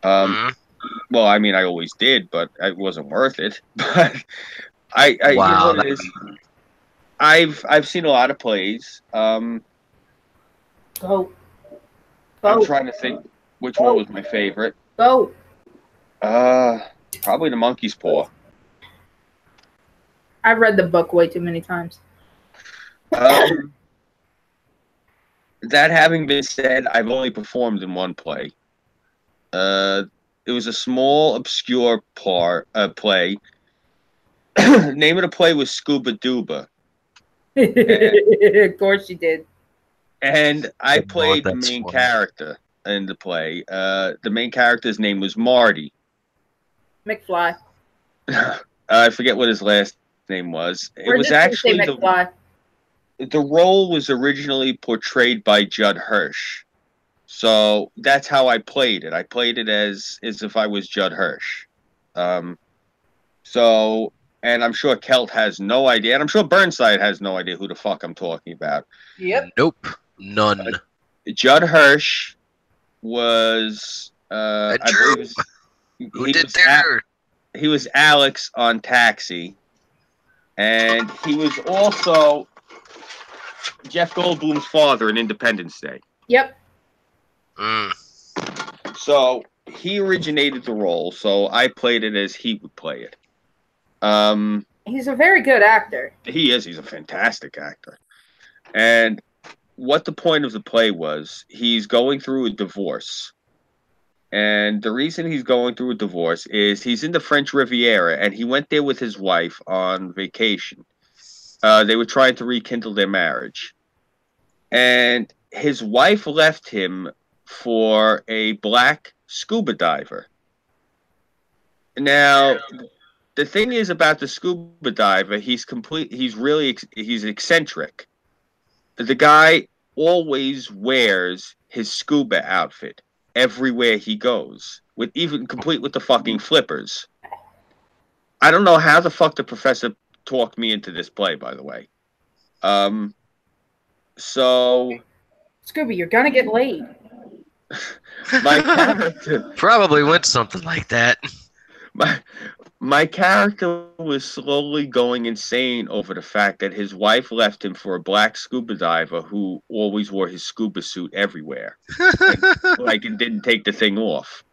Well, I mean, I always did, but it wasn't worth it. But you know what it is? I've seen a lot of plays. Go. I'm trying to think which one was my favorite. Go. Probably The Monkey's Paw. I've read the book way too many times. That having been said, I've only performed in one play. It was a small, obscure play. Name of the play was Scuba Duba. Of course you did. And I played the main character in the play. The main character's name was Marty. McFly. I forget what his last name was. It was actually the role was originally portrayed by Judd Hirsch. So that's how I played it. I played it as if I was Judd Hirsch. And I'm sure Kelt has no idea, and I'm sure Burnside has no idea who the fuck I'm talking about. Yep. Nope. None. Judd Hirsch was I believe he was Alex on Taxi, and he was also Jeff Goldblum's father in Independence Day. Yep. So he originated the role, so I played it as he would play it. He's a very good actor. He is. He's a fantastic actor. And what the point of the play was, he's going through a divorce. And the reason he's going through a divorce is he's in the French Riviera, and he went there with his wife on vacation. They were trying to rekindle their marriage. And his wife left him for a black scuba diver. Now, the thing is about the scuba diver, he's eccentric. The guy always wears his scuba outfit everywhere he goes, complete with the fucking flippers. I don't know how the fuck the professor talked me into this play, by the way. So Scooby, you're gonna get laid. My character probably went something like that. My character was slowly going insane over the fact that his wife left him for a black scuba diver who always wore his scuba suit everywhere, and didn't take the thing off.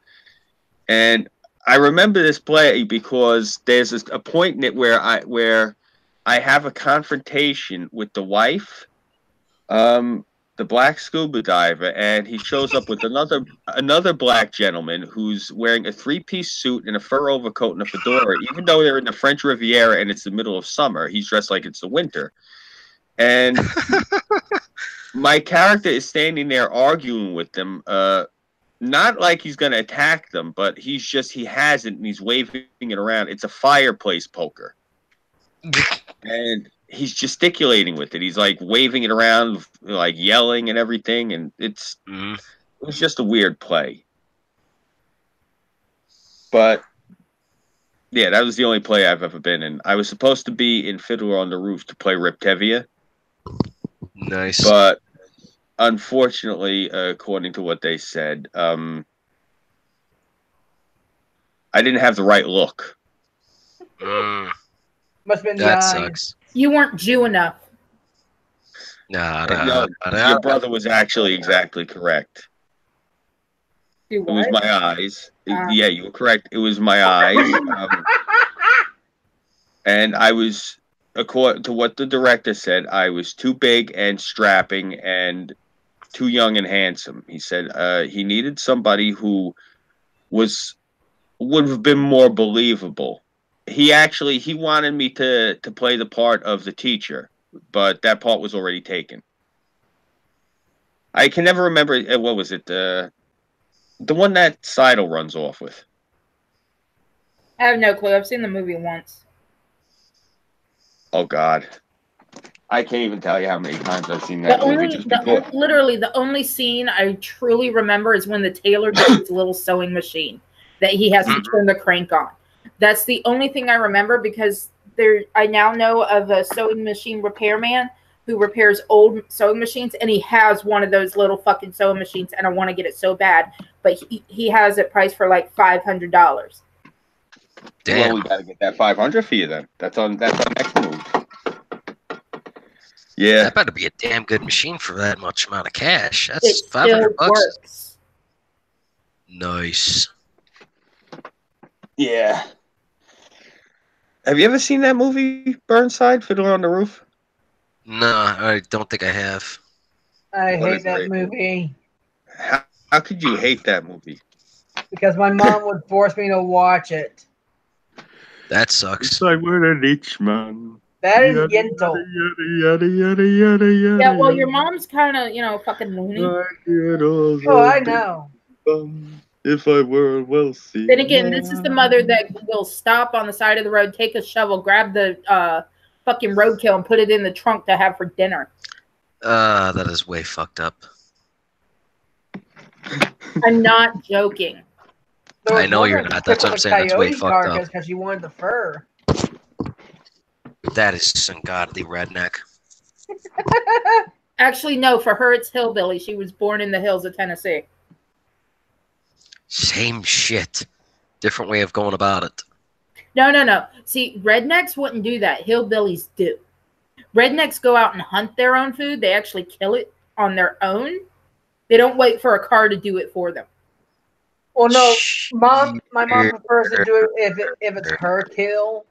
And I remember this play because there's a point in it where I have a confrontation with the wife, the black scuba diver, and he shows up with another black gentleman who's wearing a 3-piece suit and a fur overcoat and a fedora. Even though they're in the French Riviera and it's the middle of summer, he's dressed like it's the winter. And my character is standing there arguing with them, not like he's going to attack them, but he has it and he's waving it around. It's a fireplace poker. And he's gesticulating with it. He's like waving it around, like yelling and everything. And it was just a weird play. But yeah, that was the only play I've ever been in. I was supposed to be in Fiddler on the Roof to play Riptevia. Nice. But unfortunately, according to what they said, I didn't have the right look. Must have been that the sucks. You weren't Jew enough. Your brother was actually exactly correct. It was my eyes. Yeah, you were correct. It was my eyes. And I was, according to what the director said, I was too big and strapping and too young and handsome. He said he needed somebody who would have been more believable. He wanted me to play the part of the teacher, but that part was already taken. I can never remember, what was it, the one that Seidel runs off with. I have no clue. I've seen the movie once. Oh, God. I can't even tell you how many times I've seen that movie. Literally, the only scene I truly remember is when the tailor gets his little sewing machine that he has to turn the crank on. That's the only thing I remember because I now know of a sewing machine repairman who repairs old sewing machines, and he has one of those little fucking sewing machines, and I want to get it so bad, but he has it priced for like $500. Damn. Well, we gotta get that $500 for you then. That's our next move. Yeah, that better be a damn good machine for that much amount of cash. That's it $500. Works. Nice. Yeah. Have you ever seen that movie, Burnside, Fiddler on the Roof? No, I don't think I have. I hate that movie. How could you hate that movie? Because my mom would force me to watch it. That sucks. I were a rich man. That is Yentl. Yeah, well, your mom's kind of, fucking loony. Oh, I know. If I were wealthy. Then again, this is the mother that will stop on the side of the road, take a shovel, grab the fucking roadkill, and put it in the trunk to have for dinner. That is way fucked up. I'm not joking. I know you're not. That's what I'm saying. That's way fucked up. Because she wanted the fur. That is some godly redneck. Actually, no. For her, it's hillbilly. She was born in the hills of Tennessee. Same shit. Different way of going about it. No. See, rednecks wouldn't do that. Hillbillies do. Rednecks go out and hunt their own food. They actually kill it on their own. They don't wait for a car to do it for them. Well, no, my mom prefers to do it if it's her kill.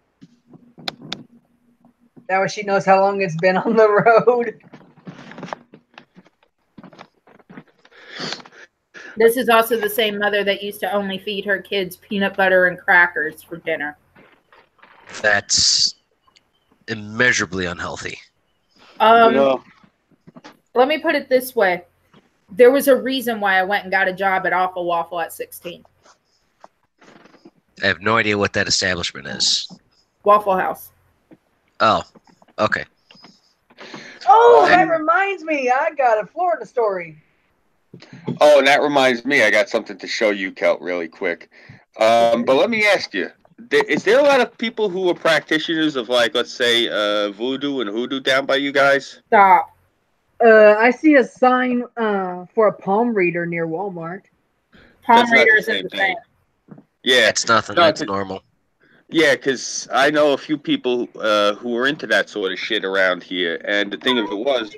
That way she knows how long it's been on the road. This is also the same mother that used to only feed her kids peanut butter and crackers for dinner. That's immeasurably unhealthy. No. Let me put it this way. There was a reason why I went and got a job at Awful Waffle at 16. I have no idea what that establishment is. Waffle House. Oh, okay. Oh, that reminds me. I got a Florida story. Oh, and that reminds me, I got something to show you, Kelt, really quick. But let me ask you, is there a lot of people who are practitioners of, like, let's say, voodoo and hoodoo down by you guys? Stop. I see a sign for a palm reader near Walmart. Palm reader isn't the same. Yeah. It's nothing. That's normal. Yeah, because I know a few people who are into that sort of shit around here. And the thing of it was,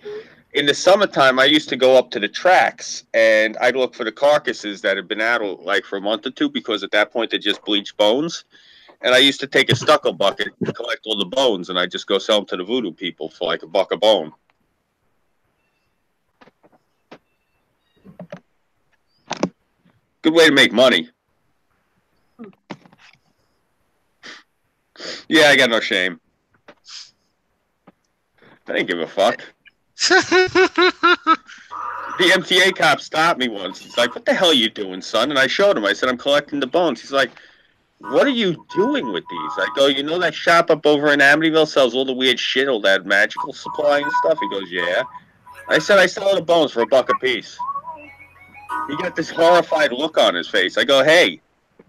in the summertime, I used to go up to the tracks and I'd look for the carcasses that had been out like for a month or two, because at that point they just bleached bones. And I used to take a stucco bucket and collect all the bones, and I'd just go sell them to the voodoo people for like $1 a bone. Good way to make money. Yeah, I got no shame. I didn't give a fuck. The MTA cop stopped me once. He's like, "What the hell are you doing, son?" And I showed him. I said, "I'm collecting the bones." He's like, "What are you doing with these?" I go, "You know that shop up over in Amityville sells all the weird shit, all that magical supply and stuff?" He goes, "Yeah." I said, "I sell the bones for $1 a piece." He got this horrified look on his face. I go, "Hey,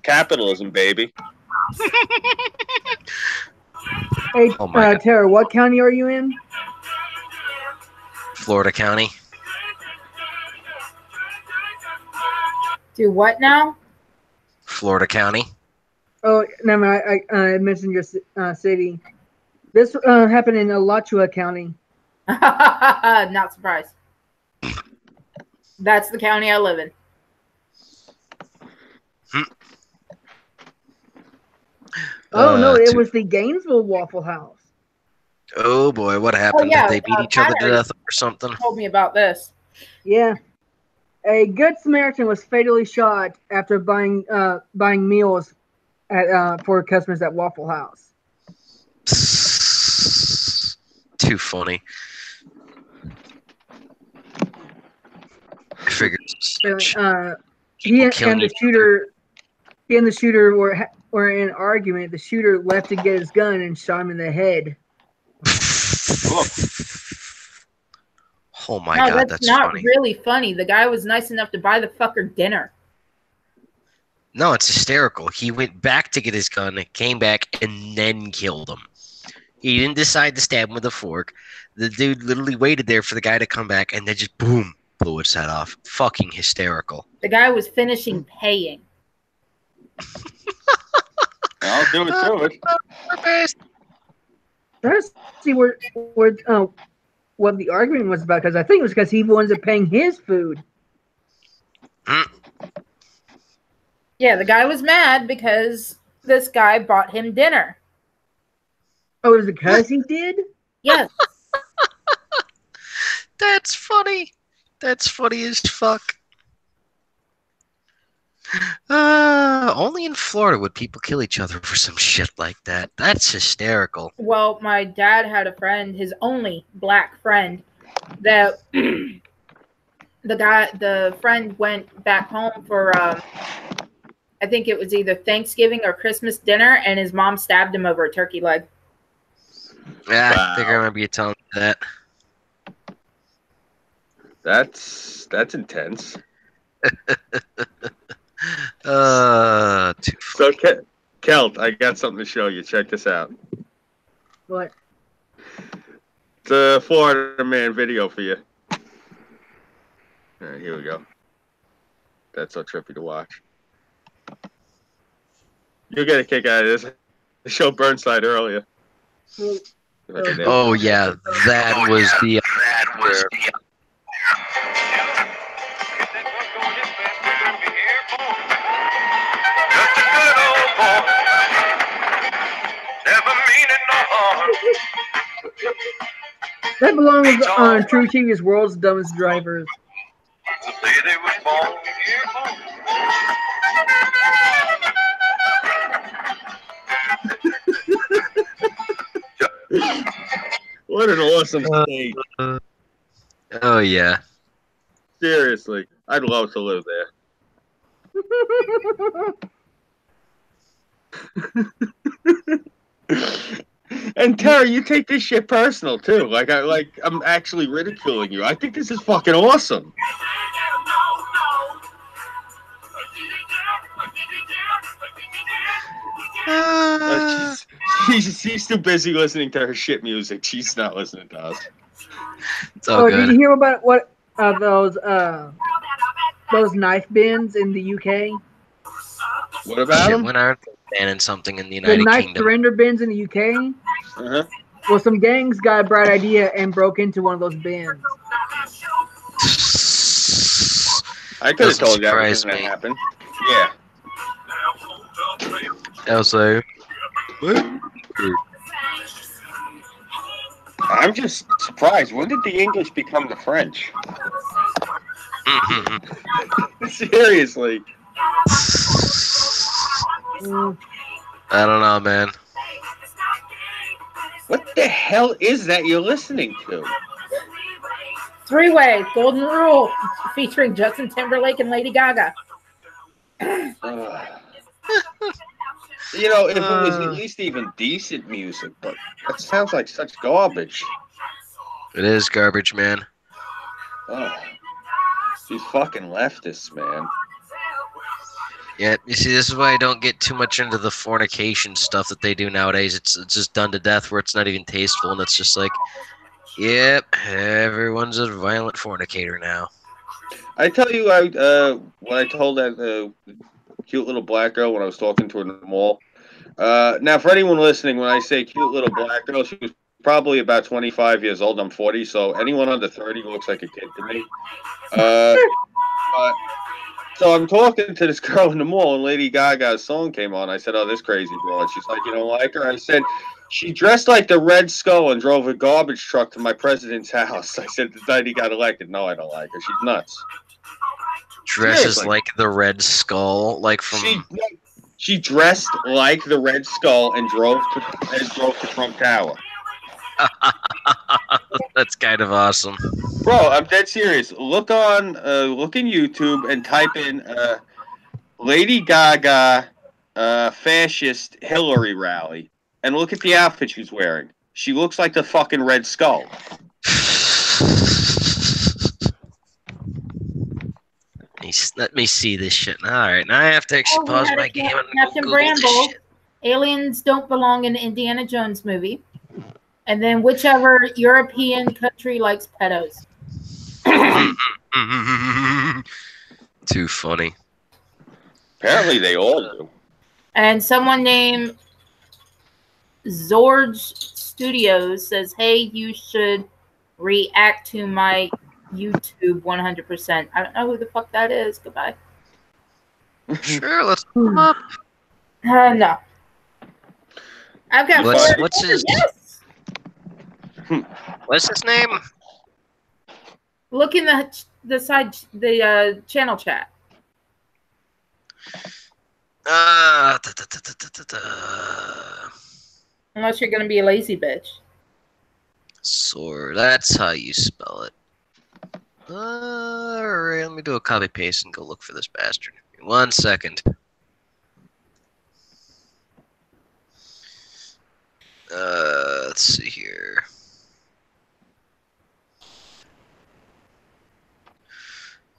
capitalism, baby." Hey, Tara, what county are you in? Florida County. Do what now? Florida County. Oh, no, I mentioned your city. This happened in Alachua County. Not surprised. That's the county I live in. Oh, no, it was the Gainesville Waffle House. Oh, boy, what happened? Yeah, Did they beat each other to death or something? Told me about this. Yeah. A Good Samaritan was fatally shot after buying meals for customers at Waffle House. Too funny. I figured. He and the shooter were in an argument. The shooter left to get his gun and shot him in the head. Oh my God, that's not funny. Really funny. The guy was nice enough to buy the fucker dinner. No, it's hysterical. He went back to get his gun, came back, and then killed him. He didn't decide to stab him with a fork. The dude literally waited there for the guy to come back, and then just boom, blew his head off. Fucking hysterical. The guy was finishing paying. I'll do it to it. Let's see what the argument was about, because I think it was because he wanted to paying his food. Yeah, the guy was mad because this guy bought him dinner. Oh, it was because he did? Yes. That's funny. That's funny as fuck. Only in Florida would people kill each other for some shit like that. That's hysterical. Well, my dad had a friend, his only black friend, that the friend went back home for I think it was either Thanksgiving or Christmas dinner, and his mom stabbed him over a turkey leg. Yeah, wow. I think I remember you telling me that. That's intense. Too funny. So, Kelt, I got something to show you. Check this out. What? It's a Florida man video for you. All right, here we go. That's so trippy to watch. You'll get a kick out of this. I showed Burnside earlier. Oh yeah, that was the. That belongs on True TV's World's Dumbest Drivers. What an awesome state. Oh yeah. Seriously, I'd love to live there. And Terry, you take this shit personal too. I'm actually ridiculing you. I think this is fucking awesome. She's too busy listening to her shit music. She's not listening to us. It's all good. Did you hear about what those knife bins in the UK? What about them? When aren't they banning something in the The United knife Kingdom? surrender bins in the UK? Uh-huh. Well, some gangs got a bright idea and broke into one of those bins. I could have told you that was Doesn't going to surprise me. happen. Yeah. I was like, I'm just surprised. When did the English become the French? Seriously. I don't know, man. What the hell is that you're listening to? Three-Way, Golden Rule, featuring Justin Timberlake and Lady Gaga. You know, if it was at least even decent music, but that sounds like such garbage. It is garbage, man. These fucking leftists, man. Yeah, you see, this is why I don't get too much into the fornication stuff that they do nowadays. It's just done to death where it's not even tasteful, and it's just like, yep, everyone's a violent fornicator now. I tell you, when I told that cute little black girl when I was talking to her in the mall. Now, for anyone listening, when I say cute little black girl, she was probably about 25 years old. I'm 40, so anyone under 30 looks like a kid to me. So I'm talking to this girl in the mall, and Lady Gaga's song came on. I said, "Oh, this crazy girl." And she's like, "You don't like her?" I said, "She dressed like the Red Skull and drove a garbage truck to my president's house." I said, "The night he got elected." No, I don't like her. She's nuts. Dresses Seriously. like the Red Skull, like from. She dressed like the Red Skull and drove to Trump Tower. That's kind of awesome. Bro, I'm dead serious. Look in YouTube and type in Lady Gaga fascist Hillary rally, and look at the outfit she's wearing. She looks like the fucking Red Skull. Let me see this shit. All right, now I have to actually pause my game and Captain Google this Bramble. shit. Aliens don't belong in the Indiana Jones movie. And then whichever European country likes pedos. Too funny. Apparently they all do. And someone named Zorge Studios says, "Hey, you should react to my YouTube 100%. I don't know who the fuck that is. Goodbye. Sure, let's look him up. No. I've got What's his? Yes. What's his name? Look in the channel chat. Unless you're gonna be a lazy bitch. Sword. That's how you spell it. Alright, let me do a copy paste and go look for this bastard. 1 second. Let's see here.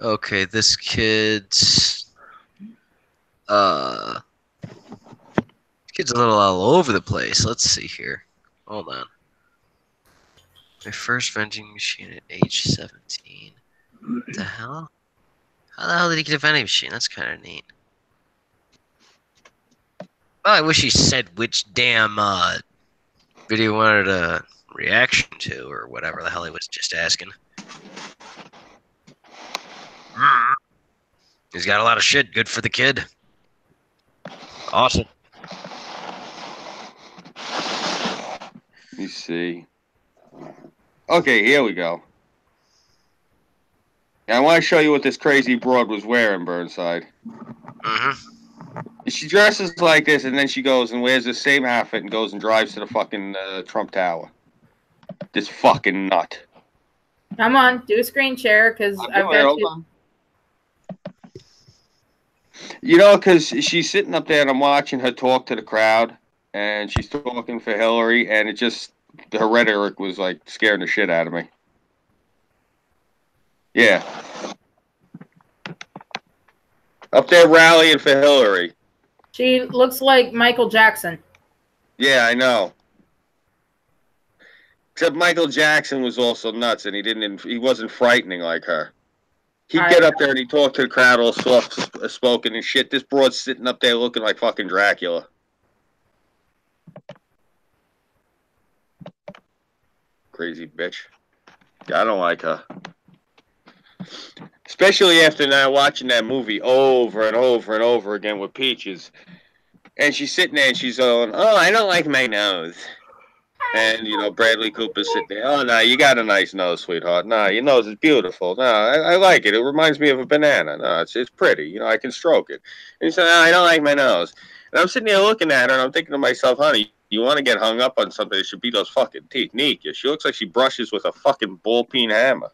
Okay, this kid's a little all over the place. Let's see here. Hold on. My first vending machine at age 17. What the hell? How the hell did he get a vending machine? That's kind of neat. Oh, I wish he said which damn video he wanted to reaction to, or whatever the hell he was just asking. He's got a lot of shit. Good for the kid. Awesome. Let me see. Okay, here we go. I want to show you what this crazy broad was wearing, Burnside. She dresses like this, and then she goes and wears the same outfit and goes and drives to the fucking Trump Tower. This fucking nut. Come on, do a screen share, because I've got you. You know, because she's sitting up there, and I'm watching her talk to the crowd, and she's talking for Hillary, and it just, her rhetoric was, like, scaring the shit out of me. Yeah. Up there rallying for Hillary. She looks like Michael Jackson. Yeah, I know. Except Michael Jackson was also nuts, and he wasn't frightening like her. He'd get up there and he'd talk to the crowd all soft-spoken and shit. This broad's sitting up there looking like fucking Dracula. Crazy bitch. Yeah, I don't like her. Especially after now watching that movie over and over and over again with Peaches. And she's sitting there and she's going, oh, I don't like my nose. And, you know, Bradley Cooper's sitting there, oh, no, you got a nice nose, sweetheart. No, your nose is beautiful. No, I like it. It reminds me of a banana. No, it's pretty. You know, I can stroke it. And he said, no, I don't like my nose. And I'm sitting there looking at her, and I'm thinking to myself, honey, you want to get hung up on something, it should be those fucking teeth. Nika, she looks like she brushes with a fucking ball-peen hammer.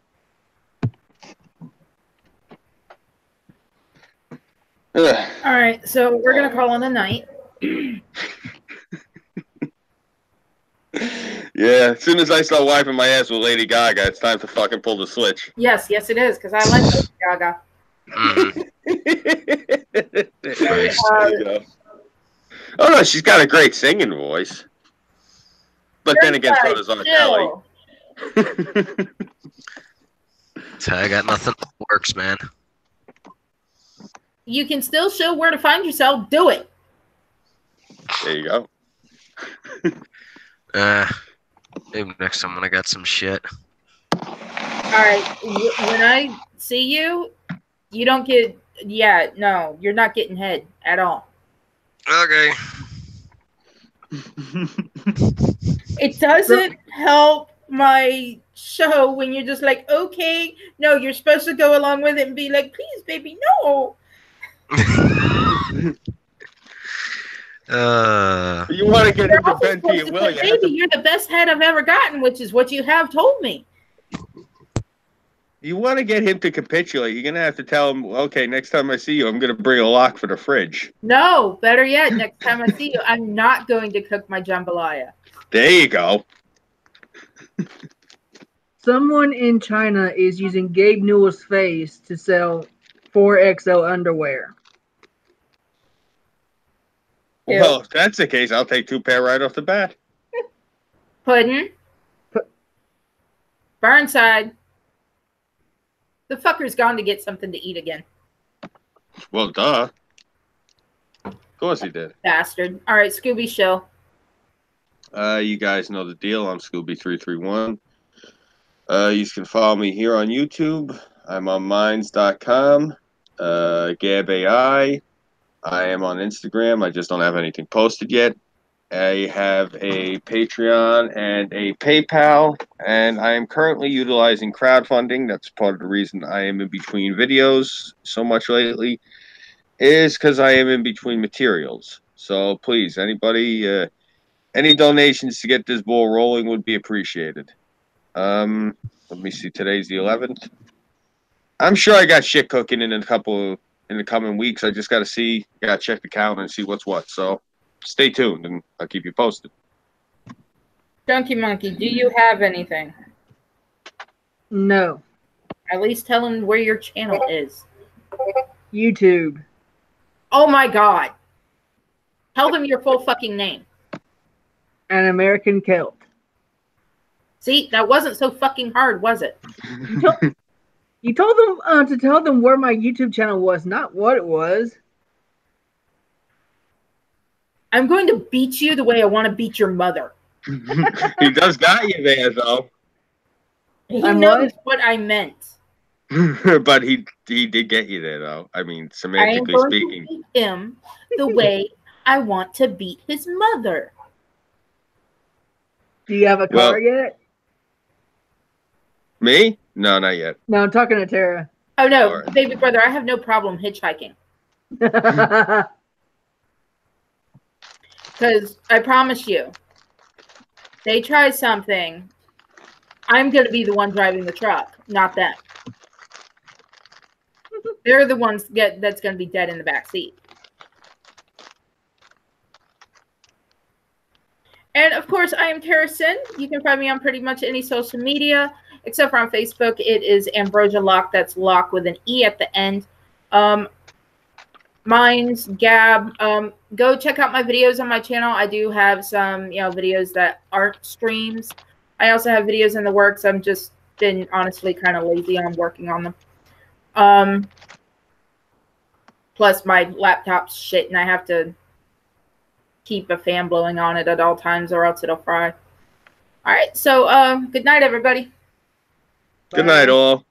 Ugh. All right, so we're going to call it a night. Yeah, as soon as I start wiping my ass with Lady Gaga, it's time to fucking pull the switch. Yes, it is, because I like Lady Gaga. Oh, no, she's got a great singing voice. But then again, so does R. Kelly. I got nothing that works, man. You can still show where to find yourself. Do it. There you go. Maybe next time when I got some shit. All right. When I see you, you don't get... Yeah, no. You're not getting head at all. Okay. It doesn't help my show when you're just like, okay. No, you're supposed to go along with it and be like, please, baby, no. You want to get into bed to you, will you? Baby, you're the best head I've ever gotten, which is what you have told me. You want to get him to capitulate, you're going to have to tell him, okay, next time I see you, I'm going to bring a lock for the fridge. No, better yet, next time I see you, I'm not going to cook my jambalaya. There you go. Someone in China is using Gabe Newell's face to sell 4XL underwear. Well, if that's the case, I'll take 2 pair right off the bat. Puddin'. Burnside. The fucker's gone to get something to eat again. Well, duh. Of course he did. Bastard. All right, Scooby Show. You guys know the deal. I'm Scooby331. You can follow me here on YouTube. I'm on Minds.com. Gab AI. I am on Instagram. I just don't have anything posted yet. I have a Patreon and a PayPal, and I am currently utilizing crowdfunding. That's part of the reason I am in between videos so much lately, is because I am in between materials. So please, anybody, any donations to get this ball rolling would be appreciated. Let me see. Today's the 11th. I'm sure I got shit cooking in the coming weeks. I just got to see, got to check the calendar and see what's what. So stay tuned and I'll keep you posted. Junkie Monkey, do you have anything? No. At least tell him where your channel is. YouTube. Oh my God. Tell them your full fucking name. An American Celt. See, that wasn't so fucking hard, was it? You told them to tell them where my YouTube channel was, not what it was. I'm going to beat you the way I want to beat your mother. He does got you there, though. He I'm knows what I meant. But he did get you there, though. I mean, I am semantically going speaking. to beat him the way I want to beat his mother. Do you have a car Well- yet? Me? No, not yet. No, I'm talking to Tara. Oh no, Alright. baby brother, I have no problem hitchhiking. Because I promise you, they try something, I'm going to be the one driving the truck, not them. They're the ones that's going to be dead in the back seat. And of course, I am Tara Sin. You can find me on pretty much any social media, except for on Facebook. It is Ambrosia Locke. That's Locke with an E at the end. Mine's Gab. Go check out my videos on my channel. I do have some, videos that aren't streams. I also have videos in the works. I'm just been honestly kind of lazy on working on them. Plus my laptop's shit, and I have to keep a fan blowing on it at all times, or else it'll fry. All right, so good night, everybody. Good night, all.